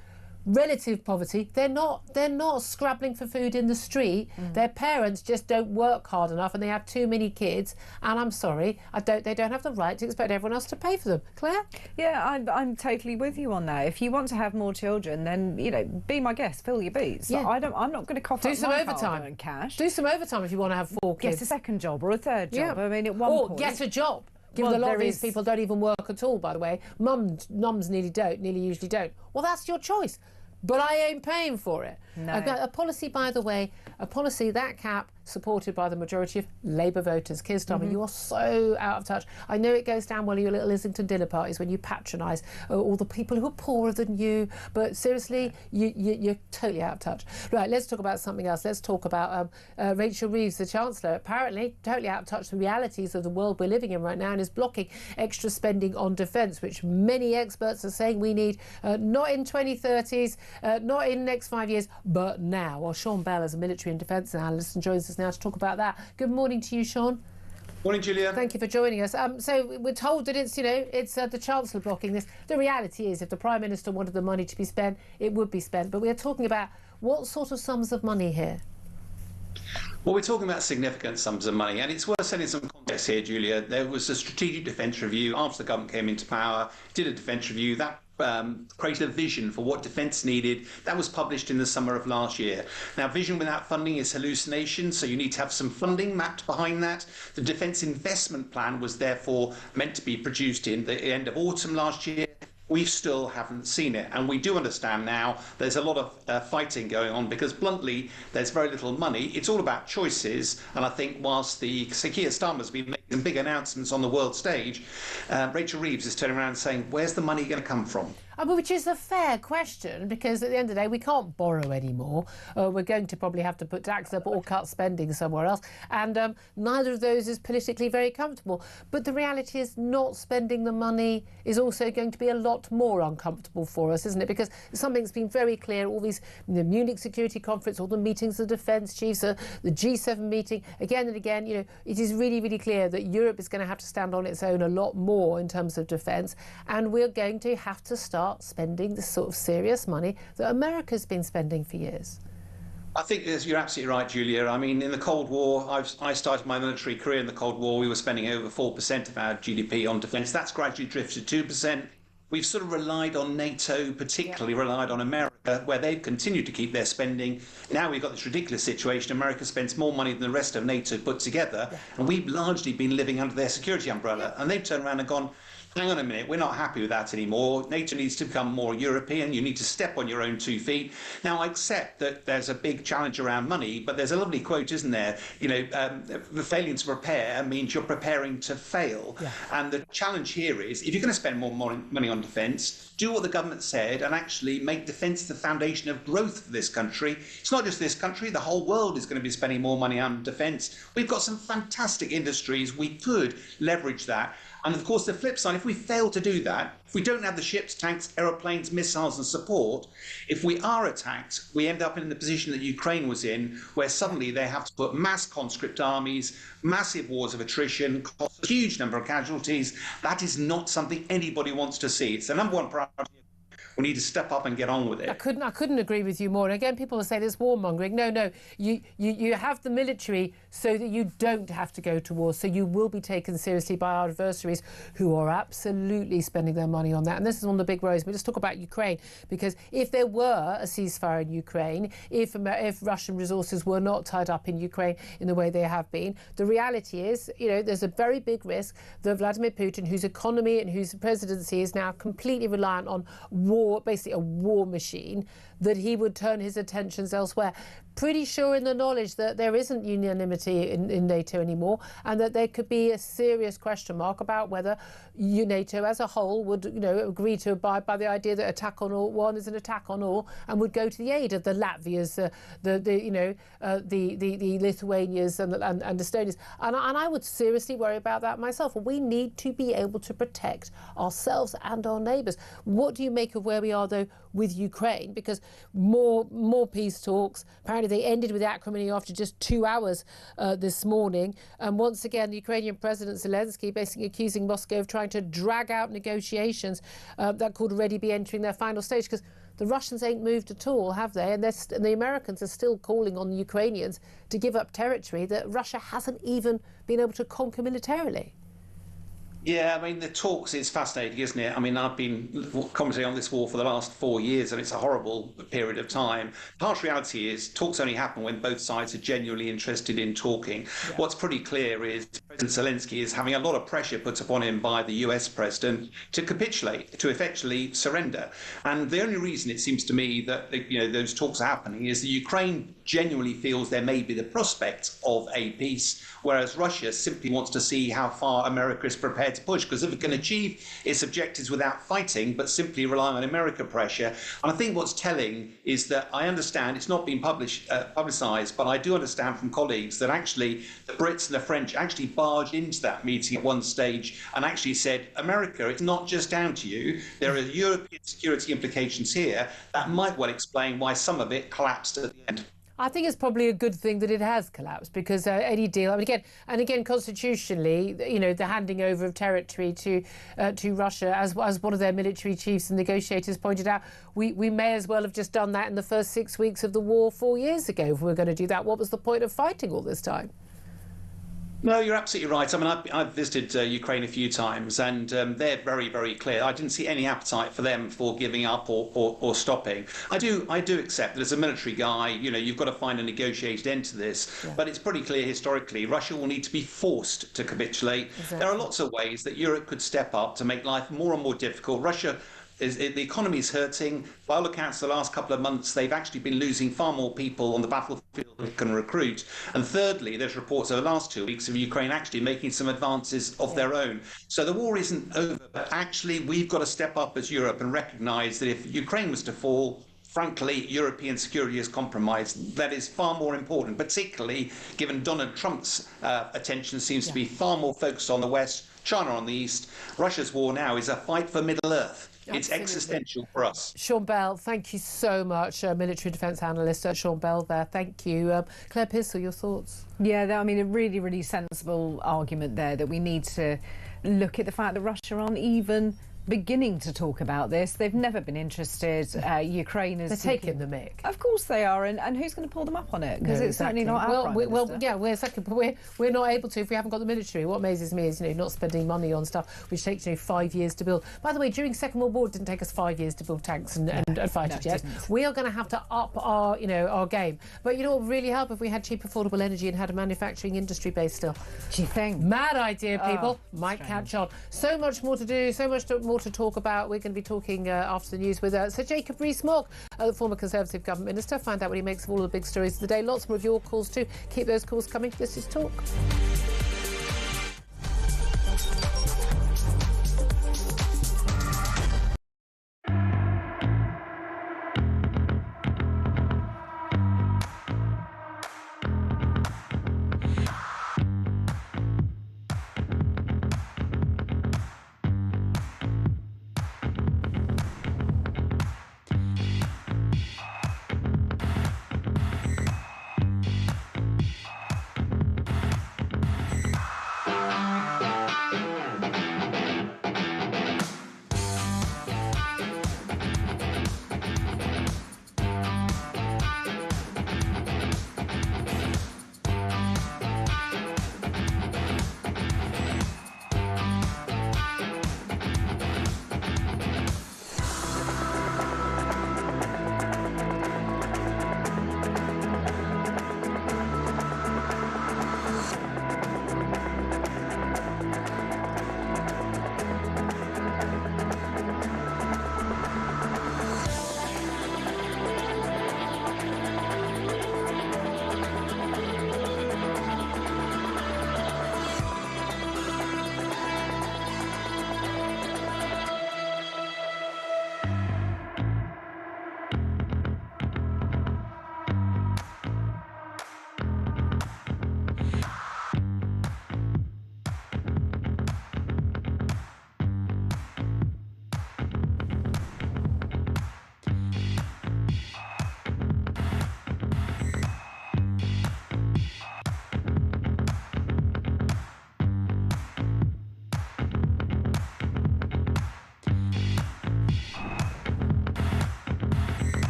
relative poverty. They're not scrabbling for food in the street. Their parents just don't work hard enough and they have too many kids, and I'm sorry, they don't have the right to expect everyone else to pay for them. Claire? Yeah, I'm totally with you on that. If you want to have more children, then, you know, be my guest, fill your boots. Yeah. I'm not going to cough up my hard-earned cash. Do some overtime if you want to have 4 kids. Get a second job or a third job. I mean, at one point, or get a job. Given a lot of these people don't even work at all, by the way. Mums nearly usually don't. Well, that's your choice. But I ain't paying for it. No. A policy, by the way, that cap supported by the majority of Labour voters. Keir Starmer, you are so out of touch. I know it goes down well at your little Islington dinner parties when you patronise all the people who are poorer than you, but seriously, you're totally out of touch. Right, let's talk about something else. Let's talk about Rachel Reeves, the Chancellor, apparently totally out of touch with the realities of the world we're living in right now and is blocking extra spending on defence, which many experts are saying we need not in 2030s, not in the next 5 years, but now. Well, Sean Bell is a military and defence analyst and joins us now to talk about that. Good morning to you, Sean. Morning, Julia. Thank you for joining us. So we're told that it's the Chancellor blocking this. The reality is, if the Prime Minister wanted the money to be spent, it would be spent. But we are talking about what sort of sums of money here? Well, we're talking about significant sums of money, and it's worth setting some context here, Julia. There was a strategic defence review after the government came into power, did a defence review that created a vision for what defence needed. That was published in the summer of last year. Now, vision without funding is hallucination, so you need to have some funding mapped behind that. The Defence Investment Plan was therefore meant to be produced in the end of autumn last year. We still haven't seen it, and we do understand now there's a lot of fighting going on because, bluntly, there's very little money. It's all about choices, and I think whilst Keir Starmer's been making big announcements on the world stage, Rachel Reeves is turning around and saying, where's the money going to come from? Which is a fair question, because at the end of the day, we can't borrow anymore. We're going to probably have to put taxes up or cut spending somewhere else. And neither of those is politically very comfortable. But the reality is not spending the money is also going to be a lot more uncomfortable for us, isn't it? Because something's been very clear, all these, the Munich Security Conference, all the meetings of defence chiefs, the G7 meeting, again and again, it is really, really clear that Europe is going to have to stand on its own a lot more in terms of defence. And we're going to have to start spending the sort of serious money that America's been spending for years. I think you're absolutely right, Julia. I mean, in the Cold War, I started my military career in the Cold War. We were spending over 4% of our GDP on defence. That's gradually drifted to 2%. We've sort of relied on NATO, particularly relied on America, where they've continued to keep their spending. Now we've got this ridiculous situation. America spends more money than the rest of NATO put together, and we've largely been living under their security umbrella. And they've turned around and gone, hang on a minute, we're not happy with that anymore. NATO needs to become more European. You need to step on your own 2 feet. Now, I accept that there's a big challenge around money, but there's a lovely quote, isn't there? The failing to prepare means you're preparing to fail. Yeah. And the challenge here is, if you're going to spend more money on defence, do what the government said and actually make defence the foundation of growth for this country. It's not just this country, the whole world is going to be spending more money on defence. We've got some fantastic industries. We could leverage that. And of course, the flip side, if we fail to do that, if we don't have the ships, tanks, aeroplanes, missiles and support, if we are attacked, we end up in the position that Ukraine was in, where suddenly they have to put mass conscript armies, massive wars of attrition, a huge number of casualties. That is not something anybody wants to see. It's the number one priority. We need to step up and get on with it. I couldn't agree with you more. And again, people will say there's warmongering. No, you have the military so that you don't have to go to war. So you will be taken seriously by our adversaries who are absolutely spending their money on that. And this is one of the big worries. But let's talk about Ukraine, because if there were a ceasefire in Ukraine, if Russian resources were not tied up in Ukraine in the way they have been, the reality is, there's a very big risk that Vladimir Putin, whose economy and whose presidency is now completely reliant on war basically a war machine, that he would turn his attentions elsewhere. Pretty sure in the knowledge that there isn't unanimity in NATO anymore, and that there could be a serious question mark about whether NATO as a whole would, agree to abide by the idea that attack on all one is an attack on all, and would go to the aid of the Latvias, the Lithuanias and Estonias. And I would seriously worry about that myself. We need to be able to protect ourselves and our neighbours. What do you make of where we are, though, with Ukraine? Because more peace talks. Apparently they ended with acrimony after just 2 hours this morning. And once again, the Ukrainian President Zelensky basically accusing Moscow of trying to drag out negotiations that could already be entering their final stage, because the Russians ain't moved at all, have they? And the Americans are still calling on the Ukrainians to give up territory that Russia hasn't even been able to conquer militarily. Yeah, I mean, the talks is fascinating, isn't it? I mean, I've been commenting on this war for the last 4 years, and it's a horrible period of time. The harsh reality is talks only happen when both sides are genuinely interested in talking. Yeah. What's pretty clear is President Zelensky is having a lot of pressure put upon him by the US president to capitulate, to effectively surrender. And the only reason it seems to me that those talks are happening is that Ukraine genuinely feels there may be the prospect of a peace, whereas Russia simply wants to see how far America is prepared to push, because if it can achieve its objectives without fighting but simply relying on American pressure. And I think what's telling is that I understand it's not been publicised, but I do understand from colleagues that actually the Brits and the French actually barged into that meeting at one stage and actually said, America, it's not just down to you. There are European security implications here that might well explain why some of it collapsed at the end. I think it's probably a good thing that it has collapsed, because any deal, I mean, again, constitutionally, the handing over of territory to Russia, as one of their military chiefs and negotiators pointed out, we may as well have just done that in the first 6 weeks of the war 4 years ago if we were going to do that. What was the point of fighting all this time? No, you're absolutely right. I mean, I've visited Ukraine a few times, and they're very, very clear. I didn't see any appetite for them for giving up or stopping. I do accept that as a military guy, you've got to find a negotiated end to this. Yeah. But it's pretty clear historically, Russia will need to be forced to capitulate. Exactly. There are lots of ways that Europe could step up to make life more and more difficult. The economy is hurting. By all accounts, the last couple of months, they've actually been losing far more people on the battlefield than they can recruit. And thirdly, there's reports over the last 2 weeks of Ukraine actually making some advances of their own. So the war isn't over, but actually we've got to step up as Europe and recognise that if Ukraine was to fall, frankly, European security is compromised. That is far more important, particularly given Donald Trump's attention seems to be far more focused on the West, China on the East. Russia's war now is a fight for Middle Earth. It's existential for us. Sean Bell, thank you so much, military defence analyst Sean Bell there. Thank you. Claire Pissell, your thoughts? Yeah, I mean, a really, really sensible argument there, that we need to look at the fact that Russia aren't even beginning to talk about this. They've never been interested. Ukraine is... They're taking the mick. Of course they are, and who's going to pull them up on it? Because it's certainly not our Prime Minister. We're not able to if we haven't got the military. What amazes me is, not spending money on stuff which takes 5 years to build. By the way, during Second World War, it didn't take us 5 years to build tanks and fighter jets. We are going to have to up our game. But what would really help if we had cheap, affordable energy and had a manufacturing industry base still. Do you think? Mad idea, people. Might catch on. So much more to do, so much more to talk about. We're going to be talking after the news with Sir Jacob Rees-Mogg, the former Conservative government minister. Find out what he makes of all of the big stories of the day. Lots more of your calls too. Keep those calls coming. This is Talk.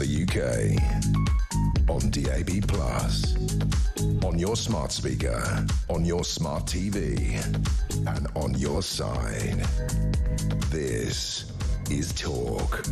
the UK. On DAB+, on your smart speaker, on your smart TV, and on your side. This is Talk.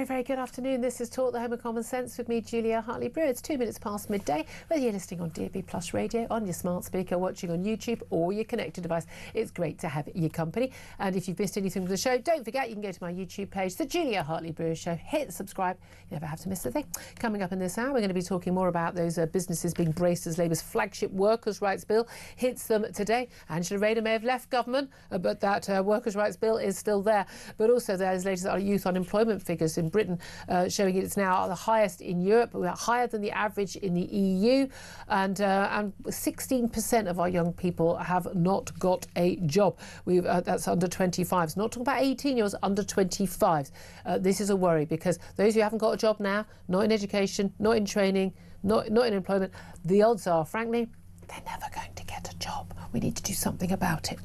Very good afternoon. This is Talk, the Home of Common Sense, with me, Julia Hartley-Brewer. It's 2 minutes past midday. Whether you're listening on DAB+ radio, on your smart speaker, watching on YouTube, or your connected device, it's great to have your company. And if you've missed anything from the show, don't forget you can go to my YouTube page, The Julia Hartley-Brewer Show. Hit subscribe. You never have to miss a thing. Coming up in this hour, we're going to be talking more about those businesses being braced as Labour's flagship workers' rights bill hits them today. Angela Rayner may have left government, but that workers' rights bill is still there. But also there's latest youth unemployment figures in Britain showing it's now the highest in Europe, higher than the average in the EU, and 16% of our young people have not got a job. That's under 25s. Not talking about 18-year-olds, under 25s. This is a worry, because those who haven't got a job now, not in education, not in training, not in employment, the odds are, frankly, they're never going to get a job. We need to do something about it.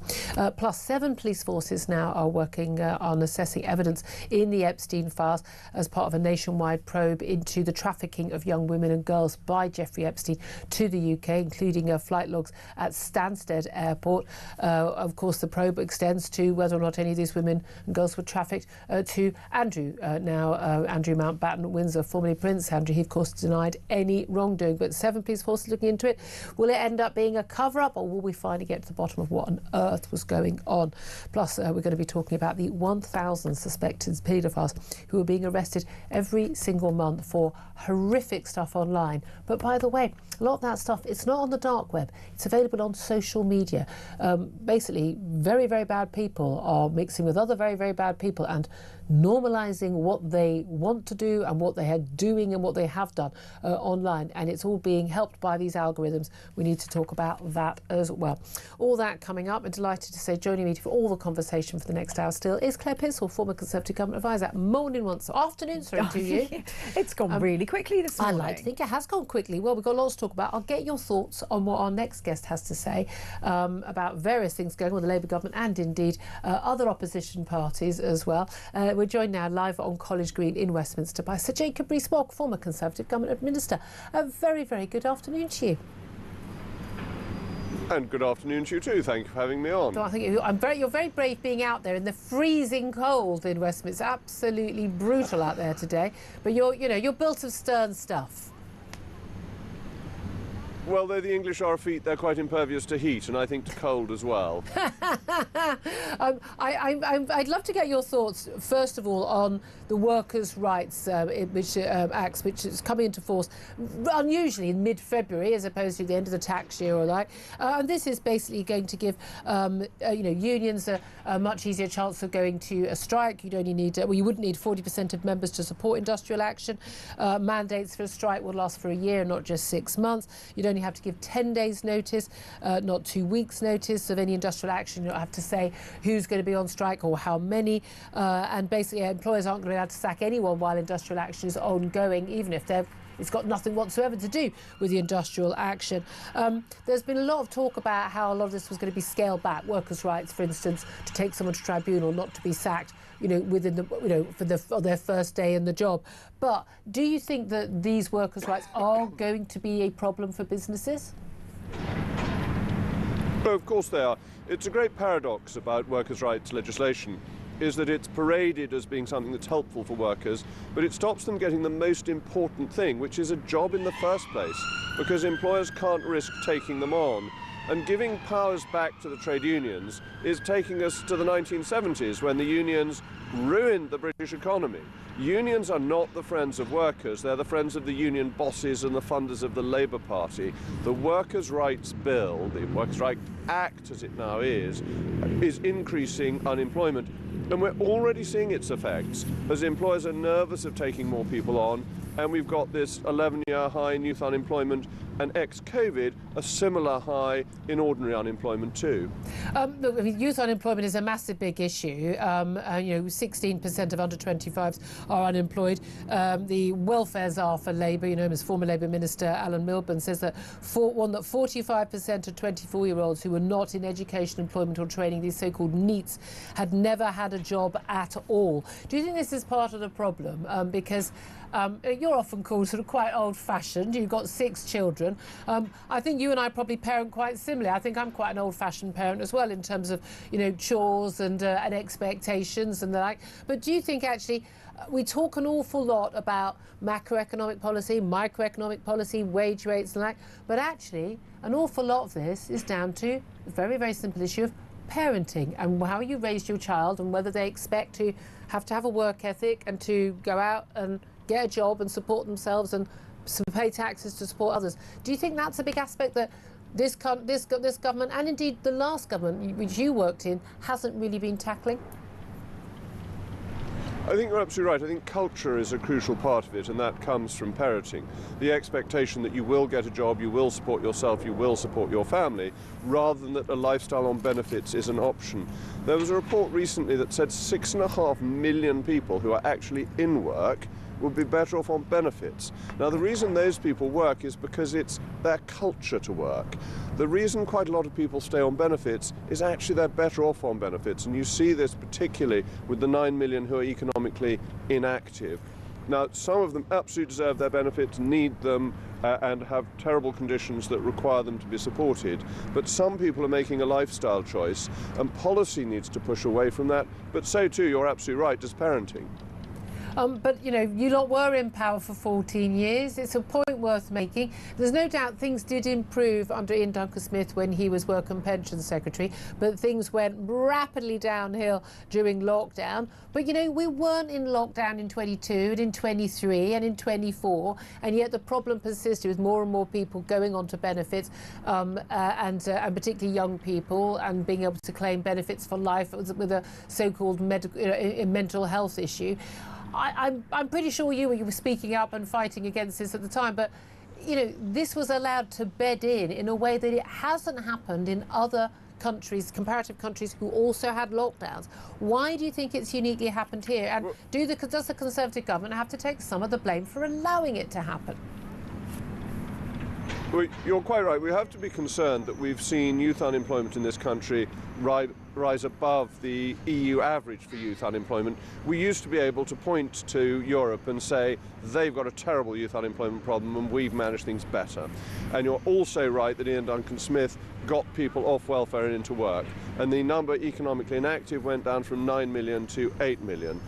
Plus 7 police forces now are working on assessing evidence in the Epstein files as part of a nationwide probe into the trafficking of young women and girls by Jeffrey Epstein to the UK, including flight logs at Stansted Airport. Of course, the probe extends to whether or not any of these women and girls were trafficked to Andrew, Andrew Mountbatten Windsor, formerly Prince Andrew. He, of course, denied any wrongdoing. But 7 police forces looking into it. Will it end up being a cover-up, or will we finally get to the bottom of what on earth was going on? Plus, we're going to be talking about the 1,000 suspected paedophiles who are being arrested every single month for horrific stuff online. But by the way, a lot of that stuff, it's not on the dark web. It's available on social media. Basically, very, very bad people are mixing with other very, very bad people and normalising what they want to do and what they are doing and what they have done online. And it's all being helped by these algorithms. We need to talk about that as well. All that coming up. I'm delighted to say joining me for all the conversation for the next hour still is Claire Pissell, former Conservative Government Advisor. Afternoon, sorry, to you. It's gone really quickly this morning. I like to think it has gone quickly. Well, we've got lots to talk about. I'll get your thoughts on what our next guest has to say about various things going on with the Labour government and indeed other opposition parties as well. We're joined now live on College Green in Westminster by Sir Jacob Rees-Mogg, former Conservative Government Minister. A very, very good afternoon to you. And good afternoon to you too. Thank you for having me on. So I think you're very brave being out there in the freezing cold in Westminster. It's absolutely brutal out there today. But you're built of stern stuff. Well, though the English are a feat, they're quite impervious to heat, and I think to cold as well. I'd love to get your thoughts, first of all, on the Workers' Rights Acts, which is coming into force unusually in mid-February, as opposed to the end of the tax year or like. And this is basically going to give unions a much easier chance of going to a strike. You'd only need, you wouldn't need 40% of members to support industrial action. Mandates for a strike will last for a year, not just 6 months. You'd only have to give 10 days notice, not 2 weeks notice of any industrial action. You don't have to say who's going to be on strike or how many. And basically employers aren't going to be able to sack anyone while industrial action is ongoing, even if it's got nothing whatsoever to do with the industrial action. There's been a lot of talk about how a lot of this was going to be scaled back. Workers' rights, for instance, to take someone to tribunal, not to be sacked, within the, for their first day in the job. But do you think that these workers' rights are going to be a problem for businesses? Well, of course they are. It's a great paradox about workers' rights legislation, is that it's paraded as being something that's helpful for workers, but it stops them getting the most important thing, which is a job in the first place, because employers can't risk taking them on. And giving powers back to the trade unions is taking us to the 1970s, when the unions ruined the British economy. Unions are not the friends of workers, they're the friends of the union bosses and the funders of the Labour Party. The Workers' Rights Bill, the Workers' Rights Act as it now is increasing unemployment. And we're already seeing its effects, as employers are nervous of taking more people on, and we've got this 11-year high in youth unemployment, and ex-COVID, a similar high in ordinary unemployment too. Look, I mean, youth unemployment is a massive big issue. You know, 16% of under-25s are unemployed. The welfare czar for Labour, you know him as former Labour Minister Alan Milburn, says that 45% of 24-year-olds who were not in education, employment or training, these so-called NEETs, had never had a job at all. Do you think this is part of the problem? Because you're often called sort of quite old-fashioned. You've got 6 children. I think you and I probably parent quite similarly. I think I'm quite an old-fashioned parent as well in terms of, you know, chores and expectations and the like. But do you think actually we talk an awful lot about macroeconomic policy, microeconomic policy, wage rates and the like, but actually an awful lot of this is down to a very, very simple issue of parenting and how you raise your child and whether they expect to have a work ethic and to go out and get a job and support themselves and pay taxes to support others. Do you think that's a big aspect that this government, and indeed the last government which you worked in, hasn't really been tackling? I think you're absolutely right. I think culture is a crucial part of it, and that comes from parenting. The expectation that you will get a job, you will support yourself, you will support your family, rather than that a lifestyle on benefits is an option. There was a report recently that said 6.5 million people who are actually in work would be better off on benefits. Now, the reason those people work is because it's their culture to work. The reason quite a lot of people stay on benefits is actually they're better off on benefits, and you see this particularly with the 9 million who are economically inactive. Now, some of them absolutely deserve their benefits, need them, and have terrible conditions that require them to be supported. But some people are making a lifestyle choice, and policy needs to push away from that. But so too, you're absolutely right, does parenting. But, you know, you lot were in power for 14 years. It's a point worth making. There's no doubt things did improve under Ian Duncan-Smith when he was Work and Pensions Secretary, but things went rapidly downhill during lockdown. But, you know, we weren't in lockdown in 22 and in 23 and in 24, and yet the problem persisted with more and more people going on to benefits, and particularly young people, and being able to claim benefits for life with a so-called mental health issue. I'm pretty sure you were speaking up and fighting against this at the time, but, you know, this was allowed to bed in a way that it hasn't happened in other countries, comparative countries who also had lockdowns. Why do you think it's uniquely happened here? And does the Conservative government have to take some of the blame for allowing it to happen? Well, you're quite right. We have to be concerned that we've seen youth unemployment in this country rise above the EU average for youth unemployment. We used to be able to point to Europe and say they've got a terrible youth unemployment problem and we've managed things better. And you're also right that Ian Duncan-Smith got people off welfare and into work. And the number economically inactive went down from 9 million to 8 million.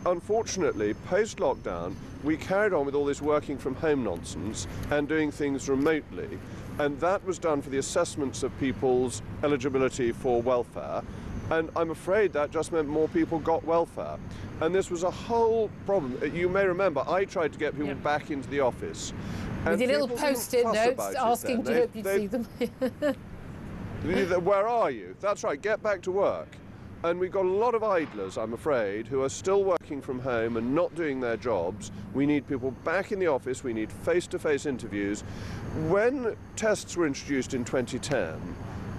Unfortunately, post-lockdown, we carried on with all this working from home nonsense and doing things remotely. And that was done for the assessments of people's eligibility for welfare. And I'm afraid that just meant more people got welfare. And this was a whole problem. You may remember, I tried to get people back into the office. With your little post-it notes asking to hope you'd see them. Where are you? That's right, get back to work. And we've got a lot of idlers, I'm afraid, who are still working from home and not doing their jobs. We need people back in the office. We need face-to-face interviews. When tests were introduced in 2010,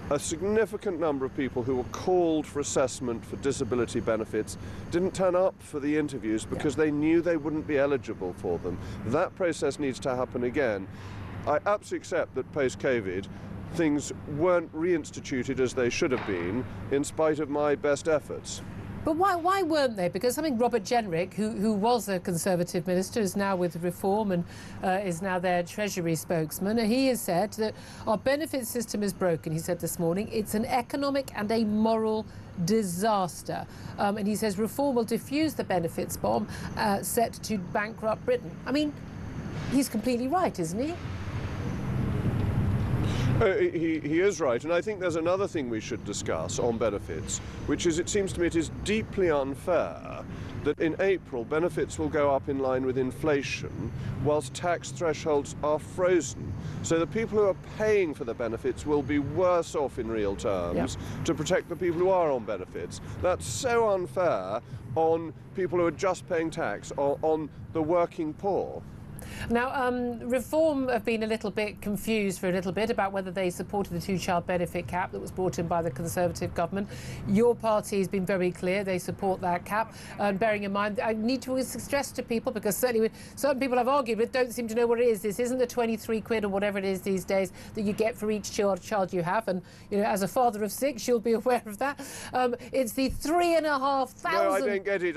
a significant number of people who were called for assessment for disability benefits didn't turn up for the interviews because they knew they wouldn't be eligible for them. That process needs to happen again. I absolutely accept that post-COVID, things weren't reinstituted as they should have been, in spite of my best efforts. But why weren't they? Because I mean, Robert Jenrick, who was a Conservative minister, is now with Reform and is now their Treasury spokesman. He has said that our benefit system is broken, he said this morning. It's an economic and a moral disaster. And he says Reform will defuse the benefits bomb set to bankrupt Britain. I mean, he's completely right, isn't he? He is right, and I think there's another thing we should discuss on benefits, which is, it seems to me, it is deeply unfair that in April benefits will go up in line with inflation whilst tax thresholds are frozen. So the people who are paying for the benefits will be worse off in real terms to protect the people who are on benefits. That's so unfair on people who are just paying tax, or on the working poor. Now, Reform have been a little bit confused for a little bit about whether they supported the two-child benefit cap that was brought in by the Conservative government. Your party has been very clear they support that cap. And bearing in mind, I need to stress to people, because certainly certain people I've argued with don't seem to know what it is. This isn't the 23 quid or whatever it is these days that you get for each child you have. And, you know, as a father of 6, you'll be aware of that. It's the 3,500... No, I don't get it.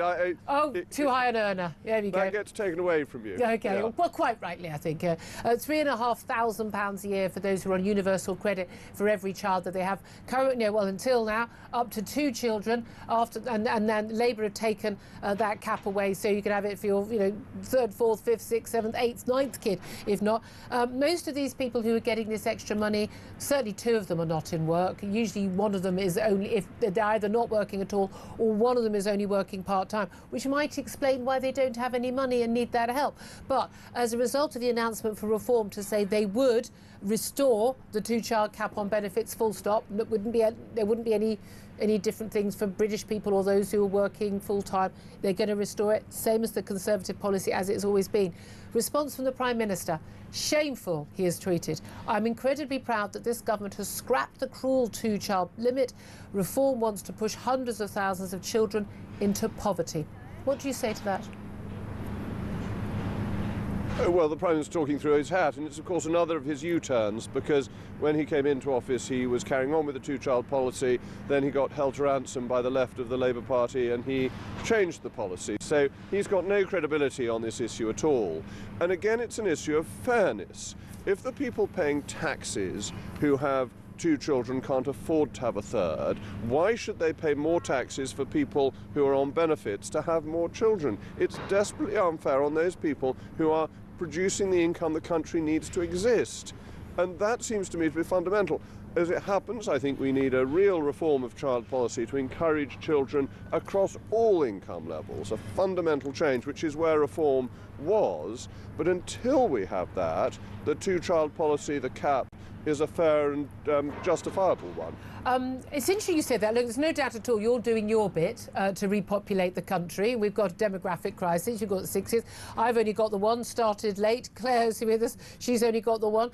Too high an earner. There we go. That gets taken away from you. OK. Yeah. Well, quite rightly, I think. £3,500 a year for those who are on universal credit for every child that they have. Currently, well, until now, up to 2 children. And then Labour have taken that cap away, so you can have it for your, 3rd, 4th, 5th, 6th, 7th, 8th, 9th kid, if not. Most of these people who are getting this extra money, certainly 2 of them are not in work. Usually one of them is only, if they're either not working at all, or one of them is only working part-time, which might explain why they don't have any money and need that help. But as a result of the announcement for Reform to say they would restore the 2-child cap on benefits, full stop, there wouldn't be any different things for British people or those who are working full-time. They're going to restore it, same as the Conservative policy as it's always been. Response from the Prime Minister: shameful, he has tweeted. I'm incredibly proud that this government has scrapped the cruel 2-child limit. Reform wants to push hundreds of thousands of children into poverty. What do you say to that? Well, the Prime Minister's talking through his hat, and it's of course another of his U-turns, because when he came into office he was carrying on with the 2-child policy, then he got held to ransom by the left of the Labour Party and he changed the policy. So he's got no credibility on this issue at all. And again, it's an issue of fairness. If the people paying taxes who have 2 children can't afford to have a 3rd, why should they pay more taxes for people who are on benefits to have more children? It's desperately unfair on those people who are producing the income the country needs to exist. And that seems to me to be fundamental. As it happens, I think we need a real reform of child policy to encourage children across all income levels, a fundamental change, which is where Reform was. But until we have that, the 2-child policy, the cap, is a fair and justifiable one. It's interesting you said that. Look, there's no doubt at all you're doing your bit to repopulate the country. We've got a demographic crisis. You've got 6 years. I've only got the one, started late. Claire's with us. She's only got the one.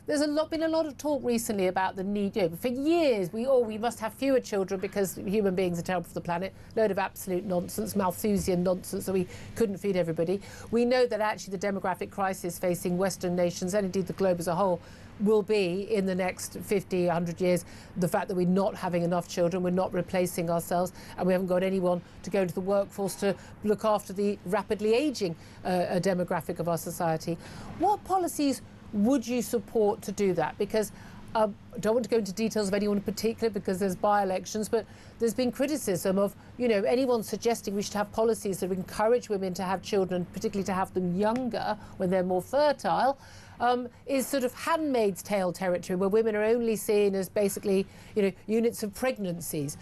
There's been a lot of talk recently about the need. For years, we must have fewer children because human beings are terrible for the planet. Load of absolute nonsense, Malthusian nonsense, so we couldn't feed everybody. We know that actually the demographic crisis facing Western nations, and indeed the globe as a whole, will be, in the next 50, 100 years, the fact that we're not having enough children, we're not replacing ourselves, and we haven't got anyone to go into the workforce to look after the rapidly ageing demographic of our society. What policies would you support to do that? Because I don't want to go into details of anyone in particular because there's by-elections, but there's been criticism of, anyone suggesting we should have policies that encourage women to have children, particularly to have them younger when they're more fertile, is sort of Handmaid's Tale territory, where women are only seen as basically, units of pregnancies.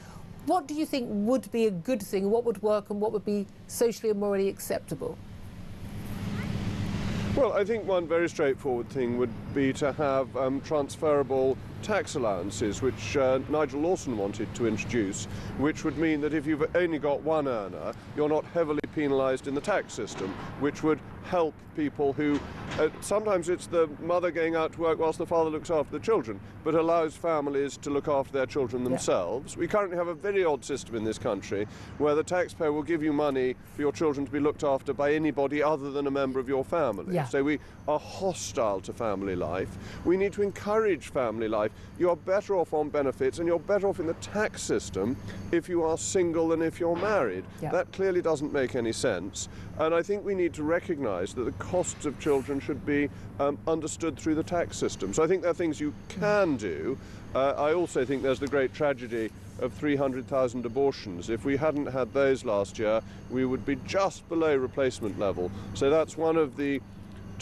What do you think would be a good thing, what would work and what would be socially and morally acceptable? Well, I think one very straightforward thing would be to have transferable tax allowances, which Nigel Lawson wanted to introduce, which would mean that if you've only got one earner, you're not heavily penalised in the tax system, which would help people who, sometimes it's the mother going out to work whilst the father looks after the children, but allows families to look after their children themselves. Yeah. We currently have a very odd system in this country where the taxpayer will give you money for your children to be looked after by anybody other than a member of your family. Yeah. So we are hostile to family life. We need to encourage family life. You're better off on benefits and you're better off in the tax system if you are single than if you're married. Yeah. That clearly doesn't make any sense. And I think we need to recognise that the costs of children should be understood through the tax system. So I think there are things you can do. I also think there's the great tragedy of 300,000 abortions. If we hadn't had those last year, we would be just below replacement level. So that's one of the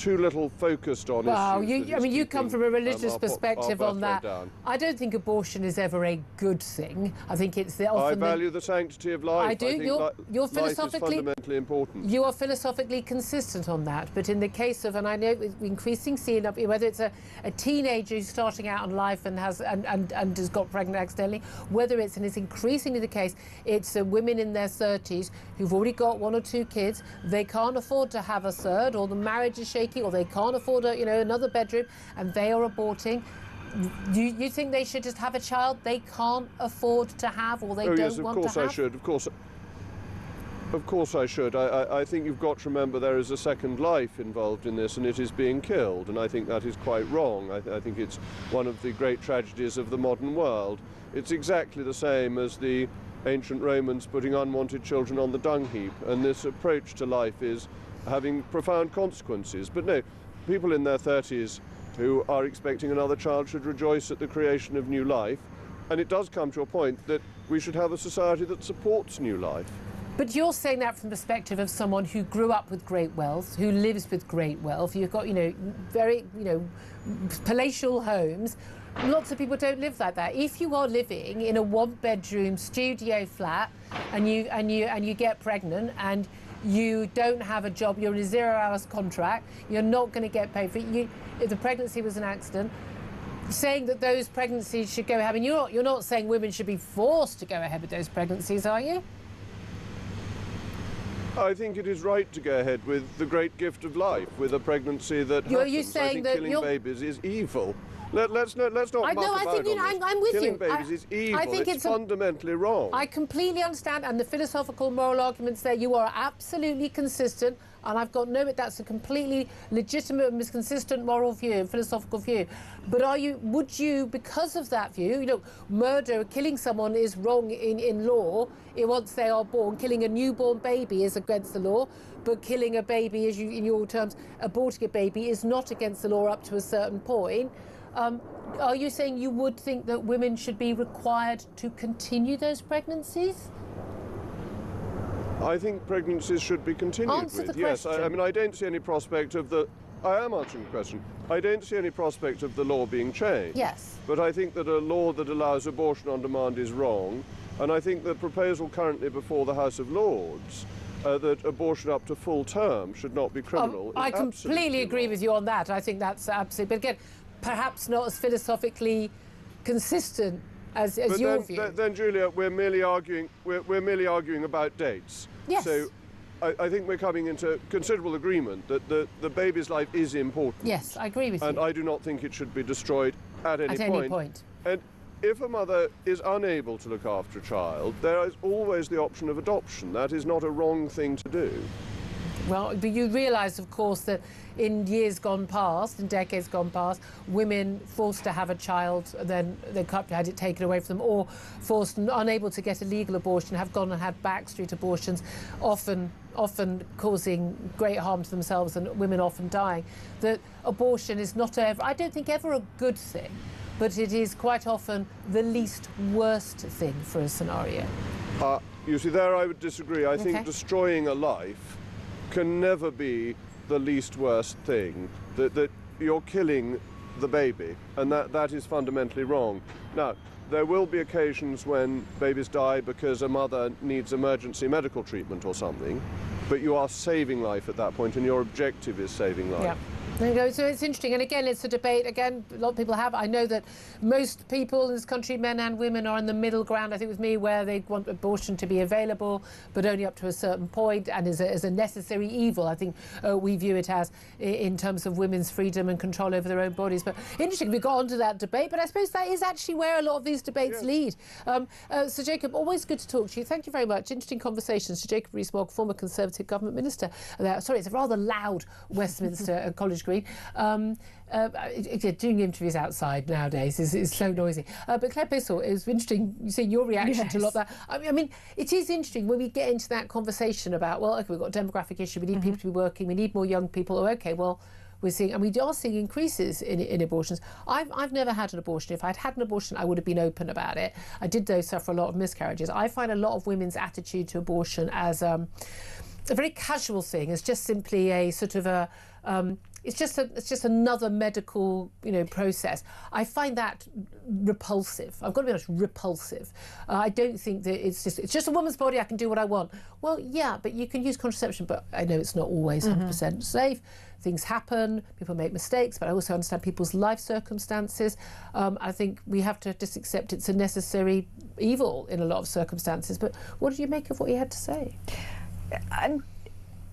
too little focused on issues. Well, you come from a religious perspective on that. Down. I don't think abortion is ever a good thing. I think it's I value the sanctity of life. I do. You're philosophically life is fundamentally important. You are philosophically consistent on that, but in the case of, and I know increasing seeing up, whether it's a teenager who's starting out in life and has got pregnant accidentally, whether it's, and it's increasingly the case, it's women in their 30s who've already got 1 or 2 kids. They can't afford to have a third, or the marriage is shaky, or they can't afford another bedroom, and they are aborting. You think they should just have a child they can't afford to have, or they don't want to have? Of course I should. Of course I should. I think you've got to remember there is a second life involved in this, and it is being killed, and I think that is quite wrong. I think it's one of the great tragedies of the modern world. It's exactly the same as the ancient Romans putting unwanted children on the dung heap, and this approach to life is having profound consequences. But no, people in their 30s who are expecting another child should rejoice at the creation of new life, and it does come to a point that we should have a society that supports new life. But you're saying that from the perspective of someone who grew up with great wealth, who lives with great wealth. You've got, very, palatial homes. Lots of people don't live like that. If you are living in a 1-bedroom studio flat and you get pregnant and you don't have a job, you're in a 0 hours contract, you're not going to get paid for it. If the pregnancy was an accident, saying that those pregnancies should go ahead, and you're not saying women should be forced to go ahead with those pregnancies, are you? I think it is right to go ahead with the great gift of life, with a pregnancy that happens. Are you saying that killing babies is evil? Let's not muck about on this. I'm with killing you. Babies is evil. I think it's fundamentally wrong. I completely understand, and the philosophical moral arguments there, you are absolutely consistent, and I've got no, that's a completely legitimate and consistent moral view and philosophical view. But would you, because of that view, murder, killing someone is wrong in law once they are born. Killing a newborn baby is against the law, but killing a baby, in your terms, aborting a baby is not against the law up to a certain point. Are you saying you would think that women should be required to continue those pregnancies? I think pregnancies should be continued Answer with. the Yes, question. I don't see any prospect of the... I am answering the question. I don't see any prospect of the law being changed. Yes. But I think that a law that allows abortion on demand is wrong, and I think the proposal currently before the House of Lords that abortion up to full term should not be criminal. I completely agree with you on that. I think that's absolutely... But again, perhaps not as philosophically consistent as your view. Then, Julia, we're merely arguing about dates. Yes. So I think we're coming into considerable agreement that the baby's life is important. Yes, I agree with you. And I do not think it should be destroyed at any point. And if a mother is unable to look after a child, there is always the option of adoption. That is not a wrong thing to do. Well, but you realise, of course, that in years gone past, in decades gone past, women forced to have a child, then they had it taken away from them, or forced, unable to get a legal abortion, have gone and had backstreet abortions, often causing great harm to themselves and women often dying. That abortion is not ever, I don't think ever a good thing, but it is quite often the least worst thing for a scenario. You see, there I would disagree. I think destroying a life can never be the least worst thing, that you're killing the baby, and that is fundamentally wrong. Now, there will be occasions when babies die because a mother needs emergency medical treatment or something, but you are saving life at that point, and your objective is saving life. Yeah. There you go. So it's interesting, and again, it's a debate. Again, a lot of people have. I know that most people in this country, men and women, are in the middle ground. I think with me, where they want abortion to be available, but only up to a certain point, and as a necessary evil. I think we view it as in terms of women's freedom and control over their own bodies. But interesting, we got onto that debate. But I suppose that is actually where a lot of these debates lead. Sir Jacob, always good to talk to you. Thank you very much. Interesting conversation. Sir Jacob Rees-Mogg, former Conservative government minister. Sorry, it's a rather loud Westminster College Green. Doing interviews outside nowadays is so noisy. But Claire Bissell, it was interesting seeing your reaction to a lot of that. I mean, it is interesting when we get into that conversation about, well, okay, we've got a demographic issue, we need people to be working, we need more young people. Oh, okay, well, we are seeing increases in abortions. I've never had an abortion. If I'd had an abortion, I would have been open about it. I did, though, suffer a lot of miscarriages. I find a lot of women's attitude to abortion as a very casual thing, as just simply a sort of it's just another medical, process. I find that repulsive. I've got to be honest, repulsive. I don't think that it's just a woman's body. I can do what I want. Well, yeah, but you can use contraception. But I know it's not always 100% safe. Things happen. People make mistakes. But I also understand people's life circumstances. I think we have to just accept it's a necessary evil in a lot of circumstances. But what did you make of what he had to say?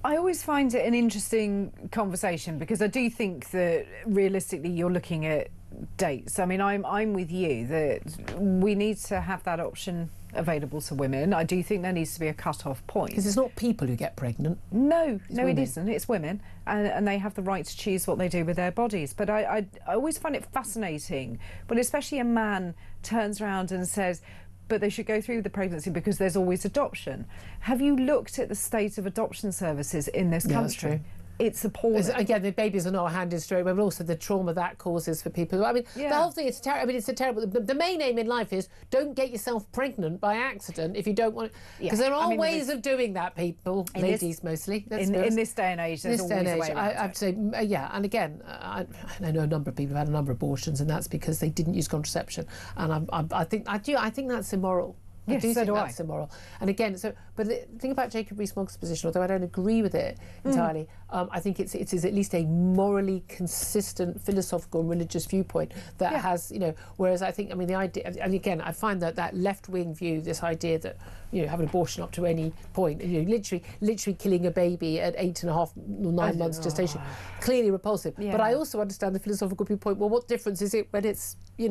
I always find it an interesting conversation because I do think that realistically you're looking at dates. I mean, I'm with you that we need to have that option available to women. I do think there needs to be a cut-off point. Because it's not people who get pregnant. No, women. It isn't. It's women, and they have the right to choose what they do with their bodies. But I always find it fascinating when especially a man turns around and says, but they should go through the pregnancy because there's always adoption. Have you looked at the state of adoption services in this country? That's true. It's appalling. Again, the babies are not handed straight away, but also the trauma that causes for people. I mean, the whole thing is terrible. I mean, it's a terrible. The main aim in life is don't get yourself pregnant by accident if you don't want. Because there are ways of doing that, people, ladies mostly. In this day and age, there's always a way around it. I'd say, and again, I know a number of people have had a number of abortions, and that's because they didn't use contraception. And I think that's immoral. Yes, I do so think that's immoral. And again, but the thing about Jacob Rees-Mogg's position, although I don't agree with it entirely, I think it is at least a morally consistent philosophical and religious viewpoint that has, whereas I think, the idea, and again, I find that left-wing view, this idea that, have an abortion up to any point, literally killing a baby at 8.5 or 9 months gestation, clearly repulsive. Yeah. But I also understand the philosophical viewpoint, well, what difference is it when it's, 3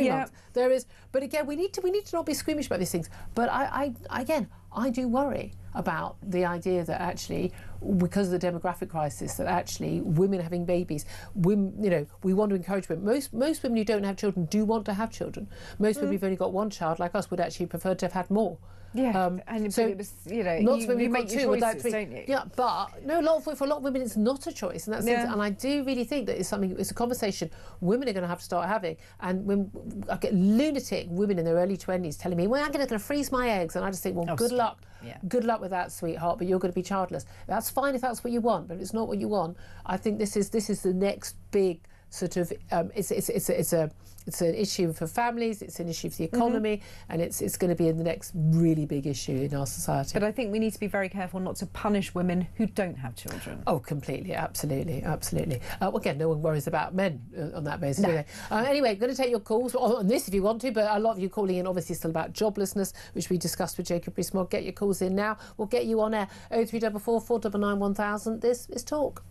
months? There is, but again, we need to not be squeamish about these things. But I do worry about the idea that actually, because of the demographic crisis, that actually women having babies, we want to encourage women. Most women who don't have children do want to have children. Most women who've only got one child, like us, would actually prefer to have had more. Yeah, and so it was, you make your choices, don't you? Yeah, but no, for a lot of women, it's not a choice, and that's and I do really think that it's a conversation women are going to have to start having. And when I get lunatic women in their early 20s telling me, "Well, I'm going to freeze my eggs," and I just think, "Well, good luck." Yeah. Good luck with that, sweetheart, but you're going to be childless. That's fine if that's what you want, but if it's not what you want, I think this is the next big sort of it's an issue for families, it's an issue for the economy, and it's going to be the next really big issue in our society. But I think we need to be very careful not to punish women who don't have children. Oh, completely, absolutely. Again, no one worries about men on that basis, do they? Anyway, going to take your calls on this if you want to, but a lot of you calling in obviously still about joblessness, which we discussed with Jacob Rees-Mogg. Get your calls in now. We'll get you on air. 0344 499 1000. This is Talk.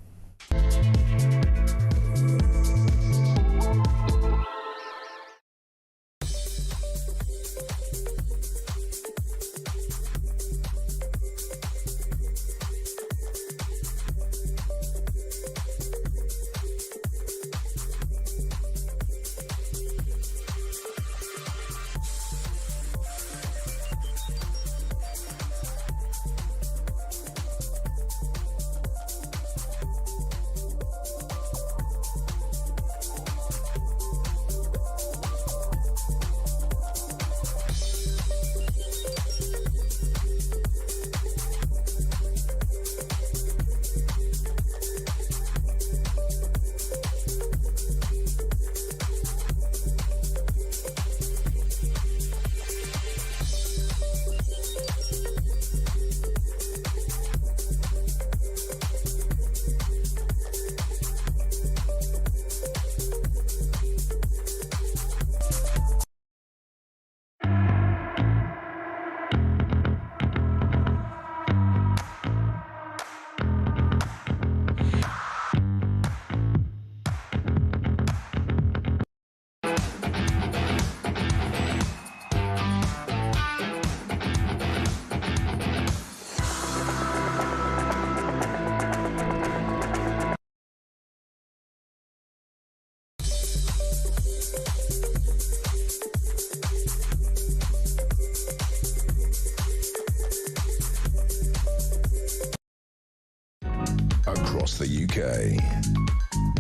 Across the UK,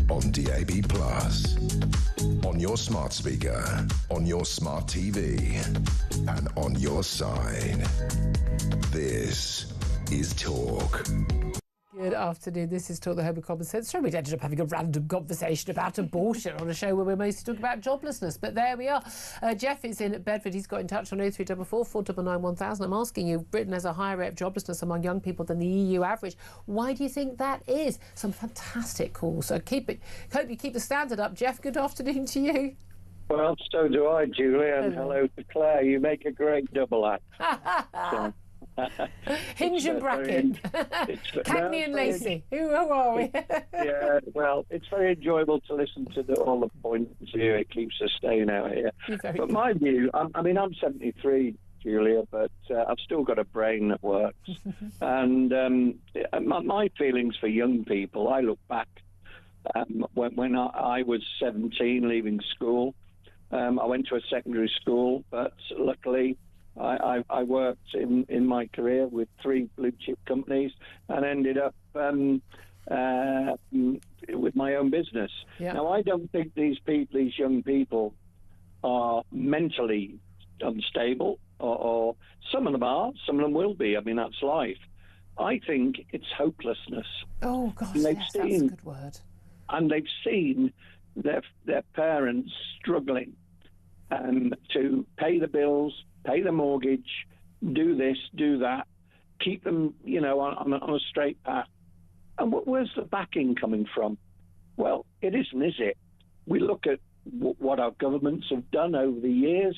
on DAB+, on your smart speaker, on your smart TV, and on your side. This is Talk. Good afternoon. This is Talk the Home of Common Sense. So we ended up having a random conversation about abortion on a show where we're mostly talking about joblessness. But there we are. Jeff is in Bedford. He's got in touch on 0344 499 1000. I'm asking you, Britain has a higher rate of joblessness among young people than the EU average. Why do you think that is? Some fantastic calls. So hope you keep the standard up. Jeff, good afternoon to you. Well, so do I, Julie, and hello to Claire. You make a great double act. Hinge and bracket. Cagney and Lacey. Who are we? Yeah, well, it's very enjoyable to listen to all the points here. It keeps us staying out here. But my view, I mean, I'm 73, Julia, but I've still got a brain that works. And my feelings for young people, I look back when I was 17, leaving school. I went to a secondary school, but luckily I worked in my career with 3 blue chip companies and ended up with my own business. Yeah. Now, I don't think these young people are mentally unstable, or some of them are, some of them will be. I mean, that's life. I think it's hopelessness. Oh, gosh, yes, that's a good word. And they've seen their parents struggling to pay the bills, pay the mortgage, do this, do that, keep them, on a straight path. And where's the backing coming from? Well, it isn't, is it? We look at what our governments have done over the years,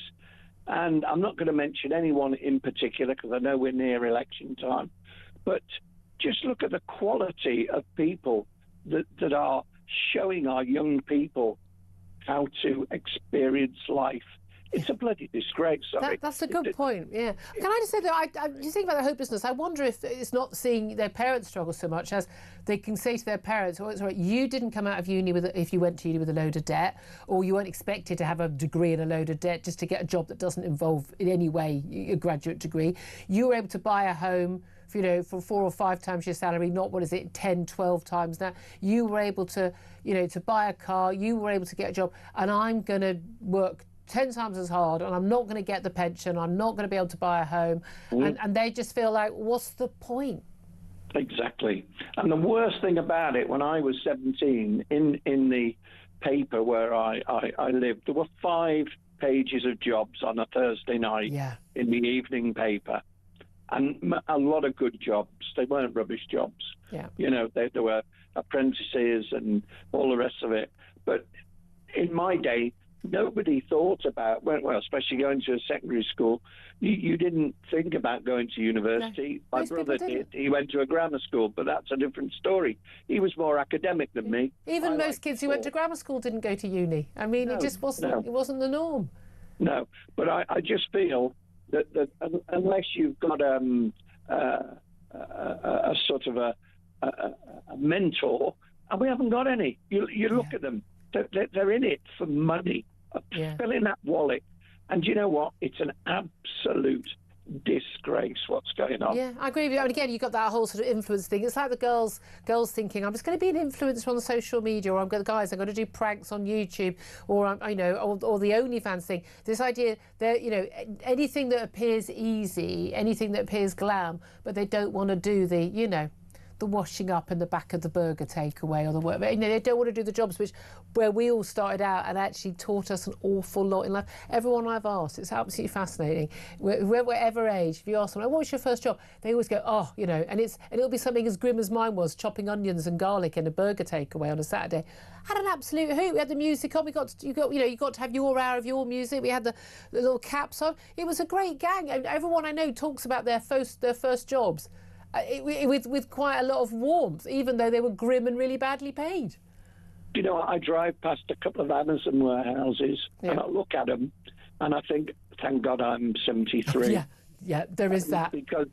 and I'm not going to mention anyone in particular because I know we're near election time, but just look at the quality of people that are showing our young people how to experience life. It's a bloody disgrace. Sorry. That's a good point, yeah. Can I just say that you think about the hopelessness, I wonder if it's not seeing their parents struggle so much as they can say to their parents, oh, it's all right, you didn't come out of uni if you went to uni with a load of debt, or you weren't expected to have a degree and a load of debt just to get a job that doesn't involve in any way a graduate degree. You were able to buy a home for 4 or 5 times your salary, not 10, 12 times now. You were able to, to buy a car, you were able to get a job, and I'm going to work 10 times as hard, and I'm not going to get the pension, I'm not going to be able to buy a home, and they just feel like, what's the point? Exactly. And the worst thing about it, when I was 17, in the paper where I lived, there were 5 pages of jobs on a Thursday night in the evening paper. And a lot of good jobs. They weren't rubbish jobs. Yeah. There were apprentices and all the rest of it. But in my day, nobody thought about, well, especially going to a secondary school, you didn't think about going to university. No, my brother did. He went to a grammar school, but that's a different story. He was more academic than me. Even most kids who went to grammar school didn't go to uni. I mean, it just wasn't. It wasn't the norm. No, but I just feel that unless you've got a sort of a mentor, and we haven't got any. You look at them; they're in it for money, filling that wallet. And you know what? It's an absolute disgrace what's going on. Yeah, I agree with you. And again, you've got that whole sort of influence thing. It's like the girls thinking, I'm just going to be an influencer on the social media, or I'm going to do pranks on YouTube, or or the OnlyFans thing. This idea that anything that appears easy, anything that appears glam, but they don't want to do the the washing up in the back of the burger takeaway or the work. They don't want to do the jobs where we all started out and actually taught us an awful lot in life. Everyone I've asked, it's absolutely fascinating. Whatever age, if you ask them, what was your first job? They always go, and it'll be something as grim as mine was, chopping onions and garlic in a burger takeaway on a Saturday. Had an absolute hoot. We had the music on. You got to have your hour of your music. We had the little caps on. It was a great gang. Everyone I know talks about their first jobs. With quite a lot of warmth, even though they were grim and really badly paid. I drive past a couple of Amazon warehouses and I look at them and I think, thank God I'm 73. Yeah, there is that. Because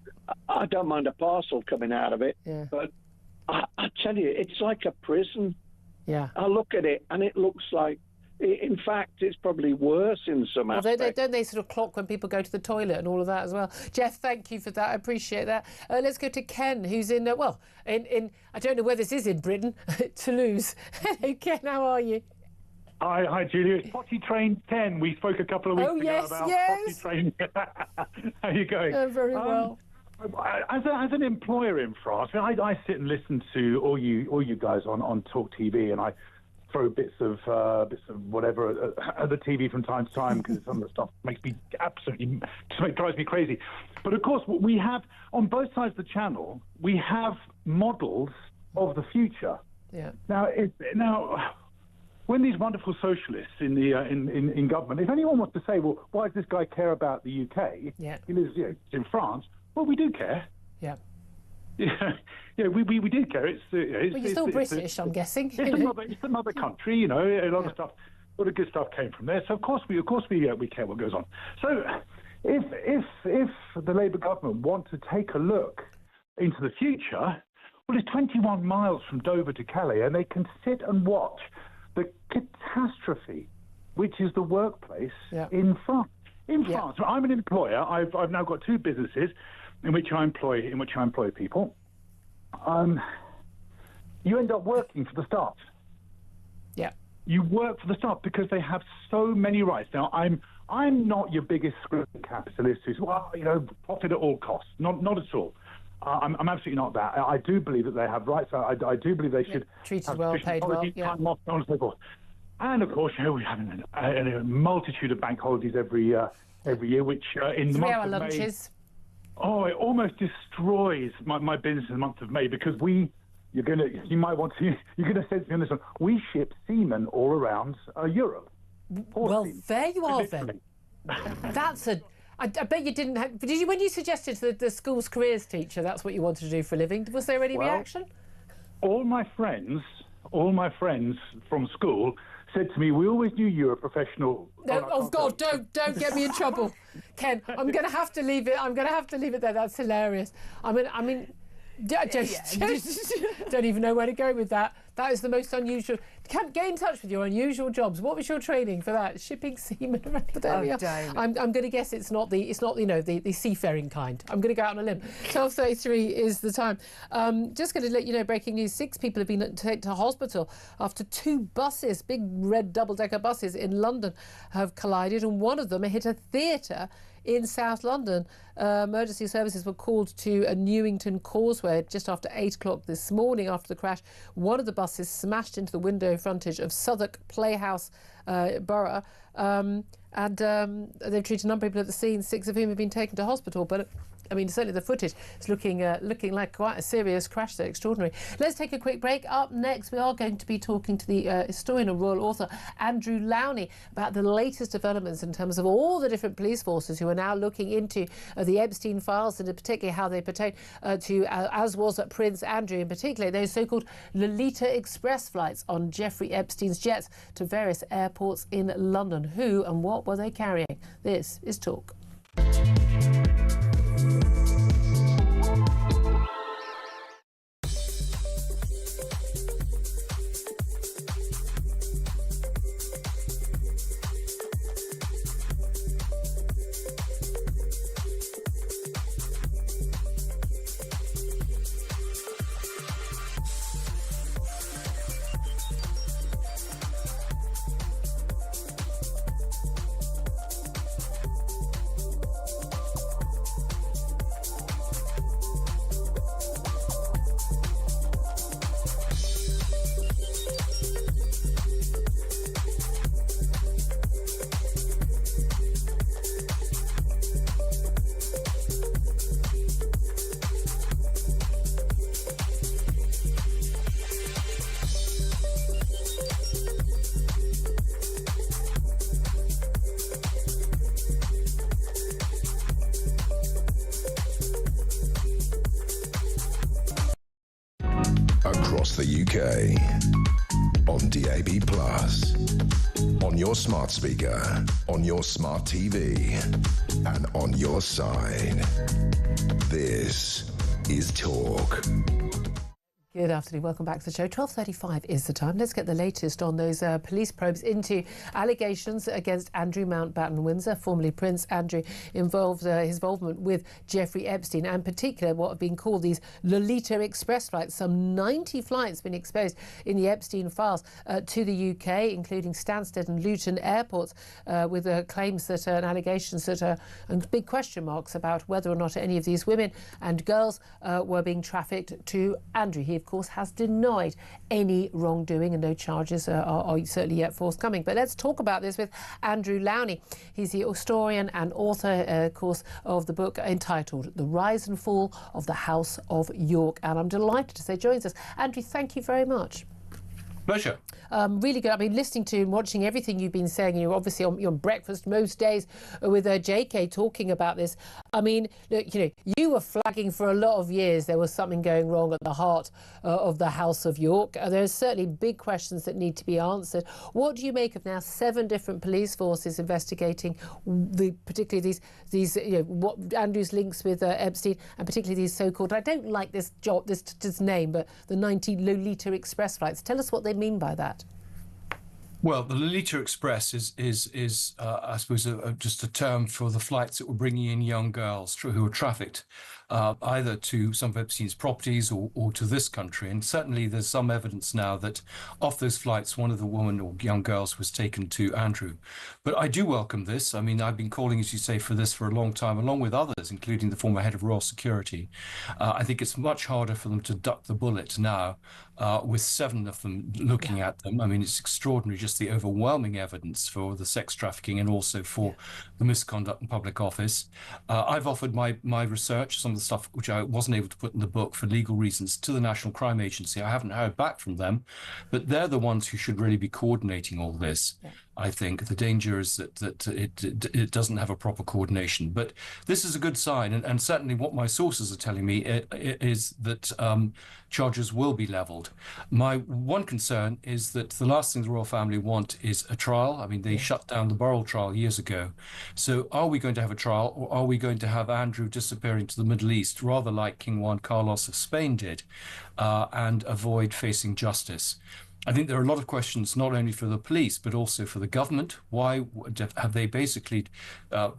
I don't mind a parcel coming out of it, but I tell you, it's like a prison. Yeah. I look at it and it looks like, in fact, it's probably worse in some aspects. Don't they sort of clock when people go to the toilet and all of that as well? Jeff, thank you for that. I appreciate that. Let's go to Ken, who's in I don't know where this is in Britain, Toulouse. Hello, Ken, how are you? Hi, Julia. It's Potty Train 10. We spoke a couple of weeks ago about Potty Train. How are you going? Very well. As an employer in France, I sit and listen to all you guys on talkTV, and I throw bits of whatever at the TV from time to time because some of the stuff makes me drives me crazy. But of course, we have on both sides of the channel, we have models of the future. Yeah. Now, when these wonderful socialists in government, if anyone wants to say, well, why does this guy care about the UK? Yeah. He lives in France. Well, we do care. Yeah. Yeah, we do care. It's you're still British, I'm guessing. It's another country, a lot of stuff. A lot of good stuff came from there. So of course we care what goes on. So if the Labour government want to take a look into the future, well, it's 21 miles from Dover to Calais, and they can sit and watch the catastrophe, which is the workplace in France. In France, I'm an employer. I've now got 2 businesses in which I employ people. You end up working for the staff. Yeah. You work for the staff because they have so many rights. Now, I'm not your biggest capitalist who's profit at all costs. Not at all. I'm absolutely not that. I do believe that they have rights. I do believe they should treated well, paid well. Time off, so on and so forth. And of course, we have a multitude of bank holidays every year, which in the month of lunches. May. Oh, it almost destroys my business in the month of May because you're gonna sense me on this one. We ship seamen all around Europe. There you are then. That's I bet you didn't have. Did you when you suggested to the school's careers teacher that's what you wanted to do for a living? Was there any reaction? All my friends from school said to me, "We always knew you were a professional." No, oh God! Don't get me in trouble, Ken. I'm going to have to leave it there. That's hilarious. I mean, don't even know where to go with that. That is the most unusual. Get in touch with your unusual jobs. What was your training for that? Shipping seamen around the area? I'm going to guess it's not the seafaring kind. I'm going to go out on a limb. 12:33 is the time. Just going to let you know, breaking news: 6 people have been taken to hospital after 2 buses, big red double-decker buses in London, have collided, and one of them hit a theatre in South London. Emergency services were called to a Newington Causeway just after 8 o'clock this morning after the crash. One of the buses smashed into the window frontage of Southwark Playhouse Borough, and they've treated a number of people at the scene, 6 of whom have been taken to hospital. But I mean, certainly the footage is looking like quite a serious crash there, extraordinary. Let's take a quick break. Up next, we are going to be talking to the historian and royal author Andrew Lowney about the latest developments in terms of all the different police forces who are now looking into the Epstein files, and in particular how they pertain to, as was Prince Andrew, in particular, those so-called Lolita Express flights on Jeffrey Epstein's jets to various airports in London. Who and what were they carrying? This is Talk. Across the UK, on DAB+, on your smart speaker, on your smart TV, and on your side. This is Talk. Good afternoon, welcome back to the show. 12:35 is the time. Let's get the latest on those police probes into allegations against Andrew Mountbatten-Windsor, formerly Prince Andrew, his involvement with Jeffrey Epstein, and in particular what have been called these Lolita Express flights. Some 90 flights been exposed in the Epstein files to the UK, including Stansted and Luton airports, with claims that and allegations that and big question marks about whether or not any of these women and girls were being trafficked to Andrew. He, of course, has denied any wrongdoing, and no charges are certainly yet forthcoming. But let's talk about this with Andrew Lowney. He's the historian and author, of course, of the book entitled The Rise and Fall of the House of York. And I'm delighted to say joins us. Andrew, thank you very much. Pleasure. Really good. I mean, listening to and watching everything you've been saying, and you're obviously on breakfast most days with JK talking about this. I mean, look, you were flagging for a lot of years there was something going wrong at the heart of the House of York. There's certainly big questions that need to be answered. What do you make of now 7 different police forces investigating particularly these what Andrew's links with Epstein, and particularly these so-called, I don't like this name, but the 90 Lolita Express flights. Tell us what they mean by that. Well, the Lolita Express is I suppose, just a term for the flights that were bringing in young girls who were trafficked, either to some of Epstein's properties or to this country. And certainly there's some evidence now that off those flights, one of the women or young girls was taken to Andrew. But I do welcome this. I mean, I've been calling, as you say, for this for a long time, along with others, including the former head of Royal Security. I think it's much harder for them to duck the bullet now, with 7 of them looking at them. I mean, it's extraordinary, just the overwhelming evidence for the sex trafficking and also for the misconduct in public office. I've offered my research, some of the stuff which I wasn't able to put in the book for legal reasons, to the National Crime Agency. I haven't heard back from them, but they're the ones who should really be coordinating all this. Yeah. I think the danger is that it doesn't have a proper coordination. But this is a good sign, and certainly what my sources are telling me is that charges will be levelled. My one concern is that the last thing the royal family want is a trial. I mean, they shut down the Burrell trial years ago. So are we going to have a trial, or are we going to have Andrew disappearing to the Middle East, rather like King Juan Carlos of Spain did, and avoid facing justice? I think there are a lot of questions, not only for the police, but also for the government. Why have they basically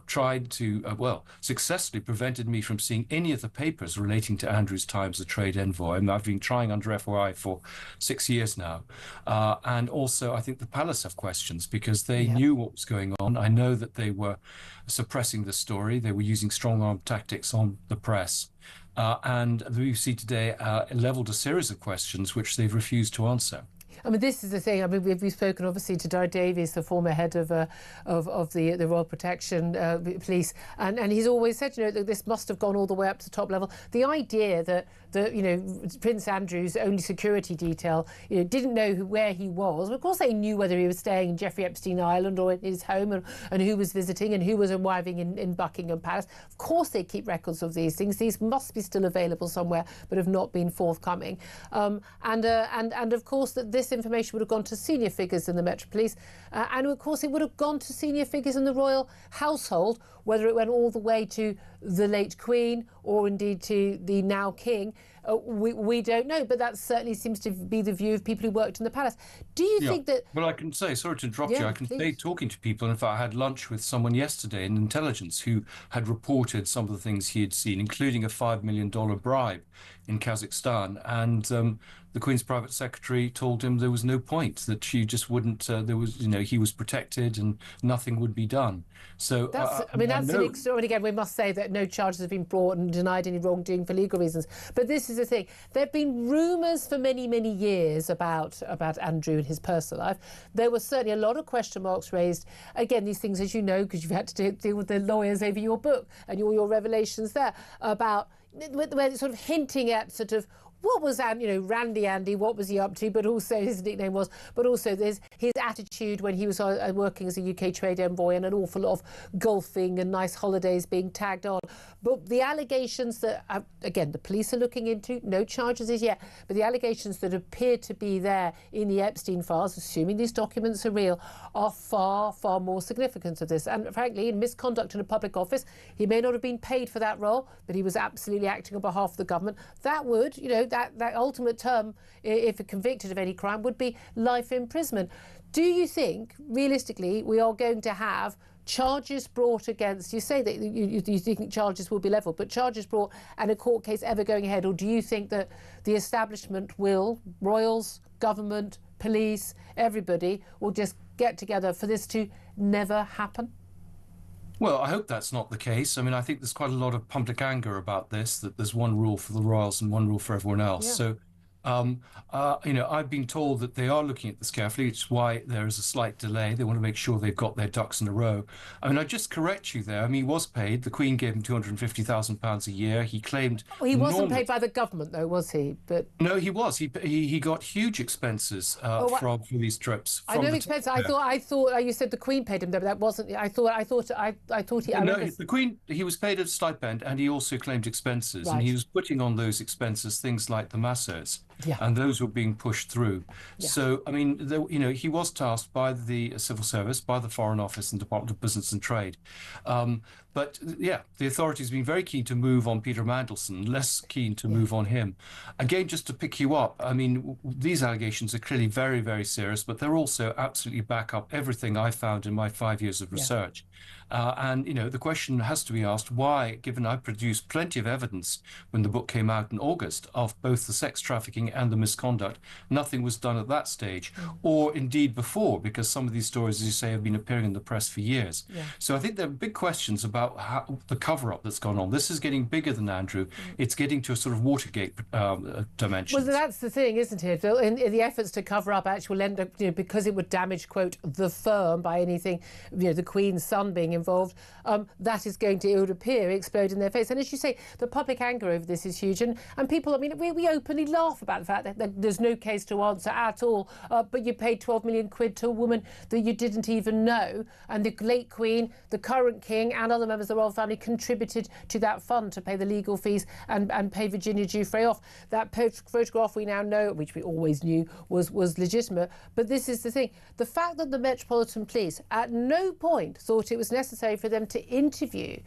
tried to, successfully prevented me from seeing any of the papers relating to Andrew's time as a trade envoy? I mean, I've been trying under FOI for 6 years now. And also, I think the palace have questions because they knew what was going on. I know that they were suppressing the story. They were using strong-arm tactics on the press. And the BBC today levelled a series of questions which they've refused to answer. I mean, this is the thing. I mean, we've spoken obviously to Di Davies, the former head of the Royal Protection Police, and he's always said, that this must have gone all the way up to the top level. The idea that Prince Andrew's only security detail, didn't know where he was. Of course, they knew whether he was staying in Jeffrey Epstein Island or in his home, and who was visiting and who was arriving in Buckingham Palace. Of course, they keep records of these things. These must be still available somewhere, but have not been forthcoming. And of course, that this information would have gone to senior figures in the Met Police, and of course, it would have gone to senior figures in the royal household, whether it went all the way to the late Queen or indeed to the now King. We don't know, but that certainly seems to be the view of people who worked in the palace. Do you think that... Well, I can say, sorry to interrupt you, I can say, talking to people, in fact, I had lunch with someone yesterday in intelligence who had reported some of the things he had seen, including a $5 million bribe in Kazakhstan, and the Queen's private secretary told him there was no point, that she just wouldn't, he was protected and nothing would be done. So that's an extraordinary. Again, we must say that no charges have been brought and denied any wrongdoing for legal reasons. But this is the thing. There have been rumours for many, many years about Andrew and his personal life. There were certainly a lot of question marks raised. Again, these things, as you know, because you've had to deal with the lawyers over your book and all your revelations there, about where it's sort of hinting at sort of what was Randy Andy, what was he up to, but also his nickname was, but also there's his attitude when he was working as a UK trade envoy, and an awful lot of golfing and nice holidays being tagged on. But the allegations that, again, the police are looking into, no charges as yet, but the allegations that appear to be there in the Epstein files, assuming these documents are real, are far, far more significant of this. And frankly, in misconduct in a public office, he may not have been paid for that role, but he was absolutely acting on behalf of the government. That would, that ultimate term, if convicted of any crime, would be life imprisonment. Do you think, realistically, we are going to have charges brought against, you say that you think charges will be levelled, but charges brought and a court case ever going ahead, or do you think that the establishment will, royals, government, police, everybody, will just get together for this to never happen? Well, I hope that's not the case. I mean, I think there's quite a lot of public anger about this, that there's one rule for the royals and one rule for everyone else. Yeah. So, you know, I've been told that they are looking at this carefully, which is why there is a slight delay. They want to make sure they've got their ducks in a row. I mean, I just correct you there. I mean, he was paid. The Queen gave him £250,000 a year. He claimed... Well, he wasn't paid by the government, though, was he? But no, he was. He got huge expenses for these trips. I know expenses. I thought you said the Queen paid him, but that wasn't. I thought he. No, the Queen. He was paid a stipend, and he also claimed expenses, and he was putting on those expenses things like the masseurs. Yeah. And those were being pushed through. Yeah. So, I mean, you know, he was tasked by the Civil Service, by the Foreign Office and Department of Business and Trade. But, yeah, the authorities have been very keen to move on Peter Mandelson, less keen to move on him. Again, just to pick you up, I mean, these allegations are clearly very, very serious, but they're also absolutely back up everything I found in my 5 years of research. And, you know, the question has to be asked, why, given I produced plenty of evidence when the book came out in August of both the sex trafficking and the misconduct, nothing was done at that stage, or indeed before, because some of these stories, as you say, have been appearing in the press for years. Yeah. So I think there are big questions about how the cover-up that's gone on. This is getting bigger than Andrew. It's getting to a sort of Watergate dimension. Well, that's the thing, isn't it? In the efforts to cover up actual end, you know, because it would damage, quote, the firm by anything, you know, the Queen's son being involved, that is going to, it would appear, explode in their face. And as you say, the public anger over this is huge. And people, I mean, we openly laugh about the fact that there's no case to answer at all, but you paid 12 million quid to a woman that you didn't even know. And the late Queen, the current King and other members of the royal family contributed to that fund to pay the legal fees and pay Virginia Giuffre off. That photograph we now know, which we always knew, was legitimate. But this is the thing. The fact that the Metropolitan Police at no point thought it was necessary for them to interview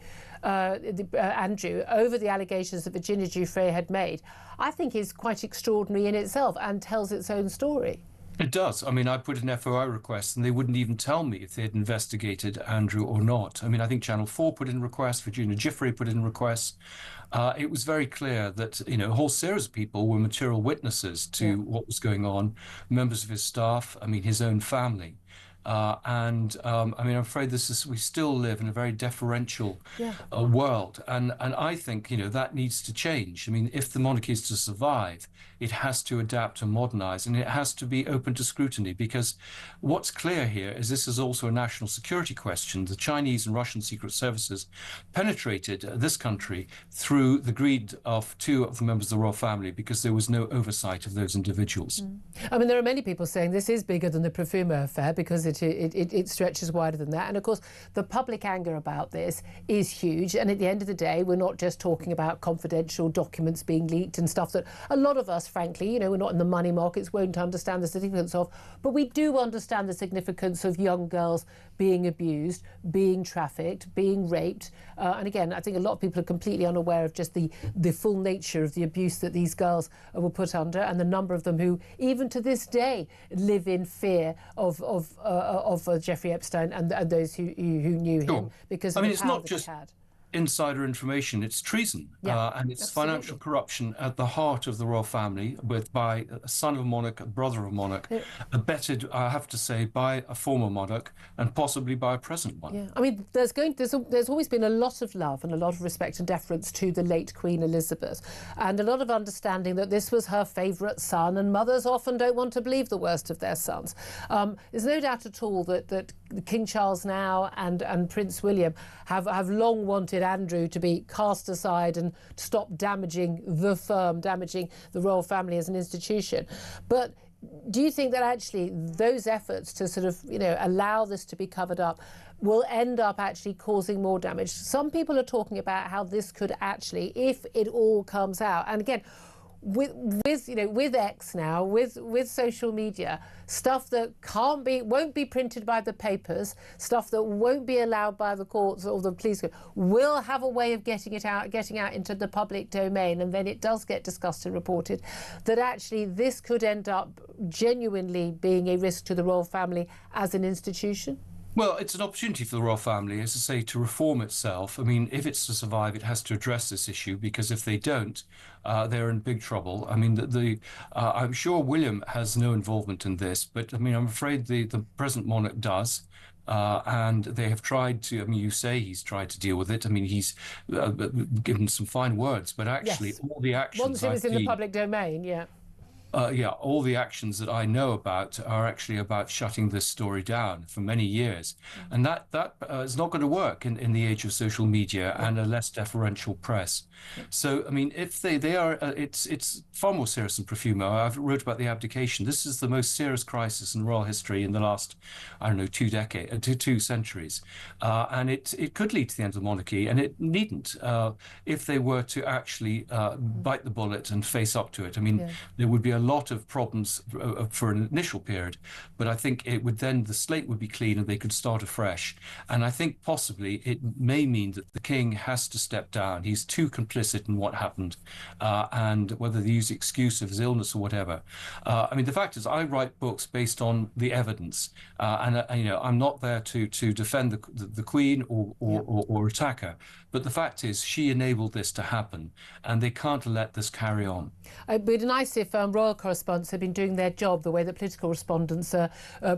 Andrew over the allegations that Virginia Giuffre had made, I think is quite extraordinary in itself and tells its own story. It does. I mean, I put an FOI request and they wouldn't even tell me if they had investigated Andrew or not. I mean, I think Channel 4 put in requests, Virginia Giuffre put in requests. It was very clear that, you know, a whole series of people were material witnesses to what was going on, members of his staff, I mean, his own family. I mean, I'm afraid we still live in a very deferential world. And I think, you know, that needs to change. I mean, if the monarchy is to survive, it has to adapt and modernize, and it has to be open to scrutiny, because what's clear here is this is also a national security question. The Chinese and Russian secret services penetrated this country through the greed of two of the members of the royal family because there was no oversight of those individuals. I mean, there are many people saying this is bigger than the Profumo affair because it stretches wider than that. And of course, the public anger about this is huge. And at the end of the day, we're not just talking about confidential documents being leaked and stuff that a lot of us, frankly, you know, we're not in the money markets, won't understand the significance of. But we do understand the significance of young girls being abused, being trafficked, being raped. And again, I think a lot of people are completely unaware of just the full nature of the abuse that these girls were put under, and the number of them who, even to this day, live in fear of Jeffrey Epstein and those who knew him because of the power that he had. Insider information, it's treason, and it's financial corruption at the heart of the royal family, by a son of a monarch, a brother of a monarch, abetted, I have to say, by a former monarch and possibly by a present one. Yeah, I mean, there's always been a lot of love and a lot of respect and deference to the late Queen Elizabeth, and a lot of understanding that this was her favourite son, and mothers often don't want to believe the worst of their sons. There's no doubt at all that King Charles now and Prince William have long wanted Andrew to be cast aside and stop damaging the firm, damaging the royal family as an institution. But do you think that actually those efforts to sort of, you know, allow this to be covered up will end up actually causing more damage? Some people are talking about how this could actually, if it all comes out, and again, with X now, with social media, stuff that won't be printed by the papers, stuff that won't be allowed by the courts or the police, will have a way of getting out into the public domain, and then it does get discussed and reported, that actually this could end up genuinely being a risk to the royal family as an institution? Well, it's an opportunity for the royal family, as I say, to reform itself. I mean, if it's to survive, it has to address this issue, because if they don't, they're in big trouble. I mean, I'm sure William has no involvement in this, but I mean, I'm afraid the present monarch does. And they have tried to, I mean, you say he's tried to deal with it. I mean, he's given some fine words, but actually all the actions once it was in the public domain, all the actions that I know about are actually about shutting this story down for many years. And that is not going to work in the age of social media and a less deferential press. So, I mean, if they are, it's far more serious than Profumo. I've wrote about the abdication. This is the most serious crisis in royal history in the last, I don't know, 2 centuries. And it could lead to the end of the monarchy, and it needn't if they were to actually bite the bullet and face up to it. I mean, there would be a lot of problems for an initial period, but I think it would then, the slate would be clean and they could start afresh. And I think possibly it may mean that the king has to step down. He's too complicit in what happened, and whether they use the excuse of his illness or whatever. I mean, the fact is, I write books based on the evidence, and you know, I'm not there to defend the Queen or attack her. But the fact is, she enabled this to happen, and they can't let this carry on. It'd be nice if royal correspondents had been doing their job the way that political respondents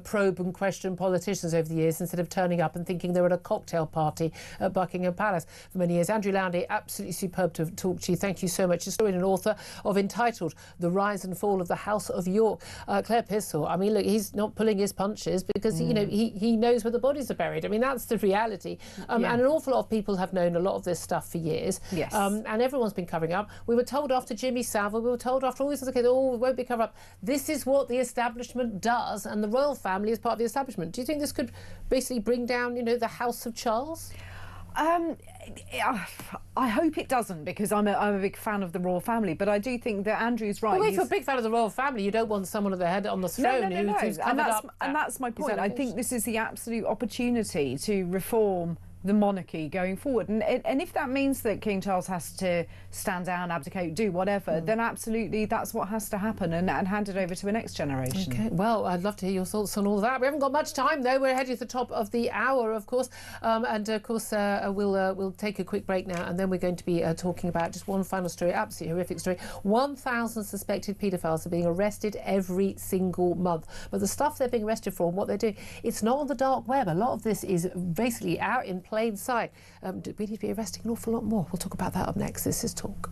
probe and question politicians over the years, instead of turning up and thinking they were at a cocktail party at Buckingham Palace for many years. Andrew Lowndes, absolutely superb to talk to you. Thank you so much. Historian and author of entitled The Rise and Fall of the House of York. Claire Pistol, I mean, look, he's not pulling his punches because, you know, he knows where the bodies are buried. I mean, that's the reality. And an awful lot of people have known a lot of this stuff for years. Yes. And everyone's been covering up. We were told after Jimmy Savile, we were told after all these other kids, oh, we won't be covered up. This is what the establishment does, and the royal family is part of the establishment. Do you think this could basically bring down, you know, the House of Charles? I hope it doesn't, because I'm a big fan of the royal family, but I do think that Andrew's right. Well, if you're a big fan of the royal family, you don't want someone at the head on the throne who's covered up. And that's my point. I think this is the absolute opportunity to reform the monarchy going forward, and if that means that King Charles has to stand down, abdicate, do whatever, then absolutely that's what has to happen, and hand it over to the next generation. Okay, well, I'd love to hear your thoughts on all that. We haven't got much time though. We're heading to the top of the hour, of course, and of course we'll take a quick break now, and then we're going to be talking about just one final story, absolutely horrific story. 1,000 suspected paedophiles are being arrested every single month, but the stuff they're being arrested for and what they're doing, it's not on the dark web. A lot of this is basically out in plain sight. We need to be arresting an awful lot more. We'll talk about that up next. This is Talk.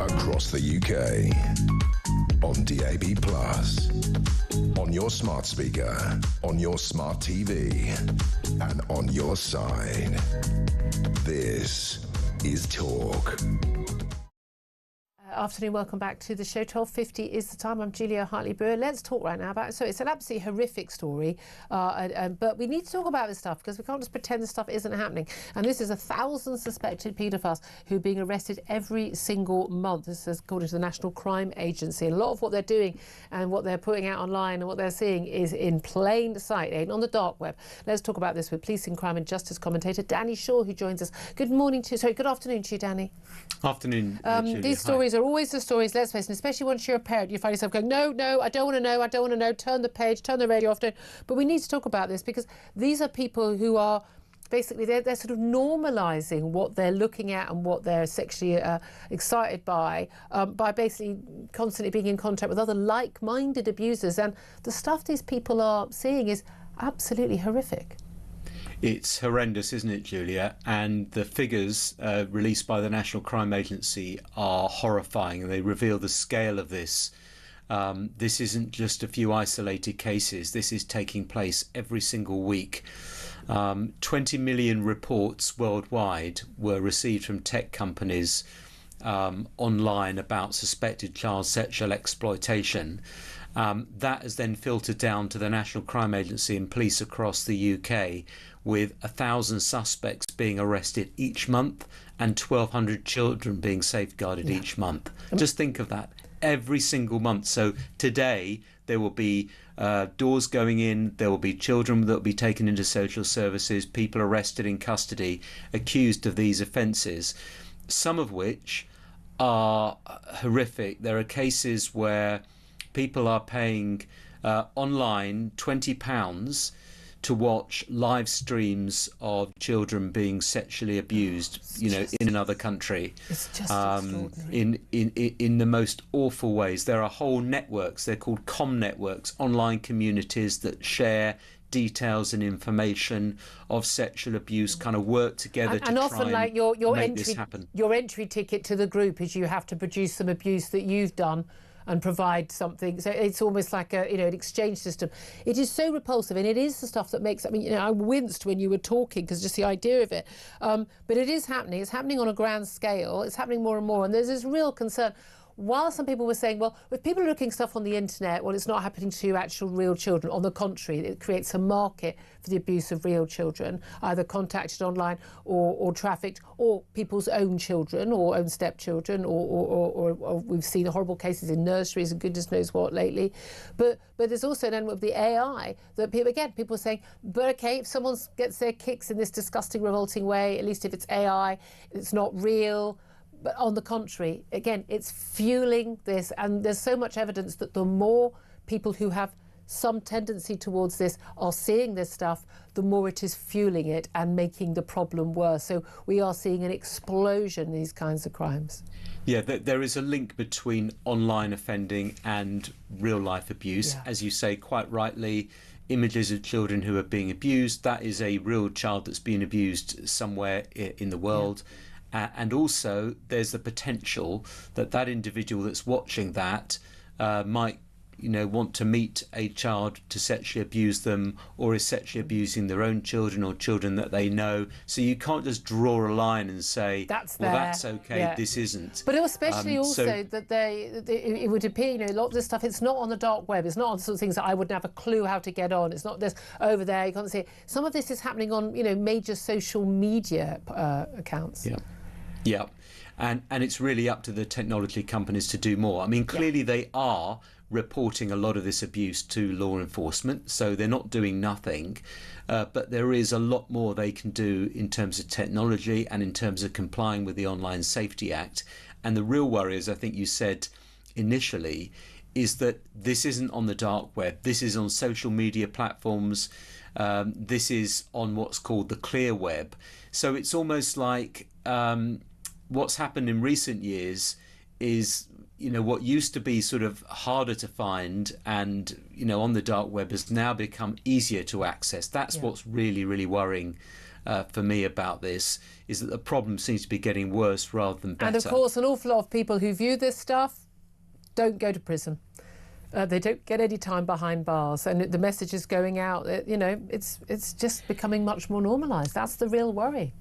Across the UK, on DAB+, on your smart speaker, on your smart TV, and on your side. This is Talk. Afternoon, welcome back to the show. 12:50 is the time. I'm Julia Hartley-Brewer. Let's talk right now about, so it's an absolutely horrific story, but we need to talk about this stuff because we can't just pretend this stuff isn't happening. And this is 1,000 suspected paedophiles who are being arrested every single month. This is according to the National Crime Agency. And a lot of what they're doing and what they're putting out online and what they're seeing is in plain sight, on the dark web. Let's talk about this with policing, crime and justice commentator Danny Shaw, who joins us. Good afternoon to you, Danny. Afternoon, Julia. These stories are always the stories, let's face it, especially once you're a parent, you find yourself going, no, I don't want to know, turn the page, turn the radio off. But we need to talk about this because these are people who are basically, they're sort of normalising what they're looking at and what they're sexually excited by basically constantly being in contact with other like-minded abusers. And the stuff these people are seeing is absolutely horrific. It's horrendous, isn't it, Julia? And the figures released by the National Crime Agency are horrifying, and they reveal the scale of this. This isn't just a few isolated cases. This is taking place every single week. 20 million reports worldwide were received from tech companies online about suspected child sexual exploitation. That has then filtered down to the National Crime Agency and police across the UK, with 1,000 suspects being arrested each month and 1,200 children being safeguarded each month. Just think of that, every single month. So today there will be doors going in, there will be children that will be taken into social services, people arrested in custody, accused of these offences, some of which are horrific. There are cases where people are paying online £20 to watch live streams of children being sexually abused, in another country. It's just extraordinary. In the most awful ways. There are whole networks, they're called comm networks, online communities that share details and information of sexual abuse, kind of work together to try often, like your entry ticket to the group is you have to produce some abuse that you've done and provide something. So it's almost like an exchange system. It is so repulsive, and it is the stuff that makes, I winced when you were talking because just the idea of it. But it is happening. It's happening on a grand scale. It's happening more and more, and there's this real concern. While some people were saying, well, if people are looking stuff on the internet, well, it's not happening to actual real children. On the contrary, it creates a market for the abuse of real children, either contacted online or trafficked, or people's own children or own stepchildren, or we've seen horrible cases in nurseries and goodness knows what lately. But there's also an element of the AI that people are saying, but okay, if someone gets their kicks in this disgusting, revolting way, at least if it's AI, it's not real. But on the contrary, again, it's fueling this, and there's so much evidence that the more people who have some tendency towards this are seeing this stuff, the more it is fueling it and making the problem worse. So we are seeing an explosion in these kinds of crimes. Yeah, there is a link between online offending and real life abuse. Yeah. As you say, quite rightly, images of children who are being abused, that is a real child that's been abused somewhere in the world. Yeah. And also, there's the potential that individual that's watching that might, want to meet a child to sexually abuse them, or is sexually abusing their own children or children that they know. So you can't just draw a line and say, that's okay, this isn't. But especially that it would appear, a lot of this stuff, it's not on the dark web. It's not on sort of things that I wouldn't have a clue how to get on. It's not this over there, you can't see it. Some of this is happening on, major social media accounts. Yeah. Yeah, and it's really up to the technology companies to do more. Clearly they are reporting a lot of this abuse to law enforcement, so they're not doing nothing, but there is a lot more they can do in terms of technology and in terms of complying with the Online Safety Act. And the real worry, as I think you said initially, is that this isn't on the dark web. This is on social media platforms. This is on what's called the clear web. So it's almost like what's happened in recent years is, what used to be sort of harder to find and, on the dark web has now become easier to access. That's what's really, really worrying for me about this, is that the problem seems to be getting worse rather than better. And of course, an awful lot of people who view this stuff don't go to prison. They don't get any time behind bars, and the message is going out that, it's just becoming much more normalised. That's the real worry.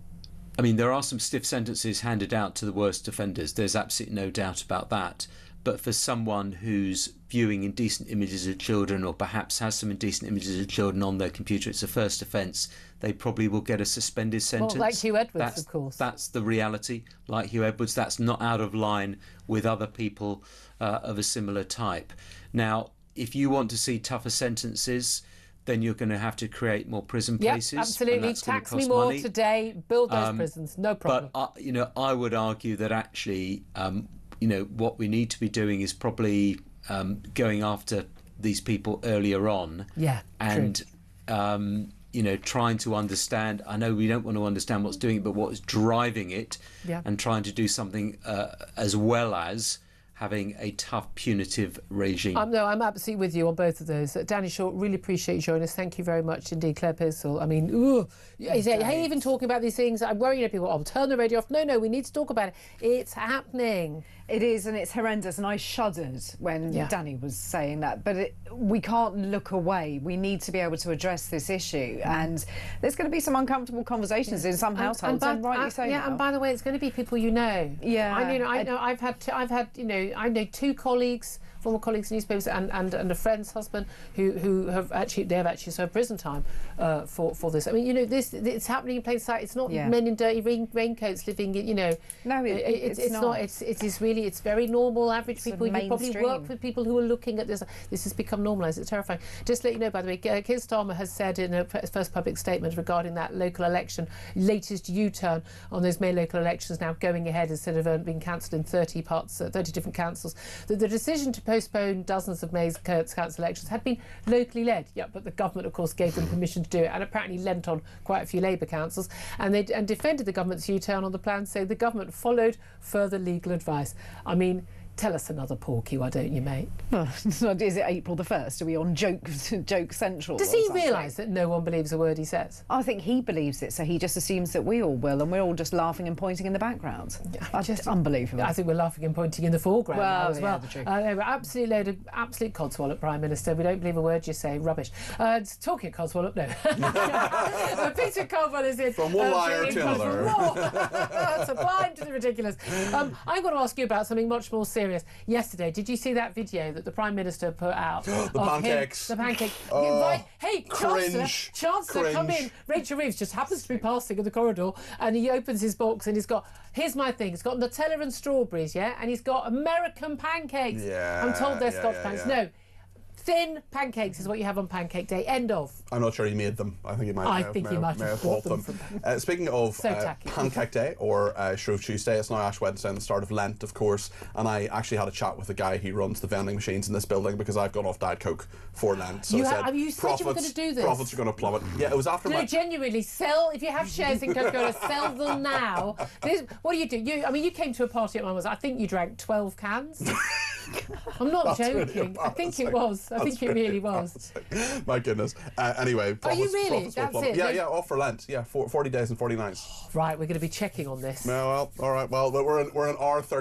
I mean, there are some stiff sentences handed out to the worst offenders. There's absolutely no doubt about that. But for someone who's viewing indecent images of children, or perhaps has some indecent images of children on their computer, it's a first offence, they probably will get a suspended sentence. Well, like Hugh Edwards, of course. That's the reality. Like Hugh Edwards, that's not out of line with other people of a similar type. Now, if you want to see tougher sentences, then you're going to have to create more prison places. Yep, absolutely. Tax me more today, build those prisons, no problem. But, I would argue that actually, what we need to be doing is probably going after these people earlier on. Yeah, and, trying to understand. I know we don't want to understand what's doing it, but what is driving it, and trying to do something as well as having a tough punitive regime. No, I'm absolutely with you on both of those. Danny Short, really appreciate you joining us. Thank you very much indeed. Claire Pistol, I mean, hey, even talking about these things, I'm worrying people, I'll turn the radio off. No, we need to talk about it. It's happening. It is, and it's horrendous, and I shuddered when Danny was saying that, but we can't look away. We need to be able to address this issue, and there's going to be some uncomfortable conversations in some households, and rightly so. Yeah, and by the way, it's going to be people you know. Yeah. I know two colleagues, former colleagues in newspapers, and a friend's husband who have actually served prison time for this. I mean, it's happening in plain sight. It's not men in dirty raincoats living in, No, it's not. It is really. It's very normal, average people. You probably work with people who are looking at this. This has become normalised. It's terrifying. Just to let you know, by the way, Keir Starmer has said in a first public statement regarding that local election, latest U-turn on those May local elections now going ahead instead of being cancelled in 30 different councils, that the decision to postpone dozens of May's council elections had been locally led. Yeah, but the government, of course, gave them permission to do it, and apparently lent on quite a few Labour councils, and defended the government's U-turn on the plan, saying the government followed further legal advice. I mean, tell us another porky, why don't you, mate? Is it April the 1st? Are we on joke central? Does he realise that no one believes a word he says? I think he believes it, so he just assumes that we all will, and we're all just laughing and pointing in the background. Just unbelievable. I think we're laughing and pointing in the foreground now as well. We're absolute codswallop, Prime Minister. We don't believe a word you say. Rubbish. Talking of codswallop, no. Peter Caldwell is in. From one liar to another. Sublime to the ridiculous. I'm going to ask you about something much more serious. Yesterday, did you see that video that the Prime Minister put out? The pancakes. The pancake. Right. Hey, Chancellor, come in. Rachel Reeves just happens to be passing in the corridor, and he opens his box and he's got, here's my thing, it's got Nutella and strawberries, and he's got American pancakes. Yeah. I'm told they're Scotch pancakes. No. Thin pancakes is what you have on Pancake Day. End of. I'm not sure he made them. I think he might have bought them. Speaking of Pancake Day or Shrove Tuesday, it's now Ash Wednesday and the start of Lent, of course. And I actually had a chat with the guy who runs the vending machines in this building because I've gone off Diet Coke for Lent. So you said you were going to do this. Profits are going to plummet. Yeah, it was after my... genuinely, sell, if you have shares in Coca-Cola, sell them now. What do? You came to a party at mine. I think you drank 12 cans. I'm not joking. I think it was. I think it really was. My goodness. Anyway. Are you really? That's it? Yeah, off for Lent. Yeah, 40 days and 40 nights. Right, we're going to be checking on this. Yeah, well, all right. Well, we're in our third.